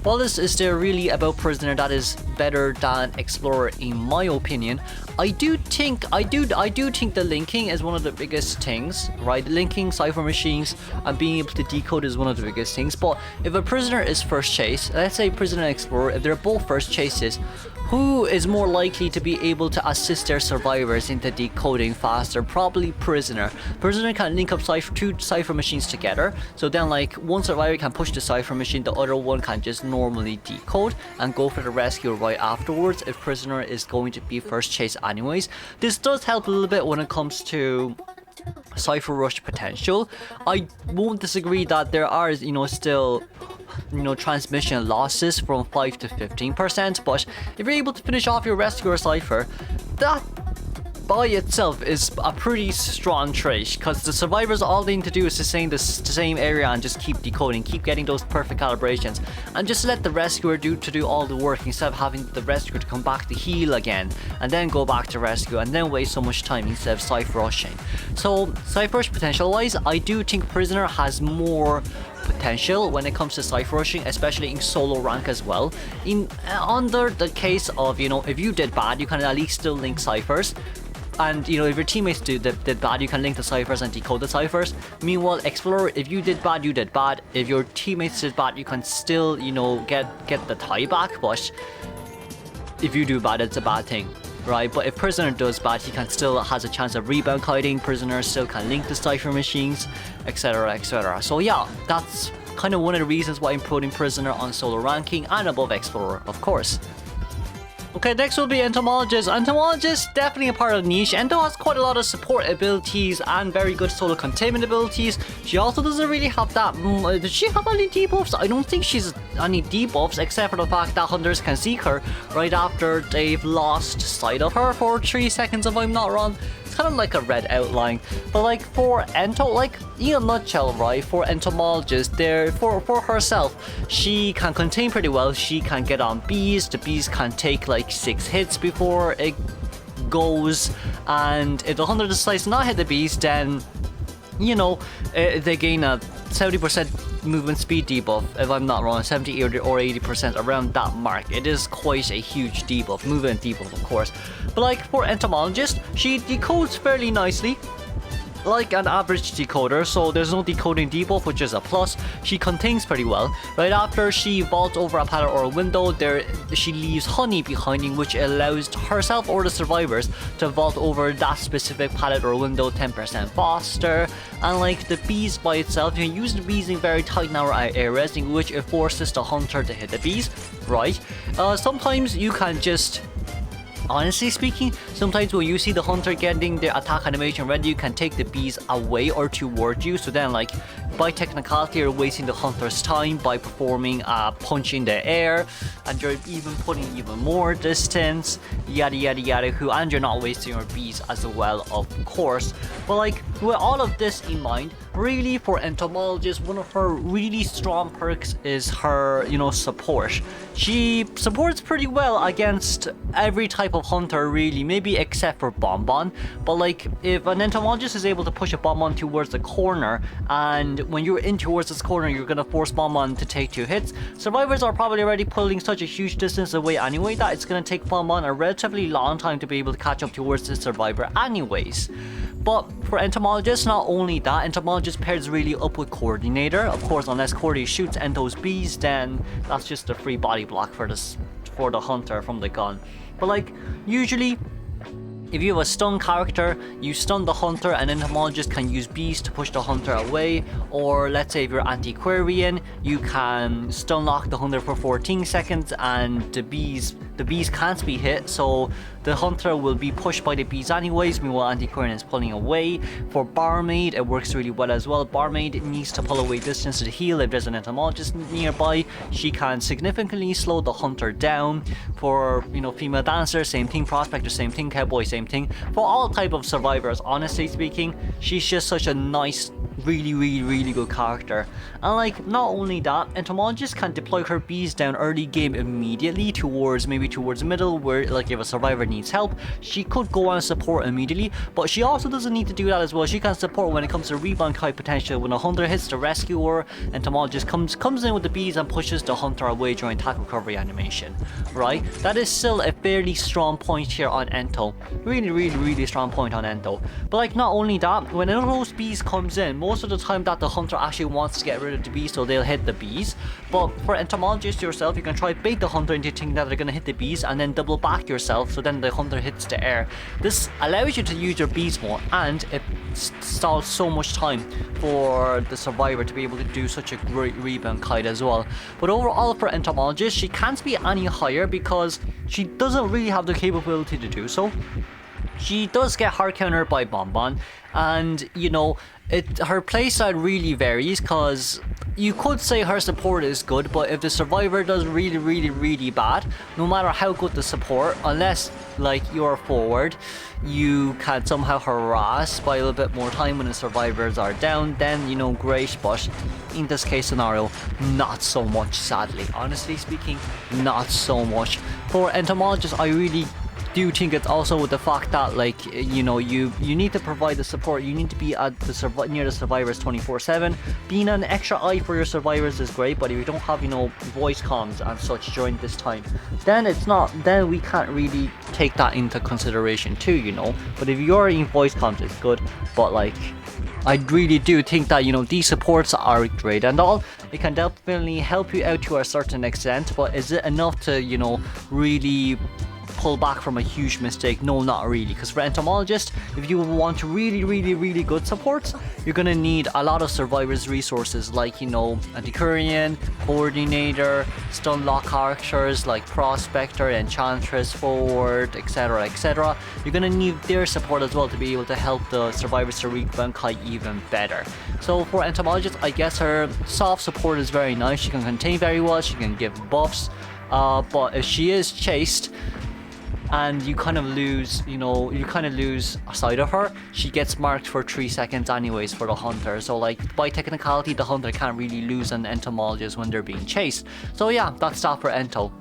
While this is there really about Prisoner that is better than Explorer in my opinion, I do think the linking is one of the biggest things, right? Linking cipher machines and being able to decode is one of the biggest things. But if a Prisoner is first chase, let's say Prisoner and Explorer, if they're both first chases, who is more likely to be able to assist their survivors into decoding faster? Probably Prisoner. Prisoner can link up two cipher machines together, so then like one survivor can push the cipher machine, the other one can just normally decode and go for the rescue right afterwards if Prisoner is going to be first chase anyways. This does help a little bit when it comes to cipher rush potential. I won't disagree that there are still transmission losses from 5 to 15%, but if you're able to finish off your rescuer cipher, that by itself is a pretty strong trait, because the survivors, all they need to do is to stay in the same area and just keep decoding, keep getting those perfect calibrations, and just let the rescuer do all the work instead of having the rescuer to come back to heal again and then go back to rescue and then waste so much time instead of cipher rushing. So cipher rush potential wise, I do think Prisoner has more potential when it comes to cipher rushing, especially in solo rank as well. Under the case of, if you did bad, you can at least still link ciphers. And if your teammates did bad, you can link the ciphers and decode the ciphers. Meanwhile, Explorer, if you did bad, you did bad. If your teammates did bad, you can still, get the tie back. But if you do bad, it's a bad thing, right? But if Prisoner does bad, he has a chance of rebound kiting. Prisoner still can link the cipher machines, etc, etc. So yeah, that's kind of one of the reasons why I'm putting Prisoner on solo ranking and above Explorer, of course. Okay, next will be Entomologist. Entomologist, definitely a part of the niche. Ento has quite a lot of support abilities and very good solo containment abilities. She also doesn't really have that... does she have any debuffs? I don't think she's any debuffs, except for the fact that hunters can seek her right after they've lost sight of her for 3 seconds, if I'm not wrong. It's kind of like a red outline. But like for Ento, like in a nutshell, right, for Entomologist, for herself, she can contain pretty well. She can get on bees. The bees can take like 6 hits before it goes, and if the hunter decides to not hit the bees, then they gain a 70% movement speed debuff, if I'm not wrong, 70 or 80%, around that mark. It is quite a huge debuff, movement debuff of course. But like for Entomologist, she decodes fairly nicely. like an average decoder, so there's no decoding debuff, which is a plus. She contains pretty well. Right after she vaults over a pallet or a window, she leaves honey behind, which allows herself or the survivors to vault over that specific pallet or window 10% faster. And like the bees by itself, you can use the bees in very tight narrow areas, in which it forces the hunter to hit the bees, right? Sometimes you can just, honestly speaking, sometimes when you see the hunter getting the attack animation ready, you can take the bees away or towards you. So then, like, by technicality, you're wasting the hunter's time by performing a punch in the air, and you're even putting even more distance, yada yada yada, and you're not wasting your bees as well, of course. But like, with all of this in mind, really for Entomologist, one of her really strong perks is her, support. She supports pretty well against every type of hunter, really, maybe except for Bonbon. But like, if an Entomologist is able to push a Bonbon towards the corner, and when you're in towards this corner, you're gonna force Bonbon to take 2 hits, survivors are probably already pulling such a huge distance away anyway that it's gonna take Bonbon a relatively long time to be able to catch up towards the survivor anyways. But for Entomologist, not only that, Entomologist pairs really up with Coordinator. Of course, unless Cordy shoots Ento's bees, then that's just a free body block for the hunter from the gun. But like, usually, if you have a stun character, you stun the hunter, and Entomologist can use bees to push the hunter away. Or let's say if you're Antiquarian, you can stun lock the hunter for 14 seconds, and the bees can't be hit, so the hunter will be pushed by the bees anyways, meanwhile Antiquarian is pulling away. For Barmaid, it works really well as well. Barmaid needs to pull away distance to heal. If there's an Entomologist nearby, she can significantly slow the hunter down. For, female dancer, same thing. Prospector, same thing. Cowboy, same thing. For all type of survivors, honestly speaking, she's just such a nice, really good character. And like, not only that, Entomologist can deploy her bees down early game immediately towards the middle, where like if a survivor needs help, she could go on support immediately. But she also doesn't need to do that as well. She can support when it comes to rebound kite potential. When a hunter hits the rescuer, Entomologist comes in with the bees and pushes the hunter away during attack recovery animation, right? That is still a fairly strong point here on Ento. Really strong point on Ento. But like, not only that, when one of those bees comes in, most of the time that the hunter actually wants to get rid of the bees, so they'll hit the bees. But for Entomologist yourself, you can try bait the hunter into thinking that they're gonna hit the bees, and then double back yourself, so then the hunter hits the air. This allows you to use your bees more, and it stalls so much time for the survivor to be able to do such a great rebound kite as well. But overall, for Entomologist, she can't be any higher because she doesn't really have the capability to do so. She does get hard countered by Bonbon, and her playstyle really varies, because you could say her support is good, but if the survivor does really bad, no matter how good the support, unless like you're forward, you can somehow harass by a little bit more time when the survivors are down, then great. But in this case scenario, not so much, sadly. Honestly speaking, not so much. For Entomologist, I really do think it's also with the fact that, like, you need to provide the support. You need to be at near the survivors 24/7. Being an extra eye for your survivors is great, but if you don't have voice comms and such during this time, then we can't really take that into consideration too. But if you're in voice comms, it's good. But like, I really do think that these supports are great and all. It can definitely help you out to a certain extent, but is it enough to really pull back from a huge mistake? No, not really. Because for Entomologist, if you want really good support, you're gonna need a lot of survivors resources, like Antiquarian, Coordinator, stun lock characters like Prospector, Enchantress, Forward, etc. You're gonna need their support as well to be able to help the survivors to rebound kite even better. So for Entomologist, I guess her soft support is very nice. She can contain very well, she can give buffs, but if she is chased and you kind of lose sight of her, she gets marked for 3 seconds anyways for the hunter. So like, by technicality, the hunter can't really lose an Entomologist when they're being chased. So yeah, that's that for Ento.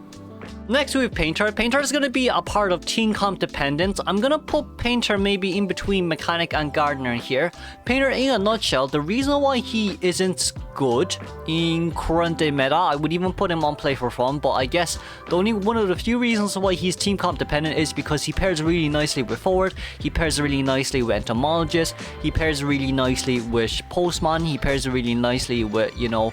Next we have Painter. Painter is going to be a part of Team Comp dependent. I'm going to put Painter maybe in between Mechanic and Gardener here. Painter, in a nutshell, the reason why he isn't good in current day meta, I would even put him on Play for Fun, but I guess the only one of the few reasons why he's Team Comp dependent is because he pairs really nicely with Forward, he pairs really nicely with Entomologist, he pairs really nicely with Postman, he pairs really nicely with, you know,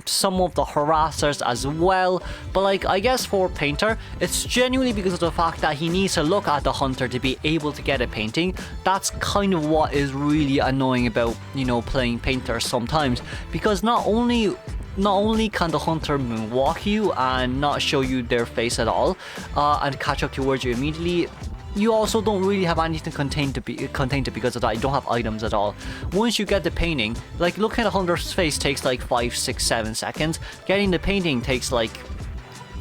some of the harassers as well. But like, I guess for Painter, it's genuinely because of the fact that he needs to look at the hunter to be able to get a painting. That's kind of what is really annoying about, you know, playing Painter sometimes, because not only can the hunter moonwalk you and not show you their face at all and catch up towards you immediately, you also don't really have anything contained to because of that. You don't have items at all. Once you get the painting, like looking at a hunter's face takes like 5, 6, 7 seconds. Getting the painting takes like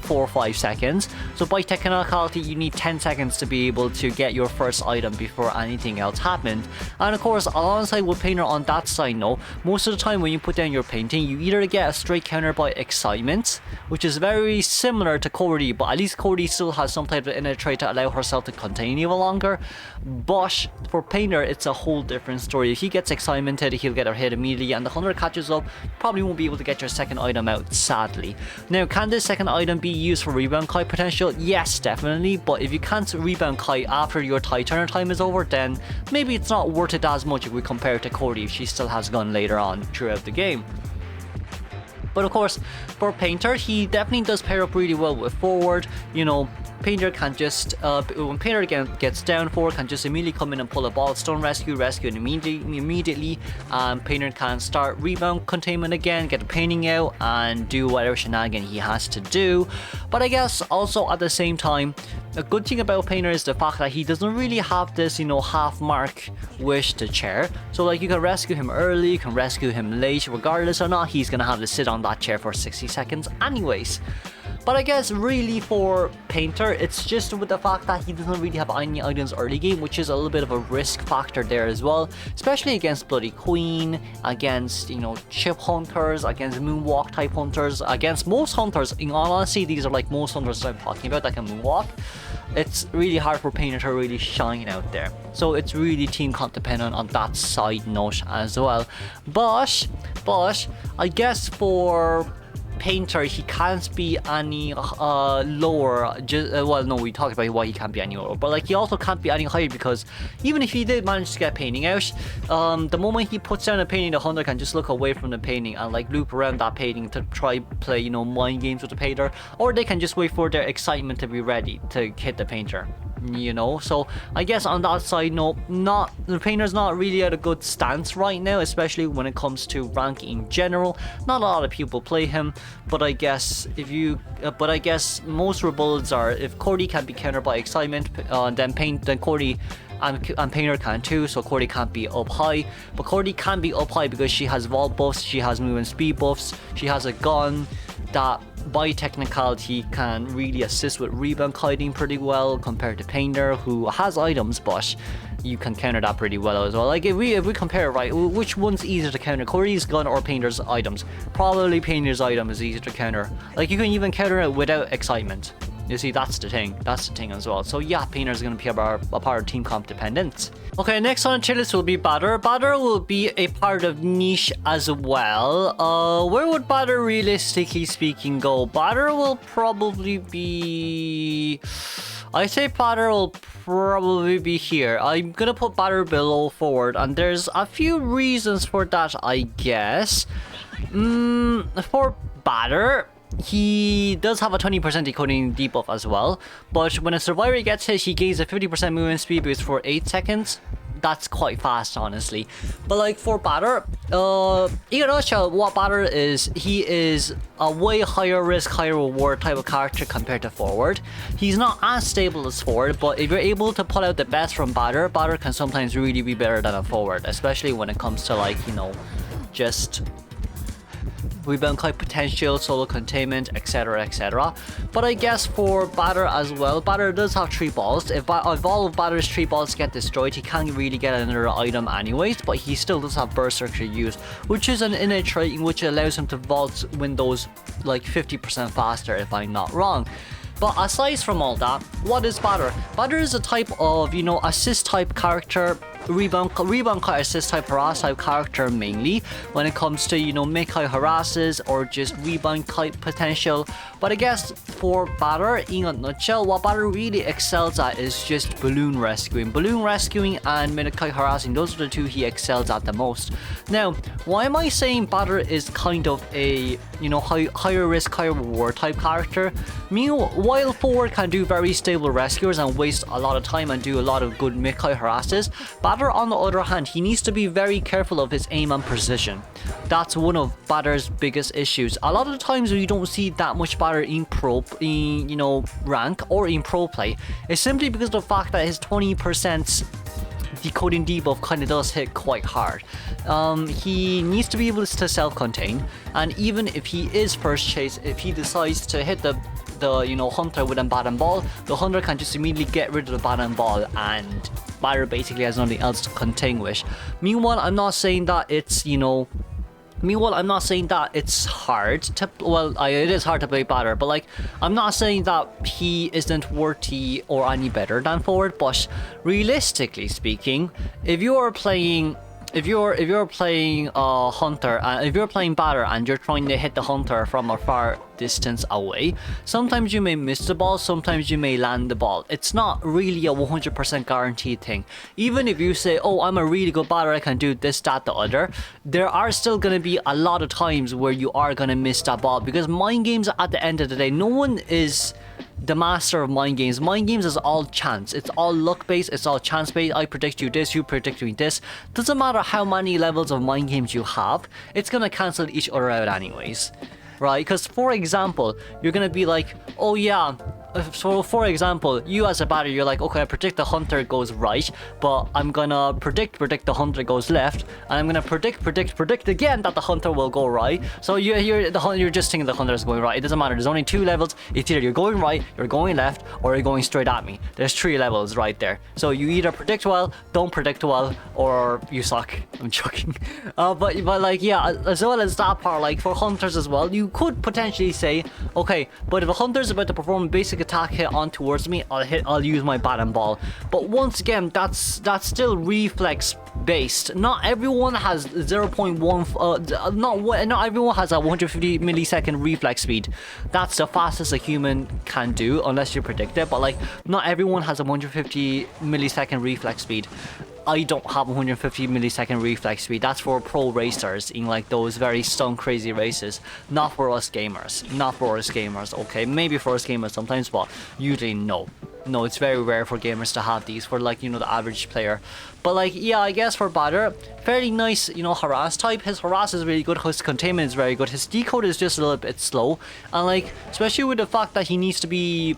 4 or 5 seconds. So by technicality, you need 10 seconds to be able to get your first item before anything else happens. And of course, alongside with Painter on that side note, most of the time when you put down your painting, you either get a straight counter by Excitement, which is very similar to Cordy, but at least Cordy still has some type of inner trait to allow herself to contain you longer. But for Painter, it's a whole different story. If he gets Excitemented, he'll get her hit immediately, and the hunter catches up, probably won't be able to get your second item out, sadly. Now, can this second item be used for rebound kite potential? Yes, definitely, but if you can't rebound kite after your tie turner time is over, then maybe it's not worth it as much if we compare it to Cordy if she still has gun later on throughout the game. But of course, for Painter, he definitely does pair up really well with Forward. You know, Painter can just, when Painter again gets down, Forward can just immediately come in and pull a ball, stone rescue it immediately, and Painter can start rebound containment again, get the painting out, and do whatever shenanigan he has to do. But I guess also at the same time, a good thing about Painter is the fact that he doesn't really have this, you know, half mark wish to chair. So like, you can rescue him early, you can rescue him late, regardless or not, he's gonna have to sit on that chair for 60 seconds anyways. But I guess really for Painter, it's just with the fact that he doesn't really have any items early game, which is a little bit of a risk factor there as well, especially against Bloody Queen, against, you know, chip hunters, against moonwalk type hunters, against most hunters. In all honesty, these are like most hunters that I'm talking about that can moonwalk. It's really hard for Painter to really shine out there. So it's really team comp dependent on that side note as well. But I guess for Painter, he can't be any lower. Well, no, we talked about why he can't be any lower, but like, he also can't be any higher, because even if he did manage to get painting out, the moment he puts down a painting, the hunter can just look away from the painting and like loop around that painting to try play, you know, mind games with the Painter, or they can just wait for their excitement to be ready to hit the Painter, you know. So I guess on that side note, the Painter's not really at a good stance right now, especially when it comes to rank in general. Not a lot of people play him, but I guess if you most rebuilds are, if Cordy can be countered by Excitement, then Cordy and Painter can too, so Cordy can't be up high. But Cordy can be up high because she has vault buffs, she has movement speed buffs, she has a gun that by technicality can really assist with rebound kiting pretty well compared to Painter, who has items, but you can counter that pretty well as well. Like, if we compare, right, which one's easier to counter, Cordy's gun or Painter's items? Probably Painter's item is easier to counter. Like, you can even counter it without Excitement. You see, that's the thing as well. So yeah, Painter's going to be a part of team comp dependent. Okay, next on the tier list will be Batter. Batter will be a part of niche as well. Where would Batter realistically speaking go? Batter will probably be... I say Batter will probably be here. I'm gonna put Batter below Forward, and there's a few reasons for that, I guess. For Batter, he does have a 20% decoding debuff as well, but when a survivor gets hit, he gains a 50% movement speed boost for 8 seconds. That's quite fast, honestly. But like, for Batter, in a nutshell, what Batter is, he is a way higher risk, higher reward type of character compared to Forward. He's not as stable as Forward, but if you're able to pull out the best from Batter, Batter can sometimes really be better than a Forward, especially when it comes to, like, you know, just rebound kite potential, solo containment, etc, etc. But I guess for Batter as well, Batter does have 3 balls. If all of Batter's 3 balls get destroyed, he can't really get another item anyways, but he still does have Berserker to use, which is an innate trait which allows him to vault windows like 50% faster, if I'm not wrong. But aside from all that, what is Batter? Batter is a type of, you know, assist type character, rebound kite assist type harass type character mainly when it comes to, you know, make kite harasses or just rebound kite potential. But I guess for Batter, in a nutshell, what Batter really excels at is just balloon rescuing. Balloon rescuing and mid kite harassing, those are the two he excels at the most. Now, why am I saying Batter is kind of a, you know, higher risk, higher reward type character? While Forward can do very stable rescuers and waste a lot of time and do a lot of good mid kite harasses, Batter, on the other hand, he needs to be very careful of his aim and precision. That's one of Batter's biggest issues. A lot of the times when you don't see that much Batter in pro, you know, rank or in pro play, it's simply because of the fact that his 20% decoding debuff kind of does hit quite hard. He needs to be able to self-contain, and even if he is first chase, if he decides to hit the you know, hunter with a bat and ball, the hunter can just immediately get rid of the bat and ball, and Batter basically has nothing else to contain with. Meanwhile, I'm not saying that it's, you know, I'm not saying that it's hard to, well, it is hard to play Batter, but like, I'm not saying that he isn't worthy or any better than Forward, but realistically speaking, if you're playing hunter, if you're playing Batter and you're trying to hit the hunter from a far distance away, sometimes you may miss the ball, sometimes you may land the ball. It's not really a 100% guaranteed thing. Even if you say, oh, I'm a really good batter, I can do this, that, the other, there are still going to be a lot of times where you are going to miss that ball, because mind games, at the end of the day, no one is the master of mind games. Mind games is all chance. It's all luck based. It's all chance based. I predict you this, you predict me this. Doesn't matter how many levels of mind games you have, it's gonna cancel each other out anyways, right? Because for example, you're gonna be like, oh yeah, so for example, you as a batter, you're like, okay, I predict the hunter goes right, but I'm gonna predict the hunter goes left, and I'm gonna predict again that the hunter will go right. So you're just thinking the hunter is going right. It doesn't matter. There's only two levels. It's either you're going right, you're going left, or you're going straight at me. There's three levels right there. So you either predict well, don't predict well, or you suck. I'm joking. But like, yeah, as well as that part, like for hunters as well, you could potentially say, okay, but if a hunter's about to perform a basic attack hit on towards me, I'll use my bat and ball. But once again, that's still reflex based. Not everyone has 0.1 not everyone has a 150 millisecond reflex speed. That's the fastest a human can do unless you predict it, but like not everyone has a 150 millisecond reflex speed. I don't have 150 millisecond reflex speed. That's for pro racers in like those very stone crazy races, not for us gamers. Okay, maybe for us gamers sometimes, but usually no, it's very rare for gamers to have these, for like, you know, the average player. But like, yeah, I guess for Batter, fairly nice, you know, harass type. His harass is really good, his containment is very good, his decode is just a little bit slow, and like, especially with the fact that he needs to be,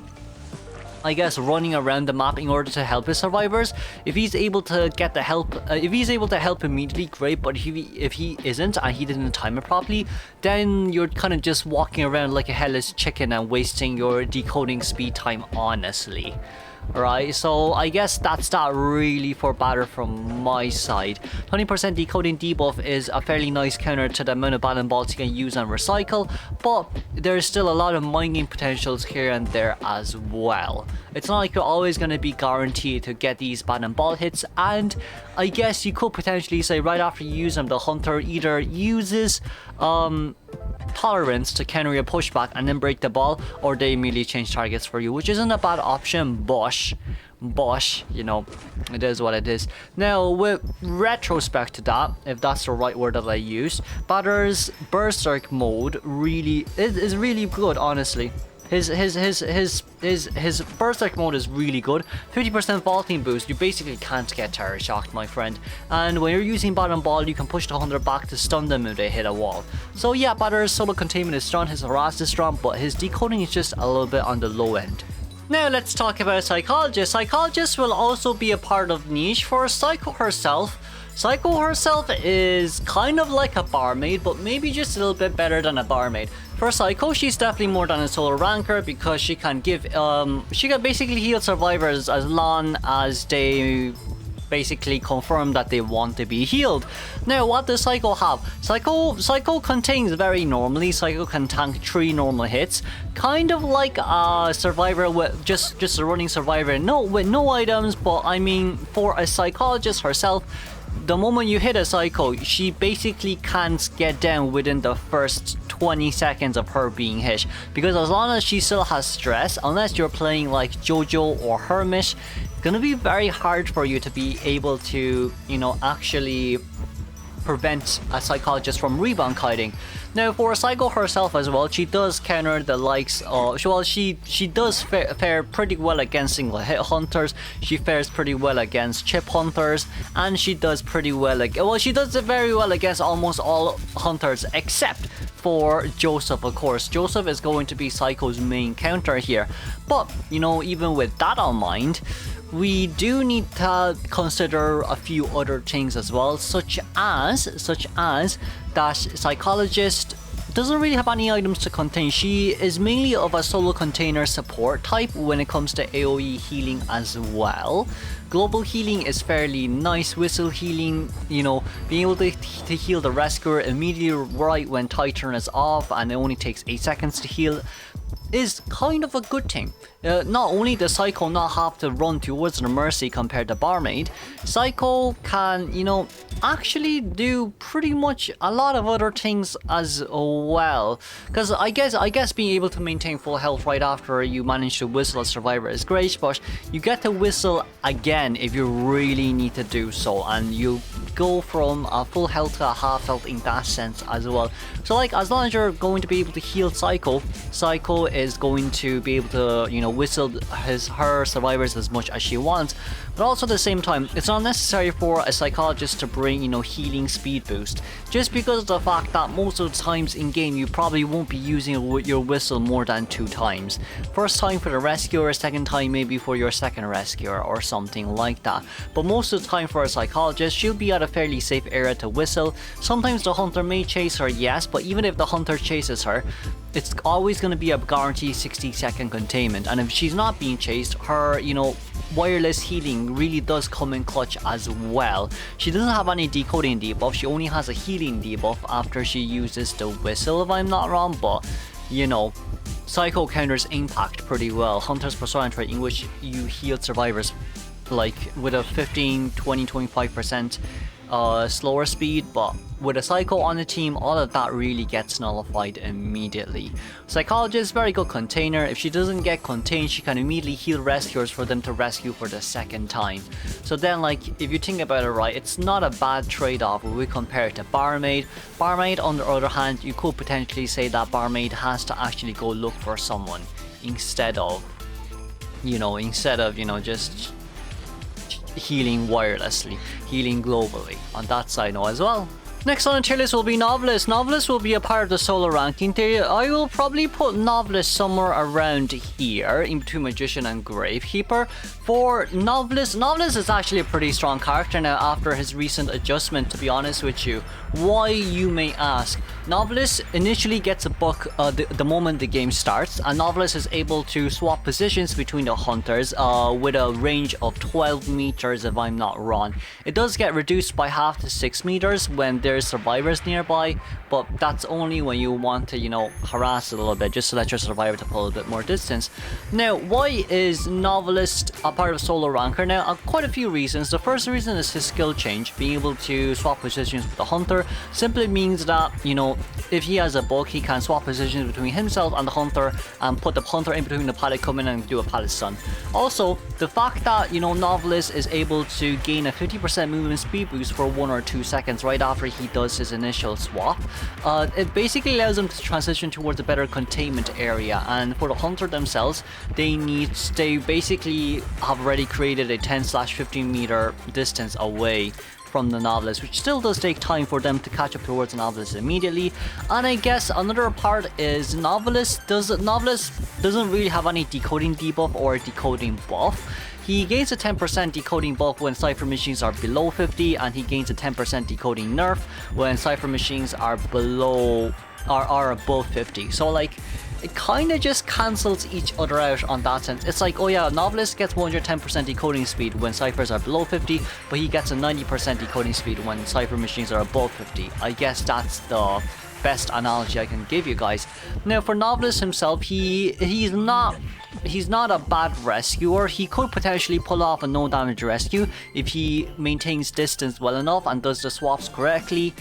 I guess, running around the map in order to help his survivors. If he's able to get the help, if he's able to help immediately, great. But if he isn't and he didn't time it properly, then you're kind of just walking around like a headless chicken and wasting your decoding speed time, honestly. Right, so I guess that's that really for Batter from my side. 20% decoding debuff is a fairly nice counter to the amount of bat and balls you can use and recycle, but there's still a lot of mind game potentials here and there as well. It's not like you're always going to be guaranteed to get these bat and ball hits, and I guess you could potentially say right after you use them, the hunter either uses tolerance to counter your pushback and then break the ball, or they immediately change targets for you, which isn't a bad option, but you know, it is what it is. Now, with retrospect to that, if that's the right word that I use, Batter's berserk mode really is really good, honestly. His berserk mode is really good. 50% vaulting boost, you basically can't get terror shocked, my friend. And when you're using bat and ball, you can push the hunter back to stun them if they hit a wall. So yeah, Batter's solo containment is strong, his harass is strong, but his decoding is just a little bit on the low end. Now let's talk about Psychologist. Psychologist will also be a part of niche for Psycho herself. Psycho herself is kind of like a Barmaid, but maybe just a little bit better than a Barmaid. For Psycho, she's definitely more than a solo ranker because she can give, she can basically heal survivors as long as they basically confirm that they want to be healed. Now, what does Psycho have? Psycho contains very normally. Psycho can tank 3 normal hits, kind of like a survivor with just a running survivor, with no items. But I mean, for a psychologist herself, the moment you hit a Psycho, she basically can't get down within the first 20 seconds of her being hit, because as long as she still has stress, unless you're playing like Jojo or Hermit, it's gonna be very hard for you to be able to, actually prevent a psychologist from rebound kiting. Now, for a Psycho herself as well, she does counter the likes of, she does fare pretty well against single hit hunters, she fares pretty well against chip hunters, and she does pretty well, she does very well against almost all hunters except for Joseph, of course. Joseph is going to be Psycho's main counter here, but, even with that on mind, we do need to consider a few other things as well, such as that Psychologist doesn't really have any items to contain. She is mainly of a solo container support type when it comes to AoE healing as well. Global healing is fairly nice. Whistle healing, being able to heal the rescuer immediately right when Titan is off and it only takes 8 seconds to heal, is kind of a good thing. Not only does Psycho not have to run towards the Mercy compared to Barmaid, Psycho can, actually do pretty much a lot of other things as well. Because I guess being able to maintain full health right after you manage to whistle a survivor is great, but you get to whistle again if you really need to do so, and you go from a full health to a half health in that sense as well. So as long as you're going to be able to heal Psycho is going to be able to, whistle her survivors as much as she wants. But also at the same time, it's not necessary for a psychologist to bring, healing speed boost, just because of the fact that most of the times in game you probably won't be using your whistle more than 2 times. First time for the rescuer, second time maybe for your second rescuer or something like that. But most of the time for a psychologist, she'll be at a fairly safe area to whistle. Sometimes the hunter may chase her, yes, but even if the hunter chases her, it's always going to be a guaranteed 60-second containment, and if she's not being chased, her, wireless healing really does come in clutch as well. She doesn't have any decoding debuff, she only has a healing debuff after she uses the whistle, if I'm not wrong, but, Psycho counters impact pretty well. Hunter's Persona trait in which you heal survivors with a 15, 20, 25% slower speed, but with a Psycho on the team, all of that really gets nullified immediately. Psychologist, very good container. If she doesn't get contained, she can immediately heal rescuers for them to rescue for the second time. So then, if you think about it right, it's not a bad trade-off when we compare it to Barmaid. Barmaid, on the other hand, you could potentially say that Barmaid has to actually go look for someone instead of just healing wirelessly, healing globally on that side now as well. Next on the tier list will be Novelist. Novelist will be a part of the solo ranking tier. I will probably put Novelist somewhere around here, in between Magician and Gravekeeper. For Novelist is actually a pretty strong character now after his recent adjustment, to be honest with you. Why, you may ask? Novelist initially gets a buck the moment the game starts, and Novelist is able to swap positions between the hunters with a range of 12 meters, if I'm not wrong. It does get reduced by half to 6 meters when there's survivors nearby, but that's only when you want to, harass a little bit, just to let your survivor to pull a bit more distance. Now, why is Novelist a part of solo ranker? Now, quite a few reasons. The first reason is his skill change. Being able to swap positions with the hunter simply means that, if he has a book, he can swap positions between himself and the hunter and put the hunter in between the pallet, come in and do a pallet stun. Also, the fact that, Novelist is able to gain a 50% movement speed boost for 1 or 2 seconds right after he does his initial swap, it basically allows him to transition towards a better containment area. And for the hunter themselves, they basically have already created a 10/15 meter distance away from the Novelist, which still does take time for them to catch up towards the Novelist immediately. And I guess another part is Novelist doesn't really have any decoding debuff or decoding buff. He gains a 10% decoding buff when Cypher machines are below 50, and he gains a 10% decoding nerf when Cypher machines are above 50. So it kind of just cancels each other out on that sense. It's like, oh yeah, Novelist gets 110% decoding speed when ciphers are below 50, but he gets a 90% decoding speed when cipher machines are above 50. I guess that's the best analogy I can give you guys. Now for Novelist himself, he's not a bad rescuer. He could potentially pull off a no damage rescue if he maintains distance well enough and does the swaps correctly.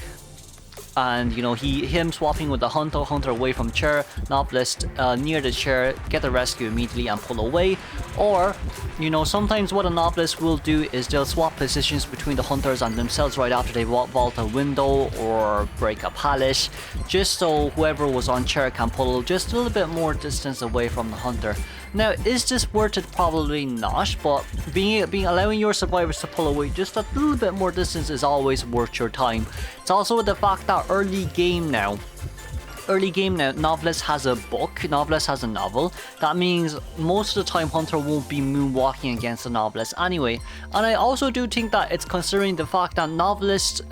And you know, him swapping with the hunter away from chair, Novelist near the chair, get the rescue immediately and pull away. Or, you know, sometimes what a Novelist will do is they'll swap positions between the hunters and themselves right after they vault a window or break a pallet, just so whoever was on chair can pull just a little bit more distance away from the hunter. Now, is this worth it? Probably not, but allowing your survivors to pull away just a little bit more distance is always worth your time. It's also the fact that early game now, Novelist has a book, Novelist has a novel. That means most of the time Hunter won't be moonwalking against the Novelist anyway. And I also do think that it's considering the fact that Novelist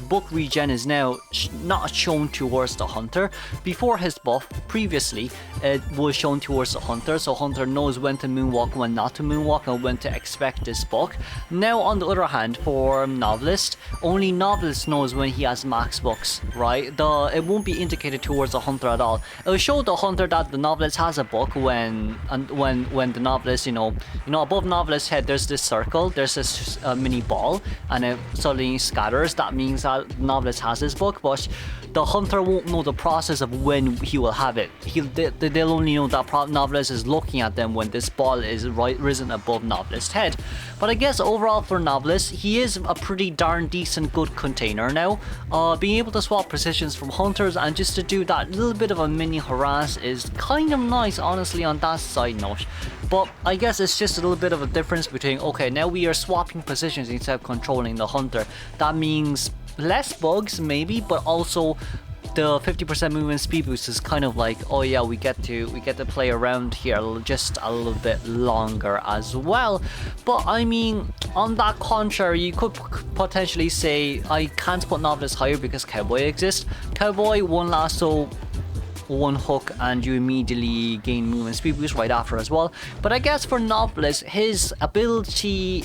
book regen is now not shown towards the Hunter. Before his buff, previously, it was shown towards the Hunter, so Hunter knows when to moonwalk, when not to moonwalk, and when to expect this book. Now on the other hand, for Novelist, only Novelist knows when he has max books, right? It won't be indicated towards the hunter at all. It'll show the hunter that the Novelist has a book when the Novelist, you know above Novelist's head there's this circle, there's this mini ball, and it suddenly scatters. That means that the Novelist has his book, but the hunter won't know the process of when he will have it. They'll only know that Novelist is looking at them when this ball is risen above Novelist's head. But I guess overall for Novelist, he is a pretty darn decent good container now. Being able to swap positions from hunters and just to do that little bit of a mini harass is kind of nice, honestly, on that side note. But I guess it's just a little bit of a difference between, okay, now we are swapping positions instead of controlling the hunter. That means less bugs maybe, but also the 50% movement speed boost is kind of like, oh yeah, we get to play around here just a little bit longer as well. But I mean, on that contrary, you could potentially say I can't put Novelist higher because Cowboy exists. Cowboy, one lasso, one hook, and you immediately gain movement speed boost right after as well. But I guess for Novelist, his ability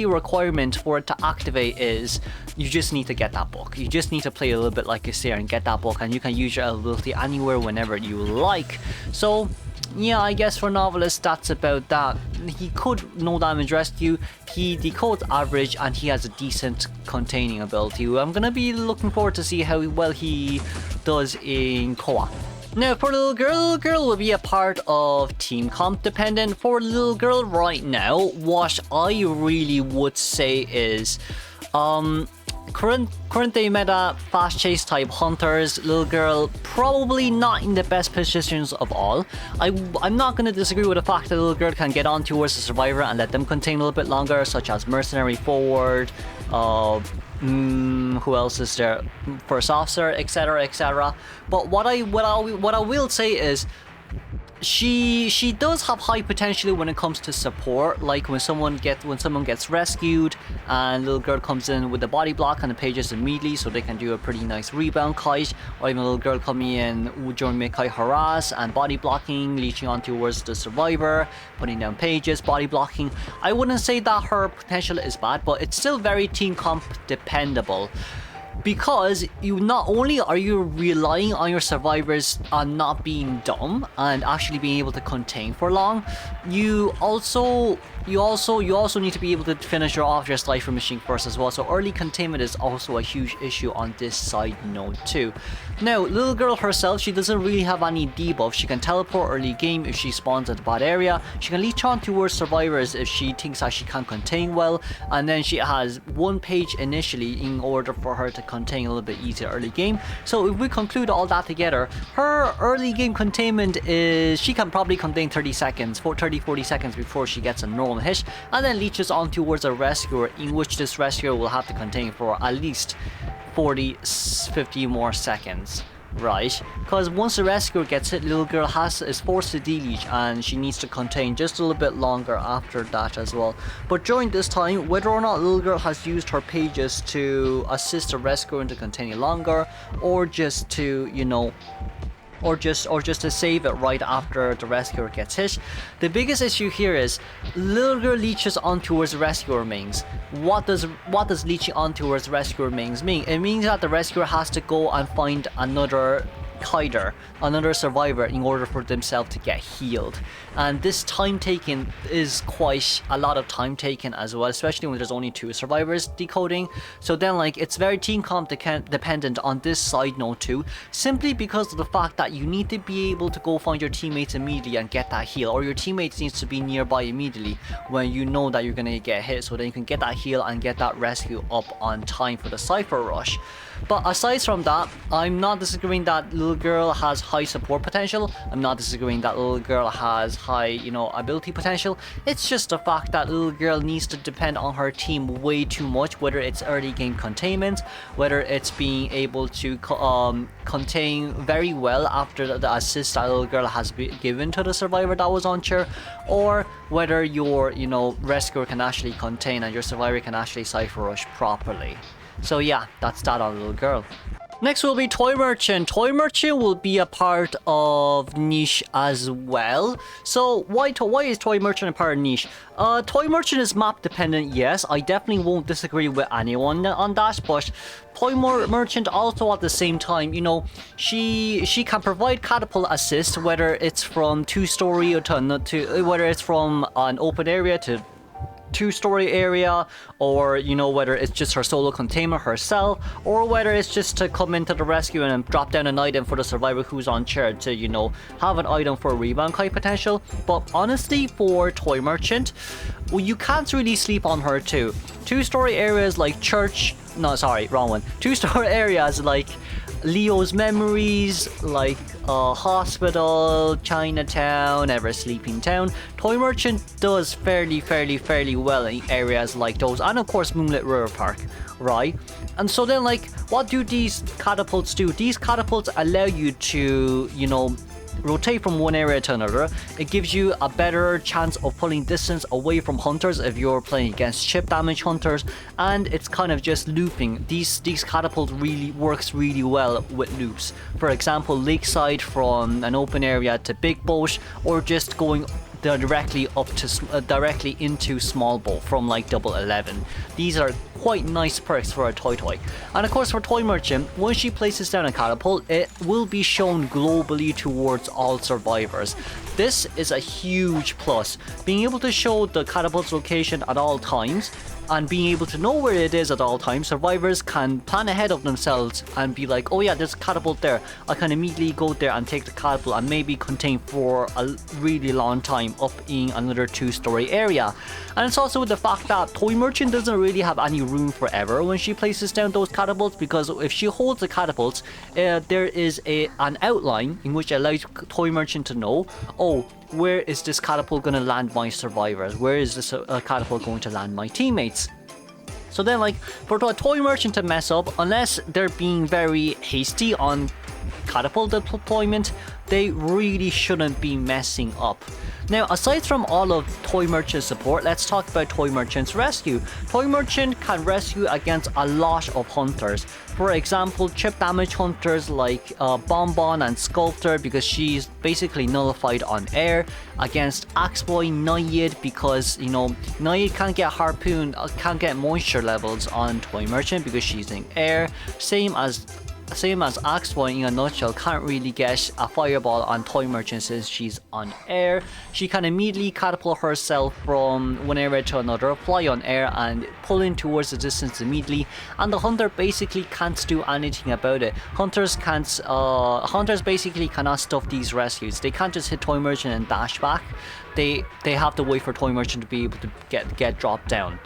requirement for it to activate is you just need to get that book. You just need to play a little bit like a Seer and get that book, and you can use your ability anywhere whenever you like. So yeah, I guess for Novelist that's about that. He could no damage rescue, he decodes average, and he has a decent containing ability. I'm gonna be looking forward to see how well he does in co-op. Now for Little Girl will be a part of team comp dependent. For Little Girl right now, what I really would say is current day meta fast chase type hunters, Little Girl probably not in the best positions of all. I'm not going to disagree with the fact that Little Girl can get on towards the survivor and let them contain a little bit longer, such as Mercenary forward, who else is there, first officer, etc. But what I will say is she does have high potential when it comes to support, like when someone gets rescued and Little Girl comes in with the body block and the pages immediately, so they can do a pretty nice rebound kite, or even Little Girl coming in during mid-kite harass and body blocking, leeching on towards the survivor, putting down pages, body blocking. I wouldn't say that her potential is bad, but it's still very team comp dependable. Because you not only are you relying on your survivors on not being dumb and actually being able to contain for long, you also need to be able to finish off your cipher machine first as well. So early containment is also a huge issue on this side note too. Now, Little Girl herself, she doesn't really have any debuff. She can teleport early game if she spawns at a bad area. She can leech on towards survivors if she thinks that she can contain well. And then she has one page initially in order for her to contain a little bit easier early game. So if we conclude all that together, her early game containment is she can probably contain 40 seconds before she gets a normal hit, and then leeches on towards a rescuer, in which this rescuer will have to contain for at least 40-50 more seconds, right? Because once the rescuer gets hit, Little Girl is forced to deleech, and she needs to contain just a little bit longer after that as well. But during this time, whether or not Little Girl has used her pages to assist the rescuer into containing longer, or just to, you know, or just to save it right after the rescuer gets hit. The biggest issue here is little girl leeches onto his rescuer mains. What does leeching onto his rescuer mains mean? It means that the rescuer has to go and find another hider, another survivor, in order for themselves to get healed. And this time taken is quite a lot of time taken as well, especially when there's only 2 survivors decoding. So then like it's very team comp dependent on this side note too, simply because of the fact that you need to be able to go find your teammates immediately and get that heal, or your teammates needs to be nearby immediately when you know that you're gonna get hit, so then you can get that heal and get that rescue up on time for the Cypher rush. But aside from that, I'm not disagreeing that little girl has high support potential. I'm not disagreeing that little girl has high, you know, ability potential. It's just the fact that little girl needs to depend on her team way too much, whether it's early game containment, whether it's being able to contain very well after the assist that little girl has been given to the survivor that was on chair, or whether your, you know, rescuer can actually contain and your survivor can actually Cypher rush properly. So yeah, that's that on little girl. Next will be Toy Merchant. Toy Merchant will be a part of niche as well. So why is Toy Merchant a part of niche? Toy Merchant is map dependent, yes. I definitely won't disagree with anyone on that, but Toy Merchant also at the same time, you know, she can provide catapult assist, whether it's from 2-story or to whether it's from an open area to 2-story area, or you know, whether it's just her solo containment herself, or whether it's just to come into the rescue and drop down an item for the survivor who's on chair to, you know, have an item for rebound kite potential. But honestly, for Toy Merchant, well, you can't really sleep on her too. 2-story areas like church, no, sorry, wrong one. 2-story areas like Leo's Memories, like Hospital, Chinatown, Ever Sleeping Town. Toy Merchant does fairly well in areas like those, and of course Moonlit River Park, right? And so then, like, what do these catapults do? These catapults allow you to, you know, rotate from one area to another. It gives you a better chance of pulling distance away from hunters if you're playing against chip damage hunters, and it's kind of just looping. These catapult really works really well with loops. For example, lakeside from an open area to big boat, or just going directly up to directly into small boat from like double 11. These are quite nice perks for a toy. And of course for Toy Merchant, once she places down a catapult, it will be shown globally towards all survivors. This is a huge plus. Being able to show the catapult's location at all times and being able to know where it is at all times, survivors can plan ahead of themselves and be like, oh yeah, there's a catapult there. I can immediately go there and take the catapult and maybe contain for a really long time up in another 2-story area. And it's also with the fact that Toy Merchant doesn't really have any room forever when she places down those catapults, because if she holds the catapults, there is an outline in which allows Toy Merchant to know, oh, where is this catapult going to land my survivors? Where is this catapult going to land my teammates? So then, like, for a Toy Merchant to mess up, unless they're being very hasty on catapult deployment, they really shouldn't be messing up. Now, aside from all of Toy Merchant's support, let's talk about Toy Merchant's rescue. Toy Merchant can rescue against a lot of hunters. For example, chip damage hunters like Bonbon and Sculptor, because she's basically nullified on air. Against Axeboy, Naiad, because, you know, Naiad can't get harpoon, can't get moisture levels on Toy Merchant because she's in air. Same as Axeboy in a nutshell can't really get a fireball on Toy Merchant since she's on air. She can immediately catapult herself from one area to another, fly on air and pull in towards the distance immediately, and the hunter basically can't do anything about it. Hunters basically cannot stuff these rescues. They can't just hit Toy Merchant and dash back. They have to wait for Toy Merchant to be able to get dropped down,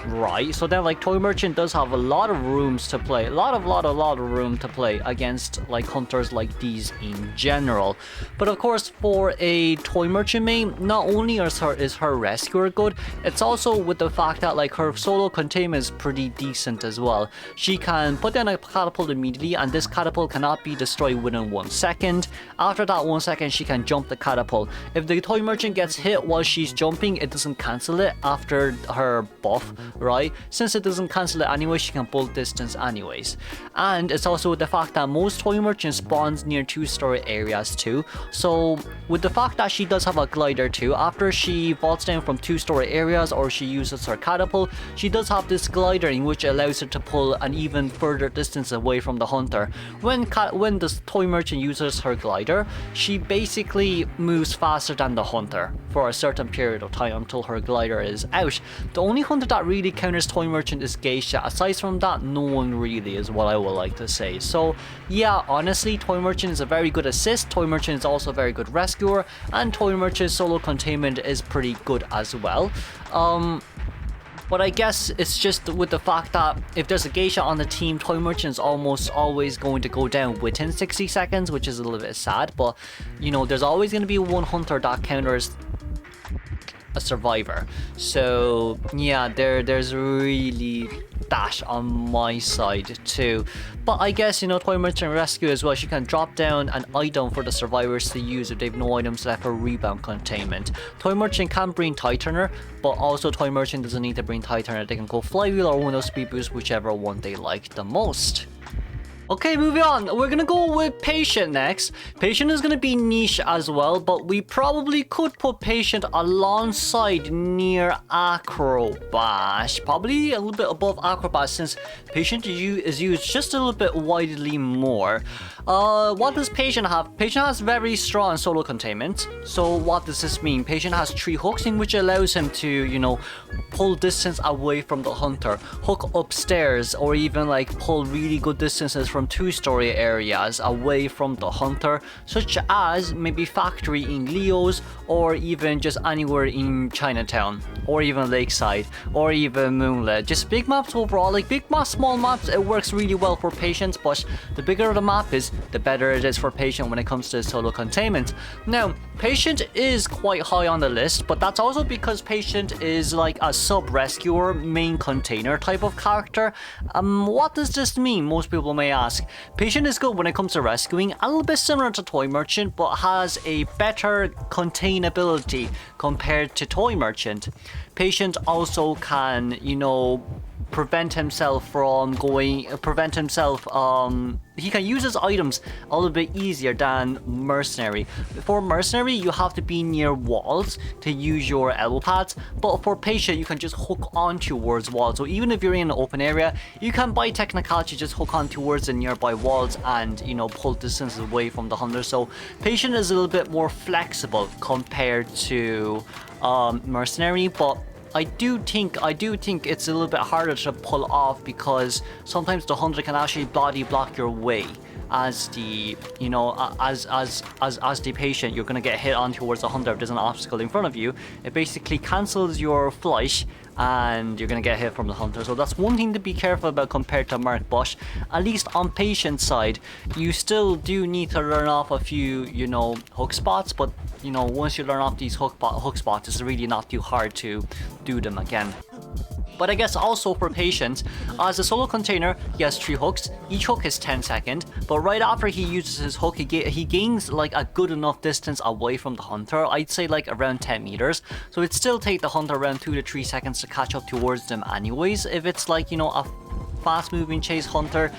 right? So then, like, Toy Merchant does have a lot of rooms to play, a lot of room to play against like hunters like these in general. But of course, for a Toy Merchant main, not only is her rescuer good, it's also with the fact that like her solo containment is pretty decent as well. She can put down a catapult immediately, and this catapult cannot be destroyed within 1 second. After that 1 second, she can jump the catapult. If the Toy Merchant gets hit while she's jumping, it doesn't cancel it after her buff, right? Since it doesn't cancel it anyway, she can pull distance anyways. And it's also the fact that most toy merchants spawns near 2-story areas too. So with the fact that she does have a glider too, after she vaults down from 2-story areas or she uses her catapult, she does have this glidering which allows her to pull an even further distance away from the hunter. When the toy merchant uses her glider, she basically moves faster than the hunter for a certain period of time until her glider is out. The only hunter that really counters toy merchant is Geisha. Aside from that, no one really, is what I would like to say. So yeah, honestly, toy merchant is a very good assist. Toy merchant is also a very good rescuer, and toy merchant solo containment is pretty good as well. But I guess it's just with the fact that if there's a Geisha on the team, toy merchant is almost always going to go down within 60 seconds, which is a little bit sad. But you know, there's always going to be one hunter that counters a survivor. So yeah, there's really that on my side too. But I guess, you know, toy merchant rescue as well, she can drop down an item for the survivors to use if they've no items left for rebound containment. Toy merchant can bring Tightener, but also toy merchant doesn't need to bring Tightener. They can go flywheel or Window Speed Boost, whichever one they like the most. Okay, moving on. We're gonna go with Patient next. Patient is gonna be niche as well, but we probably could put Patient alongside near Acrobat. Probably a little bit above Acrobat, since Patient is used just a little bit widely more. What does Patient have? Patient has very strong solo containment. So what does this mean? Patient has 3 hooks, in which allows him to, you know, pull distance away from the hunter, hook upstairs, or even like pull really good distances from 2-story areas away from the hunter, such as maybe factory in Leo's, or even just anywhere in Chinatown, or even Lakeside, or even Moonlit. Just big maps overall. Like big maps, small maps, it works really well for Patience, but the bigger the map is, the better it is for Patient when it comes to solo containment. Now, Patient is quite high on the list, but that's also because Patient is like a sub-rescuer, main container type of character. What does this mean? Most people may ask. Patient is good when it comes to rescuing, a little bit similar to Toy Merchant, but has a better containability compared to Toy Merchant. Patient also can, you know, prevent himself, he can use his items a little bit easier than Mercenary. For Mercenary, you have to be near walls to use your elbow pads, but for Patient, you can just hook on towards walls. So even if you're in an open area, you can, by technicality, just hook on towards the nearby walls and, you know, pull distance away from the hunter. So Patient is a little bit more flexible compared to Mercenary, but I do think it's a little bit harder to pull off, because sometimes the hunter can actually body block your way. As the, you know, as the Patient, you're gonna get hit on towards the hunter if there's an obstacle in front of you. It basically cancels your flight, and you're gonna get hit from the hunter. So that's one thing to be careful about compared to Mark, but at least on Patient's side, you still do need to learn off a few, you know, hook spots. But you know, once you learn off these hook spots, it's really not too hard to do them again. But I guess also for Patient, as a solo container, he has 3 hooks. Each hook is 10 seconds, but right after he uses his hook, he gains like a good enough distance away from the hunter. I'd say like around 10 meters. So it'd still take the hunter around 2 to 3 seconds to catch up towards them anyways. If it's like, you know, a fast moving chase hunter,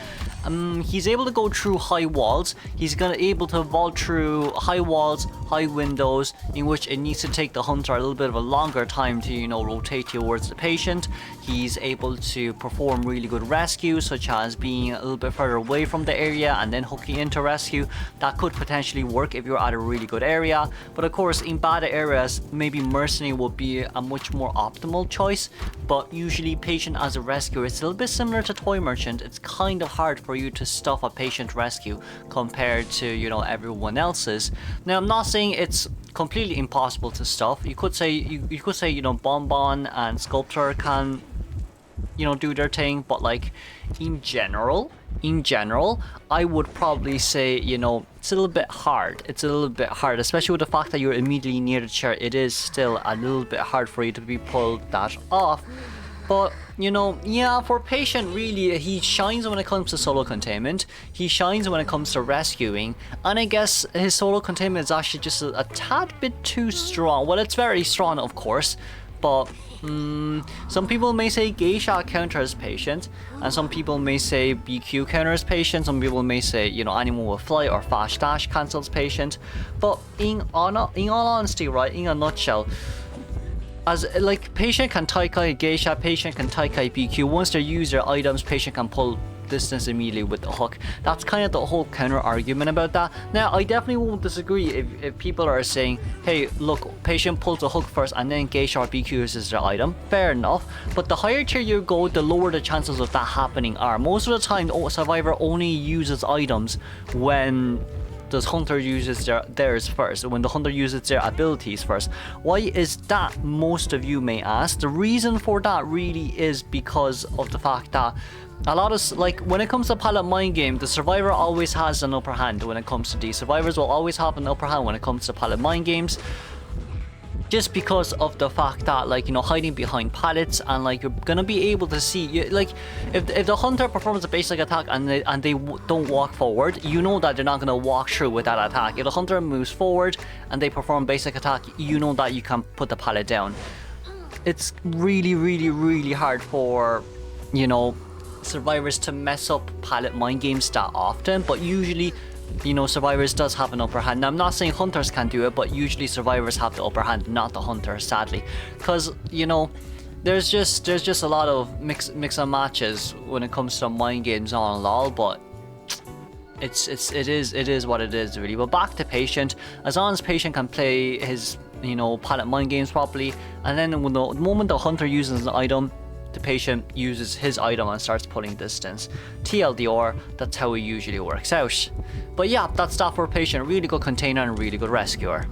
he's able to go through high walls. He's gonna able to vault through high walls, high windows, in which it needs to take the hunter a little bit of a longer time to, you know, rotate towards the Patient. He's able to perform really good rescues, such as being a little bit further away from the area and then hooking into rescue. That could potentially work if you're at a really good area, but of course in bad areas, maybe Mercenary would be a much more optimal choice. But usually Patient as a rescuer, it's a little bit similar to Toy Merchant. It's kind of hard for you to stuff a Patient rescue compared to, you know, everyone else's. Now, I'm not saying it's completely impossible to stuff. You could say, you know, Bonbon and Sculptor can, you know, do their thing, but like in general, I would probably say, you know, it's a little bit hard. It's a little bit hard, especially with the fact that you're immediately near the chair. It is still a little bit hard for you to be pulled that off. But, you know, yeah, for Patient, really, he shines when it comes to solo containment. He shines when it comes to rescuing. And I guess his solo containment is actually just a tad bit too strong. Well, it's very strong, of course. But some people may say Geisha counters Patient. And some people may say BQ counters Patient. Some people may say, you know, Animal with Flight or Fast Dash cancels Patient. But in all honesty, right, in a nutshell, as like Patient can Taikai Geisha, Patient can Taikai BQ. Once they use their items, Patient can pull distance immediately with the hook. That's kind of the whole counter argument about that. Now, I definitely won't disagree if people are saying, hey, look, Patient pulls the hook first and then Geisha or BQ uses their item. Fair enough. But the higher tier you go, the lower the chances of that happening are. Most of the time, Survivor only uses items when the hunter uses theirs first, when the hunter uses their abilities first. Why is that, most of you may ask? The reason for that really is because of the fact that a lot of, like, when it comes to palette mind game, the survivor always has an upper hand when it comes to these. Survivors will always have an upper hand when it comes to palette mind games. Just because of the fact that, like, you know, hiding behind pallets, and like you're gonna be able to see, like, if the hunter performs a basic attack and they don't walk forward, you know that they're not gonna walk through with that attack. If the hunter moves forward and they perform basic attack, you know that you can put the pallet down. It's really, really, really hard for, you know, survivors to mess up palette mind games that often, but usually, you know, survivors does have an upper hand. Now, I'm not saying hunters can do it, but usually survivors have the upper hand, not the hunters, sadly, because, you know, there's just a lot of mix and matches when it comes to mind games on LOL, but it is what it is, really. But back to Patient. As long as Patient can play his, you know, palette mind games properly, and then when the moment the hunter uses an item, the Patient uses his item and starts pulling distance. TLDR, that's how it usually works out. But yeah, that's that for Patient. Really good container and really good rescuer.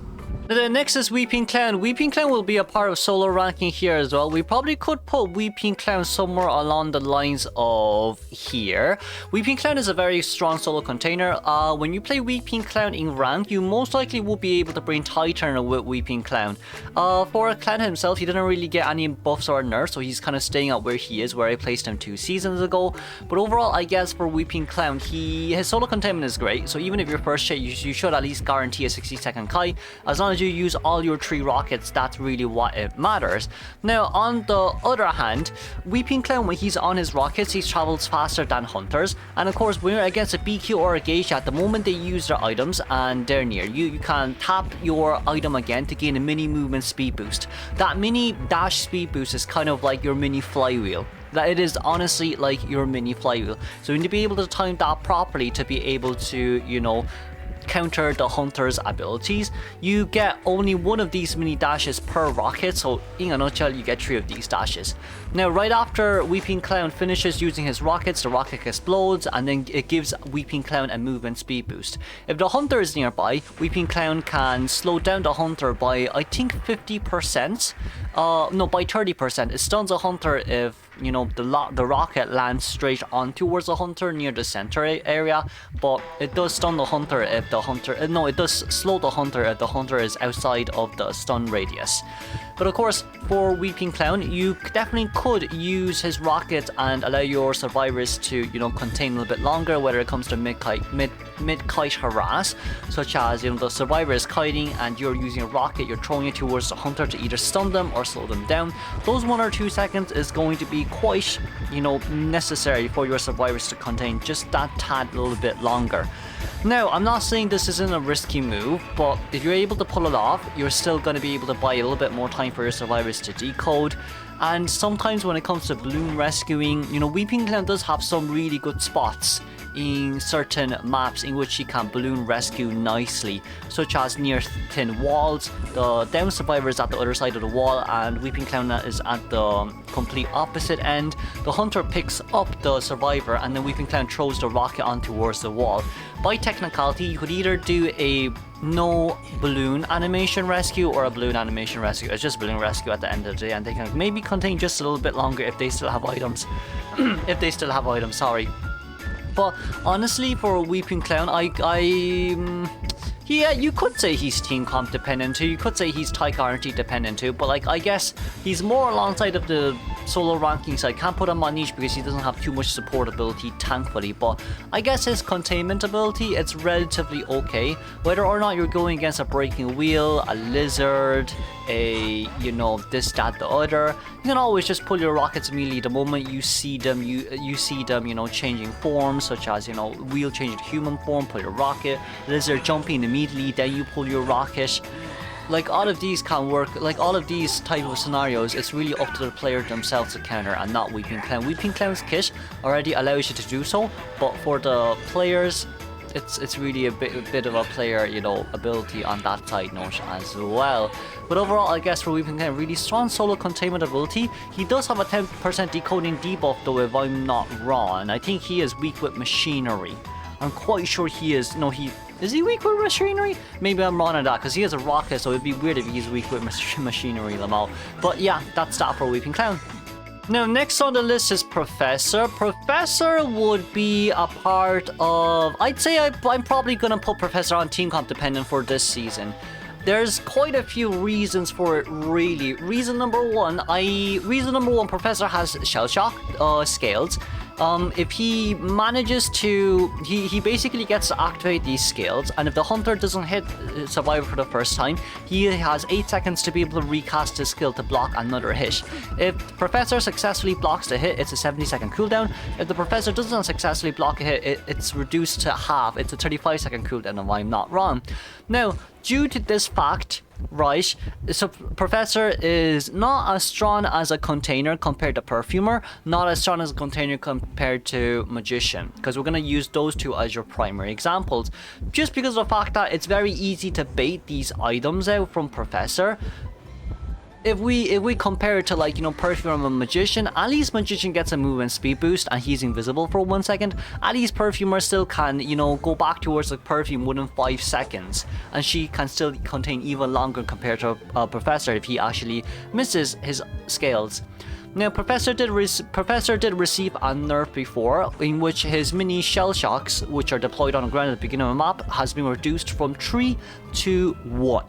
The next is Weeping Clown. Weeping Clown will be a part of solo ranking here as well. We probably could put Weeping Clown somewhere along the lines of here. Weeping Clown is a very strong solo container. When you play Weeping Clown in rank, you most likely will be able to bring Titan with Weeping Clown. For Clown himself, he didn't really get any buffs or nerfs, so he's kind of staying at where he is, where I placed him 2 seasons ago. But overall, I guess for Weeping Clown, his solo containment is great. So even if you're first hit, you should at least guarantee a 60-second Kai. As long as you use all your 3 rockets, that's really what it matters. Now, on the other hand, Weeping Clown, when he's on his rockets, he travels faster than hunters. And of course, when you're against a BQ or a Geisha, at the moment they use their items and they're near you, you can tap your item again to gain a mini movement speed boost. That mini dash speed boost is kind of like your mini flywheel. That it is honestly like your mini flywheel. So you need to be able to time that properly to be able to, you know, counter the hunter's abilities. You get only 1 of these mini dashes per rocket, so in a nutshell, you get 3 of these dashes. Now, right after Weeping Clown finishes using his rockets, the rocket explodes, and then it gives Weeping Clown a movement speed boost. If the hunter is nearby, Weeping Clown can slow down the hunter by, I think, 50%. No, by 30%. It stuns a hunter if, you know, the rocket lands straight on towards the hunter near the center area, but it does stun the hunter if the hunter, no, it does slow the hunter if the hunter is outside of the stun radius. But of course, for Weeping Clown, you definitely could use his rocket and allow your survivors to, you know, contain a little bit longer, whether it comes to mid-kite harass, such as, you know, the survivor is kiting and you're using a rocket, you're throwing it towards the hunter to either stun them or slow them down. Those 1 or 2 seconds is going to be quite, you know, necessary for your survivors to contain just that tad little bit longer. Now, I'm not saying this isn't a risky move, but if you're able to pull it off, you're still going to be able to buy a little bit more time for your survivors to decode. And sometimes when it comes to balloon rescuing, you know, Weeping Clown does have some really good spots in certain maps in which he can balloon rescue nicely, such as near thin walls. The down survivor is at the other side of the wall and Weeping Clown is at the complete opposite end. The hunter picks up the survivor and then Weeping Clown throws the rocket on towards the wall. By technicality, you could either do a no balloon animation rescue or a balloon animation rescue. It's just balloon rescue at the end of the day, and they can maybe contain just a little bit longer if they still have items. If they still have items, sorry. But honestly, for Weeping Clown, Yeah, you could say he's team comp dependent too. You could say he's Tycharity dependent too. But like, I guess he's more alongside of the solo ranking side. Can't put him on niche because he doesn't have too much support ability, thankfully. But I guess his containment ability, it's relatively okay. Whether or not you're going against a breaking wheel, a lizard, a, you know, this, that, the other, you can always just pull your rockets immediately the moment you see them. You see them, you know, changing forms, such as, you know, wheel changing to human form, pull your rocket, lizard jumping immediately, then you pull your rocket. Like, all of these can work. Like, all of these type of scenarios, it's really up to the player themselves to counter and not Weeping Clown. Weeping Clown's kit already allows you to do so, but for the players, it's really a bit of a player, you know, ability on that side note as well. But overall, I guess for Weeping Clown, really strong solo containment ability. He does have a 10% decoding debuff though, if I'm not wrong. I think he is weak with Machinery. I'm quite sure he is. No, is he weak with Machinery? Maybe I'm wrong on that, because he has a rocket, so it'd be weird if he's weak with Machinery, Lamau. But yeah, that's that for Weeping Clown. Now, next on the list is Professor. Professor would be a part of... I'd say I'm probably going to put Professor on team comp dependent for this season. There's quite a few reasons for it, really. Reason number one, Professor has Shell Shock scales. If he manages to, he basically gets to activate these skills, and if the hunter doesn't hit Survivor for the first time, he has 8 seconds to be able to recast his skill to block another hit. If the Professor successfully blocks the hit, it's a 70-second cooldown. If the Professor doesn't successfully block a hit, it's reduced to half. It's a 35-second cooldown, if I'm not wrong. Now, due to this fact, right, so Professor is not as strong as a container compared to Perfumer, not as strong as a container compared to Magician, because we're going to use those two as your primary examples, just because of the fact that it's very easy to bait these items out from Professor. If we compare it to, like, you know, Perfumer and Magician, at least Magician gets a movement speed boost and he's invisible for 1 second. At least Perfumer still can, you know, go back towards the perfume within 5 seconds, and she can still contain even longer compared to Professor if he actually misses his scales. Now, Professor did receive a nerf before, in which his mini shell shocks, which are deployed on the ground at the beginning of the map, has been reduced from 3 to 1.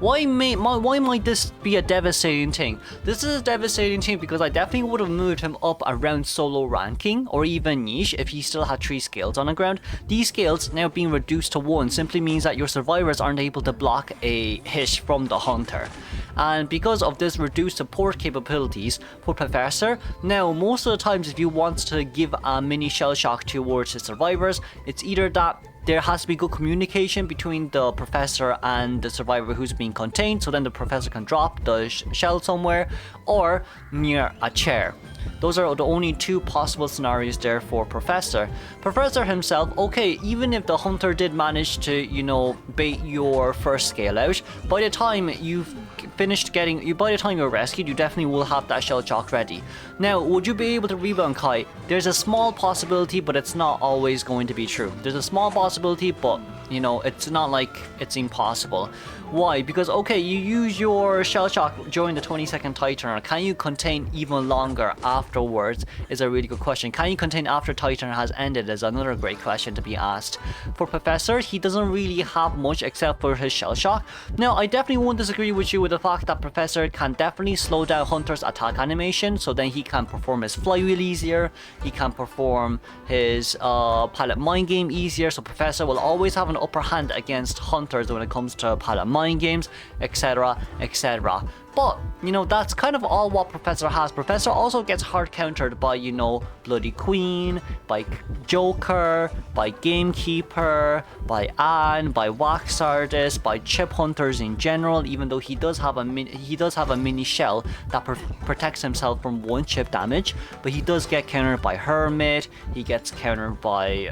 Why might this be a devastating thing? This is a devastating thing because I definitely would have moved him up around solo ranking or even niche if he still had 3 scales on the ground. These scales now being reduced to 1 simply means that your survivors aren't able to block a hit from the hunter. And because of this reduced support capabilities for Professor, now most of the times if you want to give a mini shell shock towards his survivors, it's either that there has to be good communication between the Professor and the survivor who's being contained, so then the Professor can drop the shell somewhere, or near a chair. Those are the only 2 possible scenarios there for Professor. Professor himself, okay, even if the hunter did manage to, you know, bait your first scale out, by the time you've finished by the time you're rescued, you definitely will have that shell shock ready. Now, would you be able to rebound Kai? There's a small possibility, but it's not always going to be true. There's a small possibility, but, you know, it's not like it's impossible. Why? Because, okay, you use your shell shock during the 20-second Titan. Can you contain even longer afterwards is a really good question. Can you contain after Titan has ended is another great question to be asked. For Professor, he doesn't really have much except for his shell shock. Now, I definitely won't disagree with you with the fact that Professor can definitely slow down Hunter's attack animation, so then he can perform his flywheel easier, he can perform his pilot mind game easier, so Professor will always have an upper hand against Hunters when it comes to pilot mind games, etc, etc. But, you know, that's kind of all what Professor has. Professor also gets hard countered by, you know, Bloody Queen, by Joker, by Gamekeeper, by Anne, by Wax Artist, by Chip Hunters in general, even though he does have a mini shell that protects himself from 1 chip damage, but he does get countered by Hermit, he gets countered by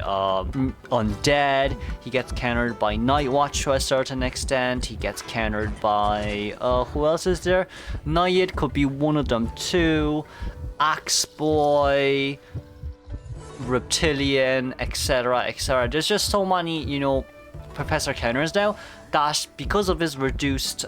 Undead, he gets countered by Nightwatch to a certain extent, he gets countered by, who else is there? Nayid could be one of them too, Axeboy, Reptilian, etc, etc. There's just so many, you know, Professor counters now. that because of his reduced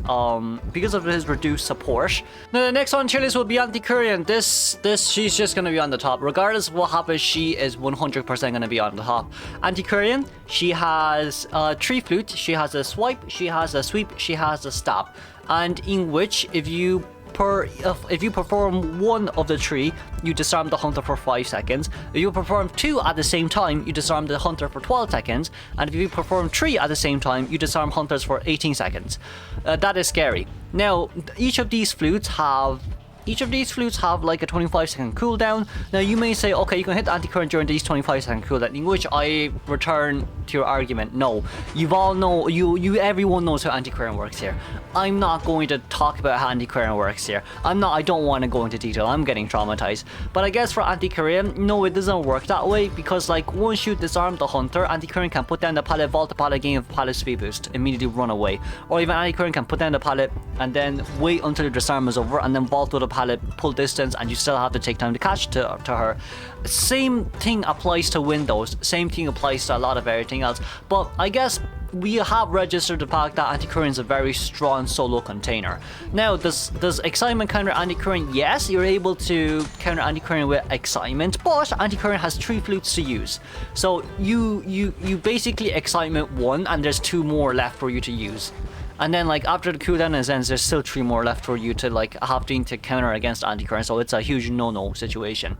support. Now the next on tier list will be Antiquarian. This she's just gonna be on the top. Regardless of what happens, she is 100% gonna be on the top. Antiquarian, she has 3 flute, she has a swipe, she has a sweep, she has a stab. And in which if you perform one of the 3, you disarm the hunter for 5 seconds. If you perform 2 at the same time, you disarm the hunter for 12 seconds. And if you perform 3 at the same time, you disarm hunters for 18 seconds. That is scary. Now, each of these flutes have like a 25-second cooldown. Now you may say, okay, you can hit the Antiquarian during these 25-second cooldown, in which I return to your argument. No, everyone knows how Antiquarian works here. I'm not going to talk about how Antiquarian works here. I don't want to go into detail. I'm getting traumatized. But I guess for Antiquarian, no, it doesn't work that way, because like once you disarm the hunter, Antiquarian can put down the pallet, vault the pallet, gain a pallet speed boost, immediately run away. Or even Antiquarian can put down the pallet and then wait until the disarm is over and then vault with a pallet, pull distance, and you still have to take time to catch to her. Same thing applies to windows, same thing applies to a lot of everything else. But I guess we have registered the fact that Antiquarian is a very strong solo container. Now, does Excitement counter Antiquarian? Yes, you're able to counter Antiquarian with Excitement, but Antiquarian has 3 flutes to use. So you basically Excitement 1, and there's 2 more left for you to use. And then like after the cooldown ends, there's still 3 more left for you to like having to counter against Antiquarian, so it's a huge no-no situation.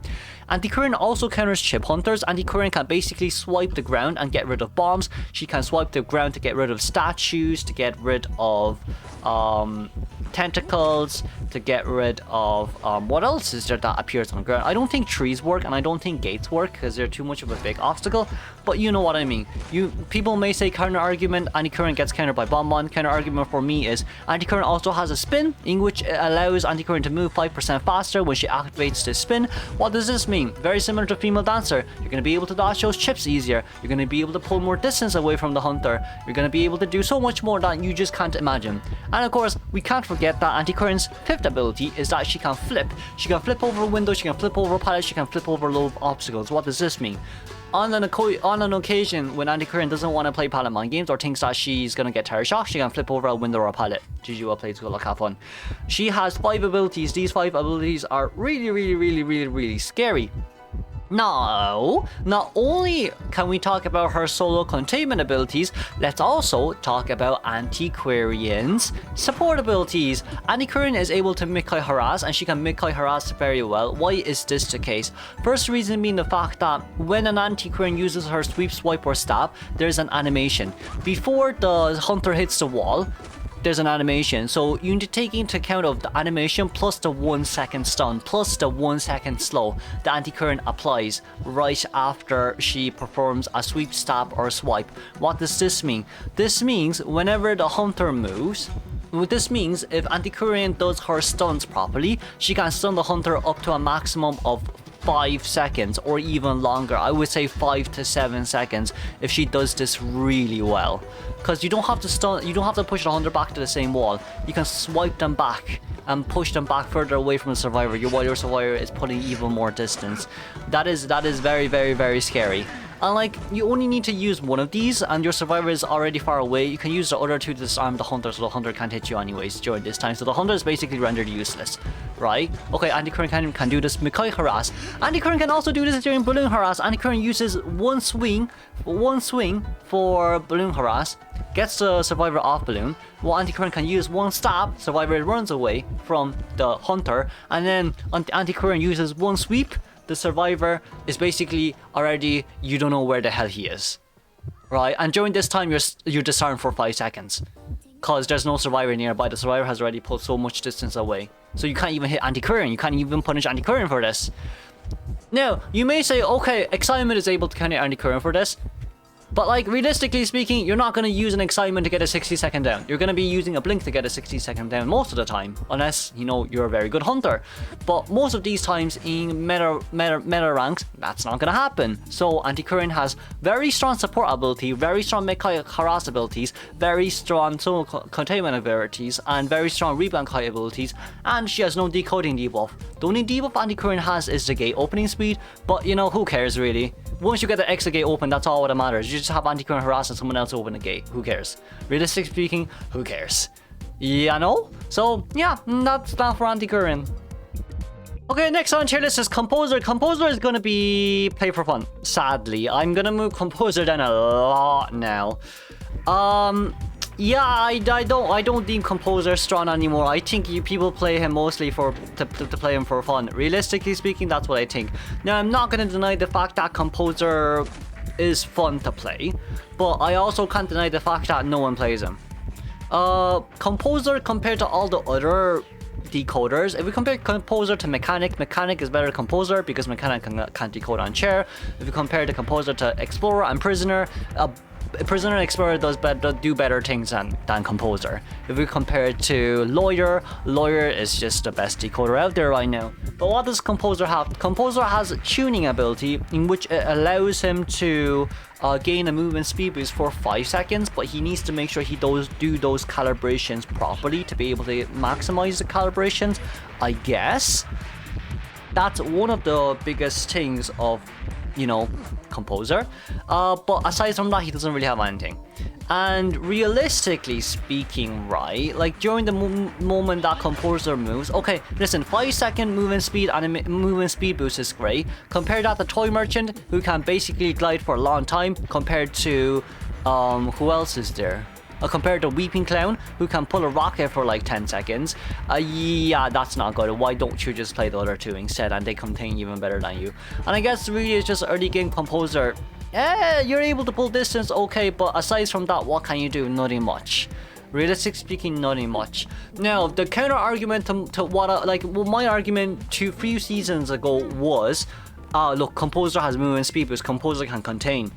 Antiquarian also counters chip hunters. Antiquarian can basically swipe the ground and get rid of bombs. She can swipe the ground to get rid of statues, to get rid of tentacles, to get rid of what else is there that appears on the ground? I don't think trees work, and I don't think gates work because they're too much of a big obstacle, but you know what I mean. People may say counter argument, Antiquarian gets countered by Bonbon. Counter argument for me is Antiquarian also has a spin, in which it allows Antiquarian to move 5% faster when she activates this spin. What does this mean? Very similar to Female Dancer. You're going to be able to dodge those chips easier. You're going to be able to pull more distance away from the hunter. You're going to be able to do so much more that you just can't imagine. And of course, we can't forget that Antiquarian's 5th ability is that she can flip. She can flip over windows, she can flip over pallets, she can flip over low obstacles. What does this mean? On an occasion when Antiquarian doesn't want to play pallet mind games or thinks that she's going to get terror shock, she can flip over a window or a pallet. GG, well played, good luck, have fun. She has 5 abilities. These 5 abilities are really scary. Now, not only can we talk about her solo containment abilities, let's also talk about Antiquarian's support abilities. Antiquarian is able to Mikai Harass, and she can Mikai Harass very well. Why is this the case? First reason being the fact that when an Antiquarian uses her sweep, swipe, or stab, there's an animation. Before the hunter hits the wall, there's an animation, so you need to take into account of the animation plus the 1 second stun plus the 1 second slow the Antiquarian applies right after she performs a sweep, stab, or swipe. What does this mean? This means whenever the hunter moves, this means if Antiquarian does her stuns properly, she can stun the hunter up to a maximum of 5 seconds or even longer. I would say 5 to 7 seconds if she does this really well, because you don't have to push the hunter back to the same wall. You can swipe them back and push them back further away from the survivor, while your survivor is putting even more distance. That is very scary. And like, you only need to use one of these and your survivor is already far away. You can use the other 2 to disarm the hunter, so the hunter can't hit you anyways during this time. So the hunter is basically rendered useless, right? Okay, Antiquarian can do this Mikai Harass. Antiquarian can also do this during Balloon Harass. Antiquarian uses one swing for Balloon Harass, gets the survivor off balloon, while Antiquarian can use one stab, survivor runs away from the hunter, and then Antiquarian uses one sweep, the survivor is basically already, you don't know where the hell he is, right? And during this time you're disarmed for 5 seconds because there's no survivor nearby. The survivor has already pulled so much distance away, so you can't even hit Antiquarian. You can't even punish Antiquarian for this. Now you may say, okay, Excitement is able to counter Antiquarian for this, but like, realistically speaking, you're not going to use an Excitement to get a 60-second down. You're going to be using a blink to get a 60-second down most of the time, unless, you know, you're a very good hunter. But most of these times in meta ranks, that's not going to happen. So Antiquarian has very strong support ability, very strong Mikai Harass abilities, very strong solo containment abilities, and very strong rebound kite abilities, and she has no decoding debuff. The only debuff Antiquarian has is the gate opening speed, but you know, who cares really? once you get the exit gate open, that's all that matters. You just have Antiquarian harassing someone else open the gate. Who cares? Realistically speaking, who cares? Yeah, no? So, yeah, that's that for Antiquarian. Okay, next on tier list is Composer. Composer is gonna be play for fun. Sadly, I'm gonna move Composer down a lot now. Yeah, I don't deem Composer strong anymore. I think people play him mostly to play him for fun. Realistically speaking, that's what I think. Now, I'm not gonna deny the fact that Composer is fun to play, but I also can't deny the fact that no one plays him. Composer compared to all the other decoders, if we compare Composer to Mechanic, Mechanic is better than Composer because Mechanic can't decode on chair. If you compare the Composer to Explorer and Prisoner, Prisoner and Explorer do better things than Composer. If we compare it to Lawyer, Lawyer is just the best decoder out there right now. But what does Composer have? Composer has a tuning ability in which it allows him to gain a movement speed boost for 5 seconds, but he needs to make sure he do those calibrations properly to be able to maximize the calibrations, I guess. That's one of the biggest things of, you know, Composer. But aside from that, he doesn't really have anything. And realistically speaking, right, like during the moment that Composer moves, okay, listen, 5-second movement speed and a movement speed boost is great. Compare that to Toy Merchant, who can basically glide for a long time, compared to, who else is there? Compared to Weeping Clown, who can pull a rocket for like 10 seconds. Yeah, that's not good. Why don't you just play the other two instead, and they contain even better than you? And I guess really it's just early game Composer. Yeah, you're able to pull distance, okay, but aside from that, what can you do? Nothing much. Realistically speaking, nothing much. Now, the counter argument to what my argument 2-3 seasons ago was, look, Composer has movement speed boost, Composer can contain,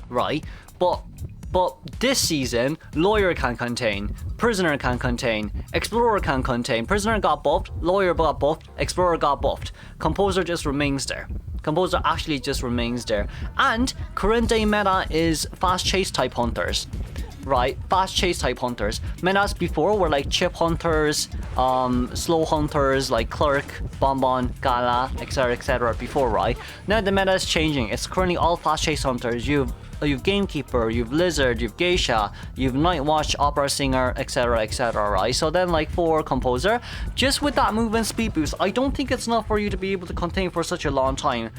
right? But this season, Lawyer can contain, Prisoner can contain, Explorer can contain. Prisoner got buffed, Lawyer got buffed, Explorer got buffed. Composer just remains there. Composer actually just remains there. And current day meta is fast chase type hunters. Right, fast chase type hunters. Metas before were like chip hunters, slow hunters like Clerk, Bonbon, Gala, etc. before, right? Now the meta is changing. It's currently all fast chase hunters. You've Gamekeeper, you've Lizard, you've Geisha, you've Nightwatch, Opera Singer, etc, right? So then, like, for Composer, just with that movement speed boost, I don't think it's enough for you to be able to contain for such a long time.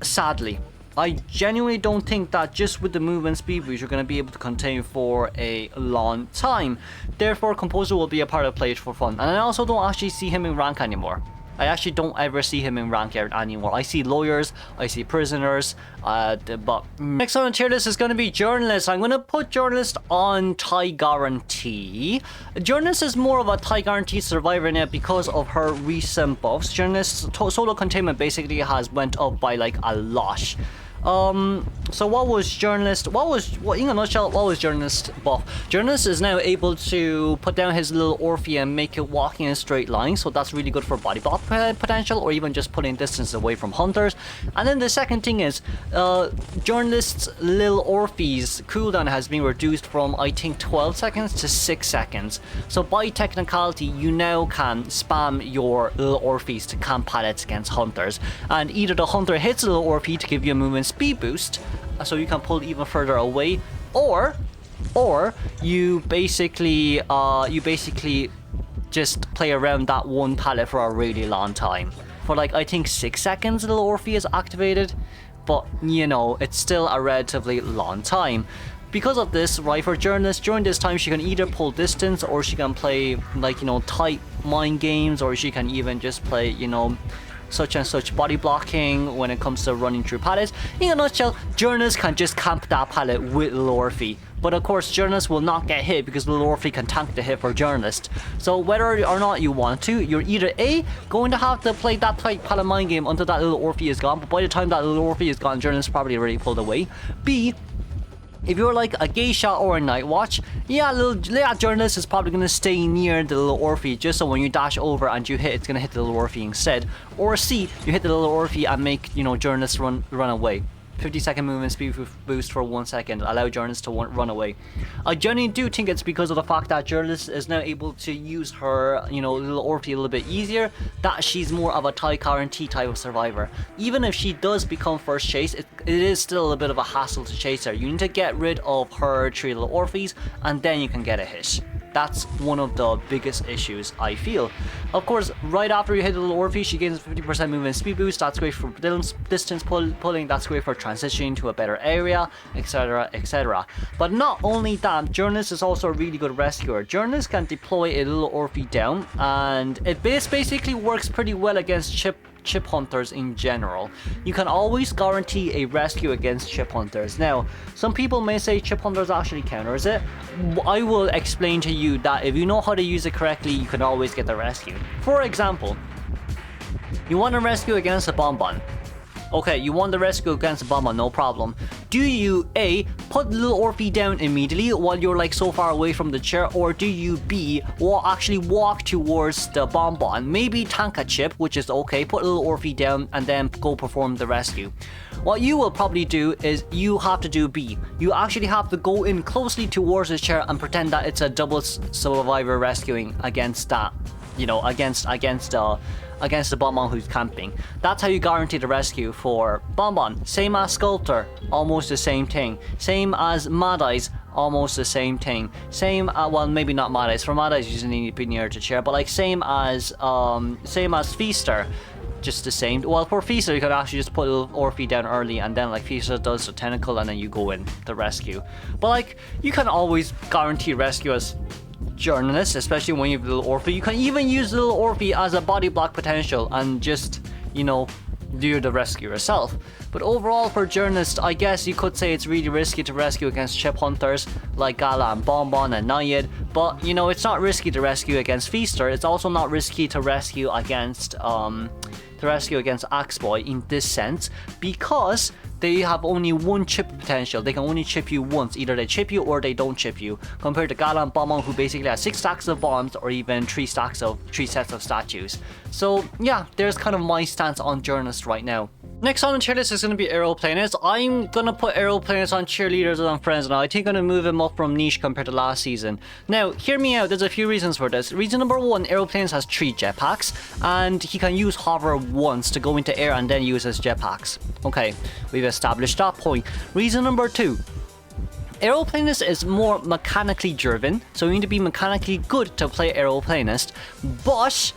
Sadly, I genuinely don't think that just with the movement speed boost you're going to be able to contain for a long time. Therefore, Composer will be a part of Play It for Fun. And I also don't actually see him in rank anymore. I actually don't ever see him in rank anymore. I see Lawyers, I see Prisoners, but next on the tier list is going to be Journalist. I'm going to put Journalist on tie guarantee. Journalist is more of a tie guarantee survivor now because of her recent buffs. Journalist solo containment basically has went up by like a lot. So what was Journalist? In a nutshell, what was Journalist buff? Journalist is now able to put down his little Orphe and make it walk in a straight line, so that's really good for body buff potential, or even just putting distance away from hunters. And then the second thing is, Journalist's little Orphe's cooldown has been reduced from, I think, 12 seconds to 6 seconds. So by technicality, you now can spam your little Orphe's to camp pallets against hunters, and either the hunter hits the little Orphe to give you a movement speed boost, so you can pull even further away, or you basically just play around that one pallet for a really long time. For like, I think 6 seconds the little Orphe is activated, but you know, it's still a relatively long time. Because of this, right, for Journalist, during this time she can either pull distance, or she can play, like, you know, tight mind games, or she can even just play, you know, such and such body blocking when it comes to running through pallets. In a nutshell, Journalist can just camp that pallet with Little Orphe. But of course, Journalist will not get hit because Little Orphe can tank the hit for Journalist. So whether or not you want to, you're either A, going to have to play that tight pallet mind game until that Little Orphe is gone, but by the time that Little Orphe is gone, Journalist probably already pulled away. B, if you're like a Geisha or a Nightwatch, yeah, Journalist is probably going to stay near the little Orphe, just so when you dash over and you hit, it's going to hit the little Orphe instead. Or C, you hit the little Orphe and make, you know, Journalist run away. 50-second movement speed boost for 1 second, allow journalists to run away. I genuinely do think it's because of the fact that journalist is now able to use her, you know, little Orphe a little bit easier, that she's more of a Tycarian type of survivor. Even if she does become first chase, it is still a bit of a hassle to chase her. You need to get rid of her 3 little Orphes, and then you can get a hit. That's one of the biggest issues, I feel. Of course, right after you hit the little Orphe, she gains 50% movement speed boost. That's great for distance pulling, that's great for transitioning to a better area, etc, etc. But not only that, Journalist is also a really good rescuer. Journalist can deploy a little Orphe down, and it basically works pretty well against chip hunters in general. You can always guarantee a rescue against chip hunters. Now, some people may say chip hunters actually counters it. I will explain to you that if you know how to use it correctly, you can always get the rescue. For example, you want to rescue against a bonbon. Okay, you want the rescue against a Bonbon, no problem. Do you A, put the little Orphe down immediately while you're like so far away from the chair, or do you B, actually walk towards the Bonbon, maybe tank a chip, which is okay, put a little Orphe down and then go perform the rescue. What you will probably do is you have to do B. You actually have to go in closely towards the chair and pretend that it's a double survivor rescuing against that, you know, against the Bonbon who's camping. That's how you guarantee the rescue for Bonbon. Same as Sculptor, almost the same thing. Same as Mad Eyes, almost the same thing. Same, well, maybe not Mad Eyes. For Mad Eyes, you just need to be near the chair. But like same as Feaster, just the same. Well, for Feaster, you could actually just put a little Orphe down early, and then like Feaster does the tentacle, and then you go in the rescue. But like, you can always guarantee rescue as Journalist, especially when you have little Orphe. You can even use little Orphe as a body block potential and just, you know, do the rescue yourself. But overall for Journalist, I guess you could say it's really risky to rescue against chip hunters like Gala and Bonbon and Nayid, but you know, it's not risky to rescue against Feaster. It's also not risky to rescue against Axeboy in this sense, because they have only one chip potential. They can only chip you once. Either they chip you or they don't chip you. Compared to Gala and Bonbon, who basically has 6 stacks of bombs or even 3 sets of statues. So yeah, there's kind of my stance on Journalist right now. Next on the tier list is going to be Aeroplanist. I'm going to put Aeroplanist on Cheerleaders and on Friends now. I think I'm going to move him up from niche compared to last season. Now, hear me out. There's a few reasons for this. Reason number 1, Aeroplanist has 3 jetpacks, and he can use hover once to go into air and then use his jetpacks. Okay, we've established that point. Reason number 2. Aeroplanist is more mechanically driven, so you need to be mechanically good to play Aeroplanist. But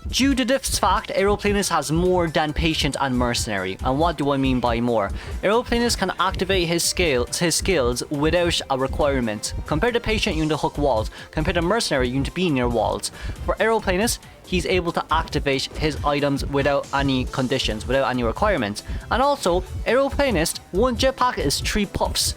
due to this fact, Aeroplanist has more than Patient and Mercenary. And what do I mean by more? Aeroplanist can activate his skills without a requirement. Compared to Patient, you need to hook walls. Compared to Mercenary, you need to be near walls. For Aeroplanist, he's able to activate his items without any conditions, without any requirements. And also, Aeroplanist, one jetpack is 3 puffs.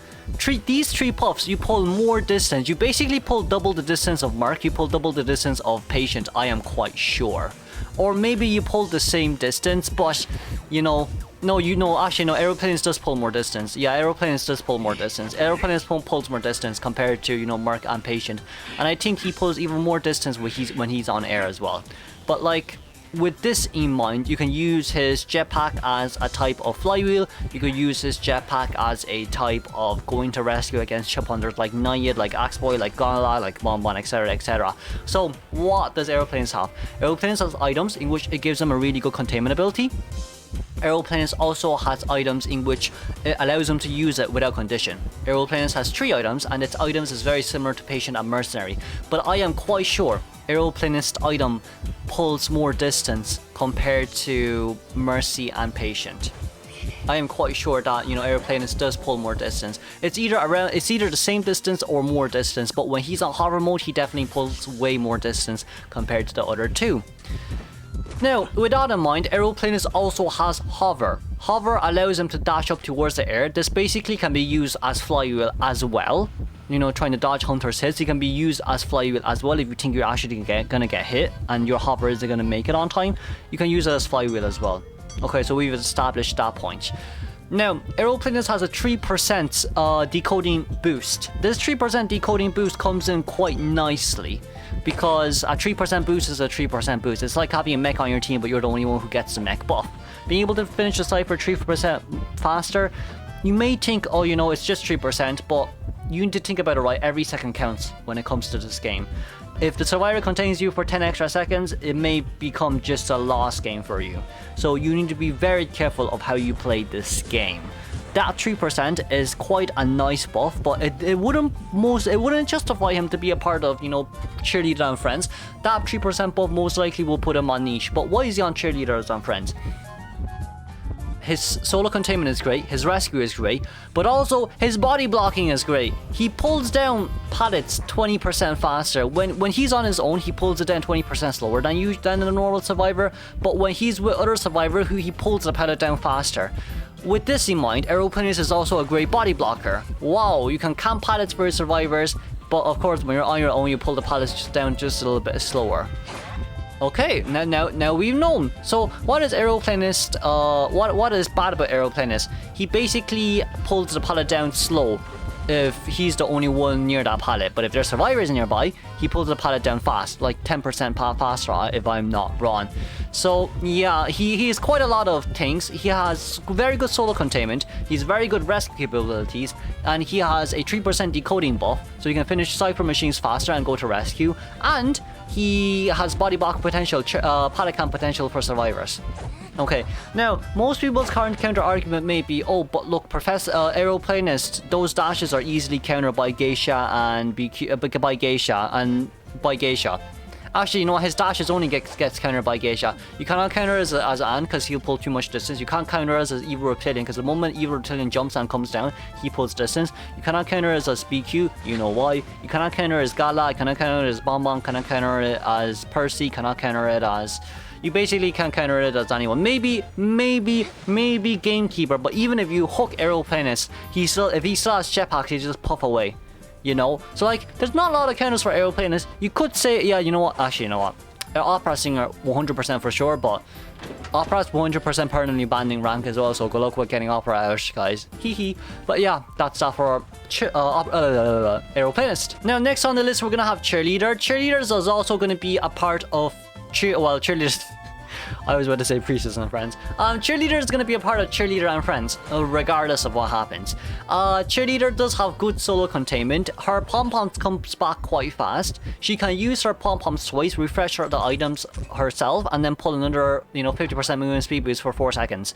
These 3 puffs, you pull more distance. You basically pull double the distance of Merc, you pull double the distance of Patient, I am quite sure. Or maybe you pull the same distance, but, you know, actually no, Aeroplanist does pull more distance. Yeah, Aeroplanist does pull more distance. Aeroplanist pulls more distance compared to, you know, Merc and Patient. And I think he pulls even more distance when he's on air as well. But like, with this in mind, you can use his jetpack as a type of flywheel. You could use his jetpack as a type of going to rescue against chip hunters like Nayid, like Axeboy, like Gala, like Bonbon, etc, etc. So what does Aeroplanist have? Aeroplanist has items in which it gives them a really good containment ability. Aeroplanist also has items in which it allows them to use it without condition. Aeroplanist has 3 items, and its items is very similar to Patient and Mercenary, but I am quite sure Aeroplanist item pulls more distance compared to Mercy and Patient. I am quite sure that, you know, Aeroplanist does pull more distance. It's either the same distance or more distance, but when he's on hover mode, he definitely pulls way more distance compared to the other 2. Now, with that in mind, Aeroplanist also has hover. Hover allows him to dash up towards the air. This basically can be used as flywheel as well. You know, trying to dodge hunters' hits, it can be used as flywheel as well if you think you're actually gonna get hit and your hover isn't gonna make it on time. You can use it as flywheel as well. Okay, so we've established that point. Now, Aeroplanist has a 3% decoding boost. This 3% decoding boost comes in quite nicely. because a 3% boost is a 3% boost. It's like having a mech on your team, but you're the only one who gets the mech buff. Being able to finish the Cypher 3% faster, you may think, oh, you know, it's just 3%, but you need to think about it right. Every second counts when it comes to this game. If the survivor contains you for 10 extra seconds, it may become just a lost game for you. So you need to be very careful of how you play this game. That 3% is quite a nice buff, but it wouldn't justify him to be a part of, you know, Cheerleader and Friends. That 3% buff most likely will put him on niche. But why is he on Cheerleaders and Friends? His solo containment is great, his rescue is great, but also his body blocking is great. He pulls down pallets 20% faster. When he's on his own, he pulls it down 20% slower than a normal survivor, but when he's with other survivor, he pulls the pallet down faster. With this in mind, Aeroplanist is also a great body blocker. Wow, you can camp pallets for your survivors, but of course when you're on your own, you pull the pallets down just a little bit slower. Okay, now we've known. So what is Aeroplanist? What is bad about Aeroplanist? He basically pulls the pallet down slow if he's the only one near that pallet. But if there's survivors nearby, he pulls the pallet down fast, like 10% faster if I'm not wrong. So yeah, he has quite a lot of things. He has very good solo containment, he's very good rescue capabilities, and he has a 3% decoding buff, so you can finish Cypher machines faster and go to rescue. And he has body block potential, pallet camp potential for survivors. Okay, now most people's current counter argument may be, oh, but look, Professor Aeroplanist, those dashes are easily countered by Geisha and by Geisha. Actually, you know what? His dashes only gets countered by Geisha. You cannot counter as Anne because he'll pull too much distance. You can't counter as Evil Reptilian because the moment Evil Reptilian jumps and comes down, he pulls distance. You cannot counter as BQ, you know why. You cannot counter as Gala, you cannot counter it as Bonbon, cannot counter it as Percy, cannot counter it as... You basically can't counter it as anyone. Maybe Gamekeeper, but even if you hook Aeroplanist, if he still has jetpacks, he just puff away. You know? So like, there's not a lot of counters for Aeroplanist. You could say, yeah, you know what? Actually, you know what? Opera Singer 100% for sure, but Opera's 100% permanently banning rank as well, so good luck with getting Opera out, guys. Hee. But yeah, that's that for Aeroplanist. Now, next on the list, we're gonna have Cheerleader. Cheerleaders is also gonna be a part of Cheerleaders. I was about to say Priestess and Friends. Cheerleader is going to be a part of Cheerleader and Friends, regardless of what happens. Cheerleader does have good solo containment. Her pom-poms comes back quite fast. She can use her pom-poms twice, refresh the items herself, and then pull another, 50% movement speed boost for 4 seconds.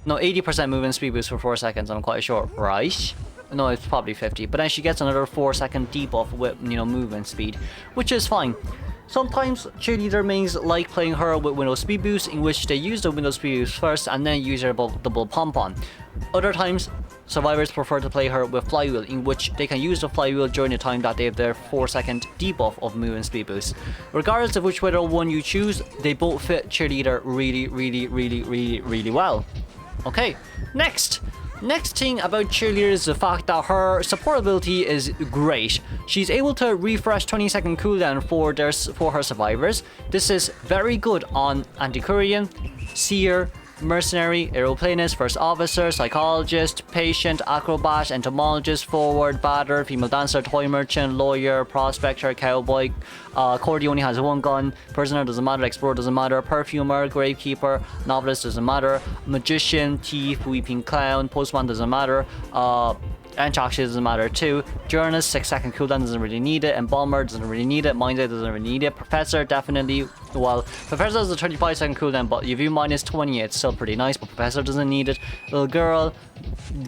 No, 80% movement speed boost for 4 seconds, I'm quite sure, right? No, it's probably 50. But then she gets another 4-second debuff with, movement speed, which is fine. Sometimes Cheerleader mains like playing her with Windows Speed Boost, in which they use the Windows Speed Boost first and then use her double pom-pom. Other times, survivors prefer to play her with Flywheel, in which they can use the Flywheel during the time that they have their 4-second debuff of movement speed boost. Regardless of which one you choose, they both fit Cheerleader really well. Okay, next thing about Cheerleader is the fact that her support ability is great. She's able to refresh 20-second cooldown for her survivors. This is very good on Antiquarian, Seer, Mercenary, Aeroplanist, First Officer, Psychologist, Patient, Acrobat, Entomologist, Forward, Batter, Female Dancer, Toy Merchant, Lawyer, Prospector, Cowboy, Cordy only has one gun, Prisoner doesn't matter, Explorer doesn't matter, Perfumer, Gravekeeper, Novelist doesn't matter, Magician, Thief, Weeping Clown, Postman doesn't matter, Enchantress doesn't matter too. Journalist, 6-second cooldown doesn't really need it. Embalmer doesn't really need it. Mindset doesn't really need it. Professor definitely. Well, Professor has a 35-second cooldown, but if you minus 20, it's still pretty nice. But Professor doesn't need it. Little Girl,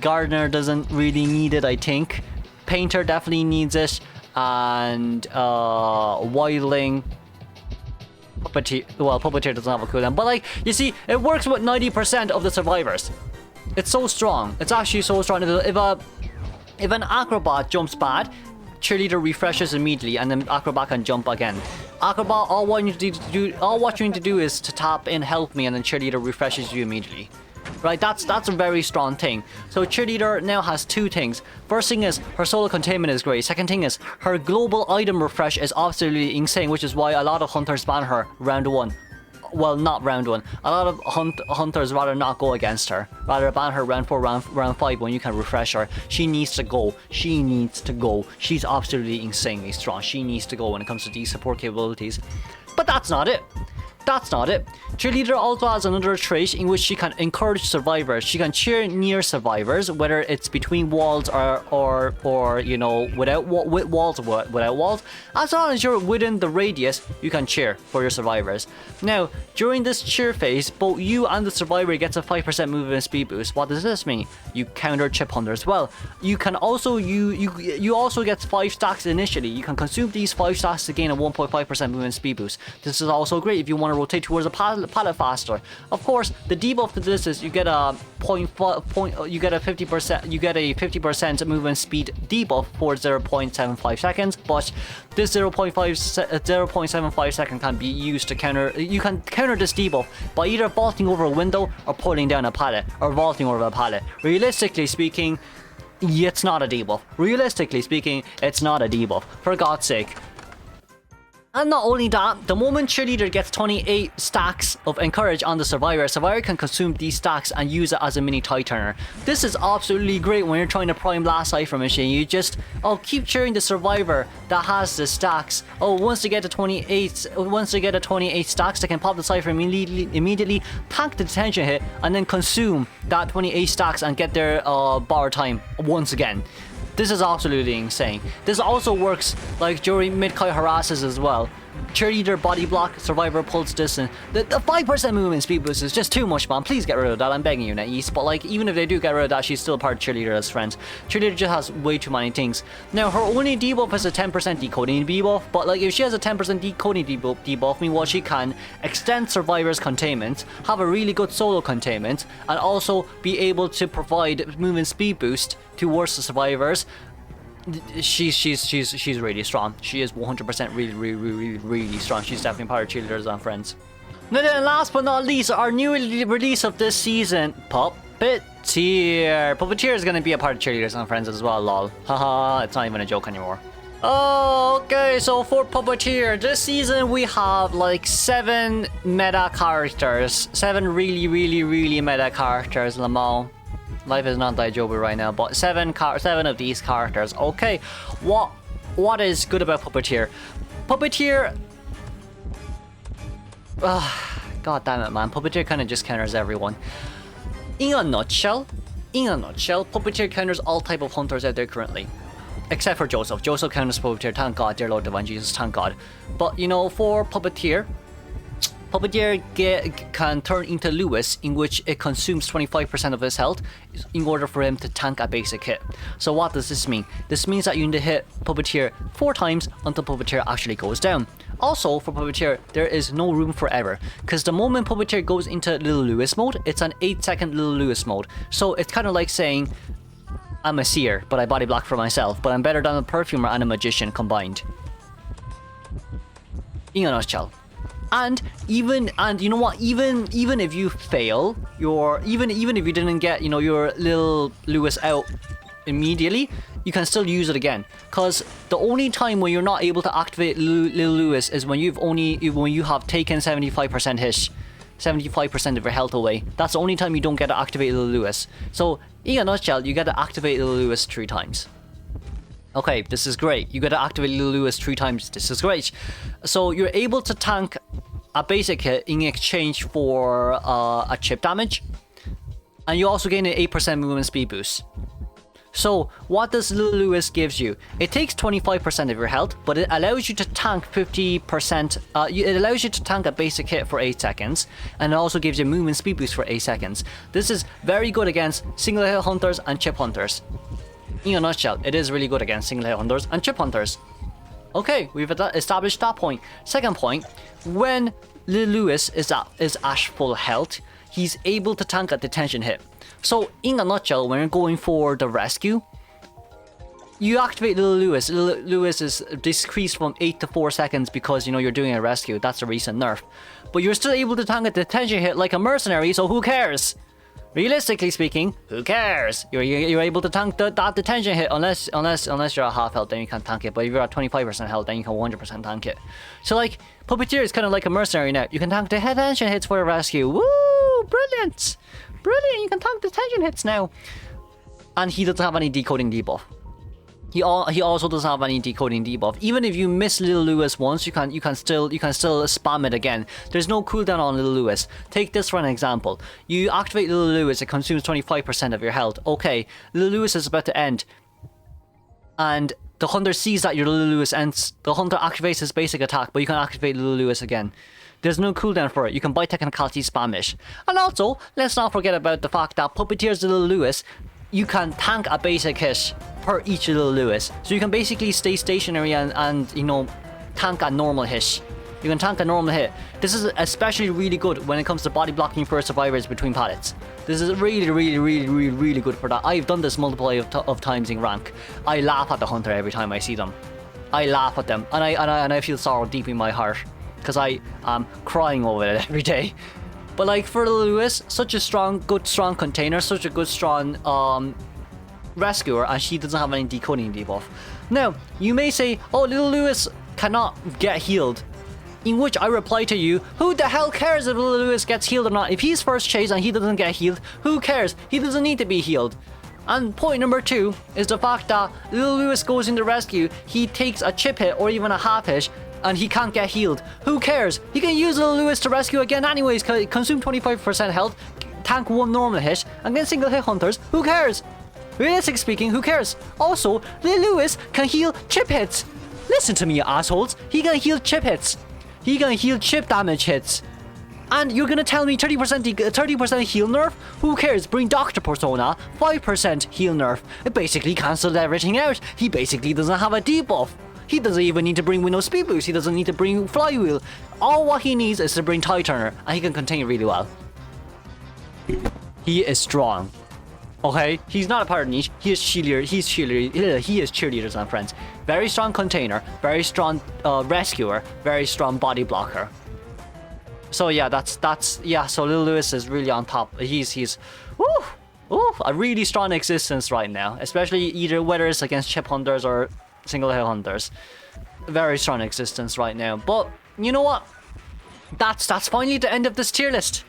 Gardener doesn't really need it, I think. Painter definitely needs it, and Wildling. Puppeteer doesn't have a cooldown, but like you see, it works with 90% of the survivors. It's so strong. It's actually so strong. If an Acrobat jumps bad, Cheerleader refreshes immediately, and then Acrobat can jump again. Acrobat, all what you need to do is to tap in Help Me, and then Cheerleader refreshes you immediately. Right, that's a very strong thing. So Cheerleader now has two things. First thing is her solo containment is great. Second thing is her global item refresh is absolutely insane, which is why a lot of hunters ban her round 1. well, not round 1. A lot of hunters rather not go against her. Rather ban her round 4, round 5 when you can refresh her. She needs to go. She needs to go. She's absolutely insanely strong. She needs to go when it comes to these support capabilities. But that's not it. That's not it. Cheerleader also has another trait in which she can encourage survivors. She can cheer near survivors, whether it's between walls or you know, with walls or without walls. As long as you're within the radius, you can cheer for your survivors. Now, during this cheer phase, both you and the survivor gets a 5% movement speed boost. What does this mean? You counter chip hunter as well. You can also you also get 5 stacks initially. You can consume these 5 stacks to gain a 1.5% movement speed boost. This is also great if you want to rotate towards a pallet faster. Of course, the debuff to this is you get a 50% movement speed debuff for 0.75 seconds, but this 0.75 second can be used to counter. You can counter this debuff by either vaulting over a window or pulling down a pallet or vaulting over a pallet. Realistically speaking, it's not a debuff. Realistically speaking, it's not a debuff. For God's sake. And not only that, the moment Cheerleader gets 28 stacks of Encourage on the Survivor, Survivor can consume these stacks and use it as a mini tie turner. This is absolutely great when you're trying to prime last cipher machine. You just, keep cheering the Survivor that has the stacks. Once they get to 28 stacks, they can pop the cipher immediately, tank the detention hit, and then consume that 28 stacks and get their bar time once again. This is absolutely insane. This also works like during mid-kite harasses as well. Cheerleader body block, survivor pulse distance. The 5% movement speed boost is just too much, man. Please get rid of that. I'm begging you, NetEast. But like, even if they do get rid of that, she's still part of Cheerleader as friends. Cheerleader just has way too many things. Now, her only debuff is a 10% decoding debuff. But like, if she has a 10% decoding debuff, meanwhile she can extend survivor's containment, have a really good solo containment, and also be able to provide movement speed boost towards the survivors. She's really strong. She is 100% really strong. She's definitely part of Cheerleaders and friends. Now then, last but not least, our new release of this season, Puppeteer. Puppeteer is going to be a part of Cheerleaders and friends as well, lol. Haha, it's not even a joke anymore. Okay, so for Puppeteer, this season we have like 7 meta characters. 7 really meta characters, Lamau. Life is not that joby right now, but 7 of these characters. Okay, what is good about Puppeteer? Puppeteer, god damn it, man. Puppeteer kind of just counters everyone. In a nutshell, Puppeteer counters all type of hunters out there currently, except for Joseph. Joseph counters Puppeteer. Thank God, dear Lord Divine Jesus, thank God. But you know, for Puppeteer can turn into Lewis, in which it consumes 25% of his health in order for him to tank a basic hit. So what does this mean? This means that you need to hit Puppeteer 4 times until Puppeteer actually goes down. Also, for Puppeteer, there is no room for error, because the moment Puppeteer goes into Little Lewis mode, it's an 8-second Little Lewis mode. So it's kind of like saying, I'm a Seer, but I body block for myself, but I'm better than a Perfumer and a Magician combined. In a nutshell. And you know what, even if you fail even if you didn't get, you know, your Little Lewis out immediately, you can still use it again, because the only time when you're not able to activate Little Lewis is when you have taken 75% hit, 75% of your health away. That's the only time you don't get to activate Little Lewis. So in a nutshell, you get to activate Little Lewis 3 times. Okay, this is great. You got to activate Little Lewis 3 times. This is great. So you're able to tank a basic hit in exchange for a chip damage, and you also gain an 8% movement speed boost. So what does Little Lewis gives you? It takes 25% of your health, but it allows you to tank 50%. It allows you to tank a basic hit for 8 seconds, and it also gives you movement speed boost for 8 seconds. This is very good against single hit hunters and chip hunters. In a nutshell, it is really good against single hit hunters and chip hunters. Okay, we've established that point. Second point, when Little Lewis is at full health, he's able to tank a detention hit. So in a nutshell, when you're going for the rescue, you activate Little Lewis. Little Lewis is decreased from 8 to 4 seconds because, you know, you're doing a rescue. That's a recent nerf. But you're still able to tank a detention hit like a mercenary, so who cares? Realistically speaking, who cares? You're able to tank that detention hit unless you're at half health, then you can't tank it. But if you're at 25% health, then you can 100% tank it. So like Puppeteer is kind of like a mercenary now. You can tank the detention hits for a rescue. Woo! Brilliant! Brilliant! You can tank detention hits now. And he doesn't have any decoding debuff. He also doesn't have any decoding debuff. Even if you miss Little Lewis once, you can still spam it again. There's no cooldown on Little Lewis. Take this for an example. You activate Little Lewis, it consumes 25% of your health. Okay, Little Lewis is about to end, and the hunter sees that your Little Lewis ends. The hunter activates his basic attack, but you can activate Little Lewis again. There's no cooldown for it. You can buy technicality spam it. And also, let's not forget about the fact that Puppeteer's Little Lewis, you can tank a basic hit per each Little Lewis. So you can basically stay stationary and you know, tank a normal hit. You can tank a normal hit. This is especially really good when it comes to body blocking for survivors between pallets. This is really good for that. I've done this multiple of times in rank. I laugh at the hunter every time I see them. I laugh at them, and I feel sorrow deep in my heart because I am crying over it every day. But like for Little Lewis, such a good strong container, such a good strong rescuer, and she doesn't have any decoding debuff. Now, you may say, oh, Little Lewis cannot get healed. In which I reply to you, who the hell cares if Little Lewis gets healed or not? If he's first chase and he doesn't get healed, who cares? He doesn't need to be healed. And point number 2 is the fact that Little Lewis goes into rescue, he takes a chip hit or even a half hit, and he can't get healed. Who cares? He can use Little Lewis to rescue again anyways, consume 25% health, tank 1 normal hit, and get single hit hunters. Who cares? Realistically speaking, who cares? Also, Little Lewis can heal chip hits. Listen to me, you assholes. He can heal chip hits. He can heal chip damage hits. And you're gonna tell me 30% heal nerf? Who cares? Bring Doctor Persona, 5% heal nerf. It basically cancelled everything out. He basically doesn't have a debuff. He doesn't even need to bring Windows Speed Boost. He doesn't need to bring Flywheel. All what he needs is to bring Tie Turner, and he can contain really well. He is strong. Okay, he's not a part of niche. He is cheerleader. He is cheerleaders and friends. Very strong container. Very strong rescuer. Very strong body blocker. So yeah, that's yeah. So Little Lewis is really on top. He's a really strong existence right now. Especially whether it's against chip hunters or single hit hunters. Very strong existence right now. But you know what? That's finally the end of this tier list.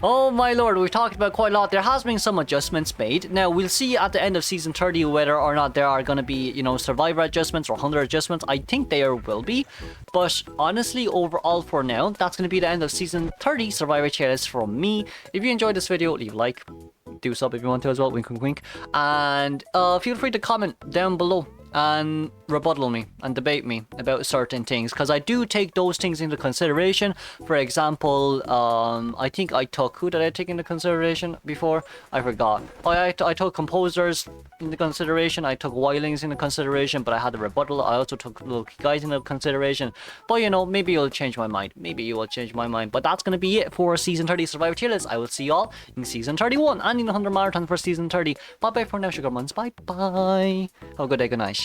Oh my lord, we've talked about quite a lot. There has been some adjustments made. Now, we'll see at the end of Season 30 whether or not there are going to be, you know, Survivor adjustments or Hunter adjustments. I think there will be. But honestly, overall for now, that's going to be the end of Season 30 Survivor tier list from me. If you enjoyed this video, leave a like. Do sub if you want to as well. Wink, wink, wink. And feel free to comment down below and rebuttal me and debate me about certain things, because I do take those things into consideration. For example, I think I took, who did I take into consideration before? I forgot. I took composers into consideration, I took Wildlings into consideration, but I had a rebuttal. I also took little guys into consideration, but you know, maybe you'll change my mind. Maybe you will change my mind. But that's going to be it for Season 30 Survivor tier list. I will see y'all in Season 31 and in the 100 Marathon for Season 30. Bye bye for now, sugar ones. Bye bye. Have a good day, good night.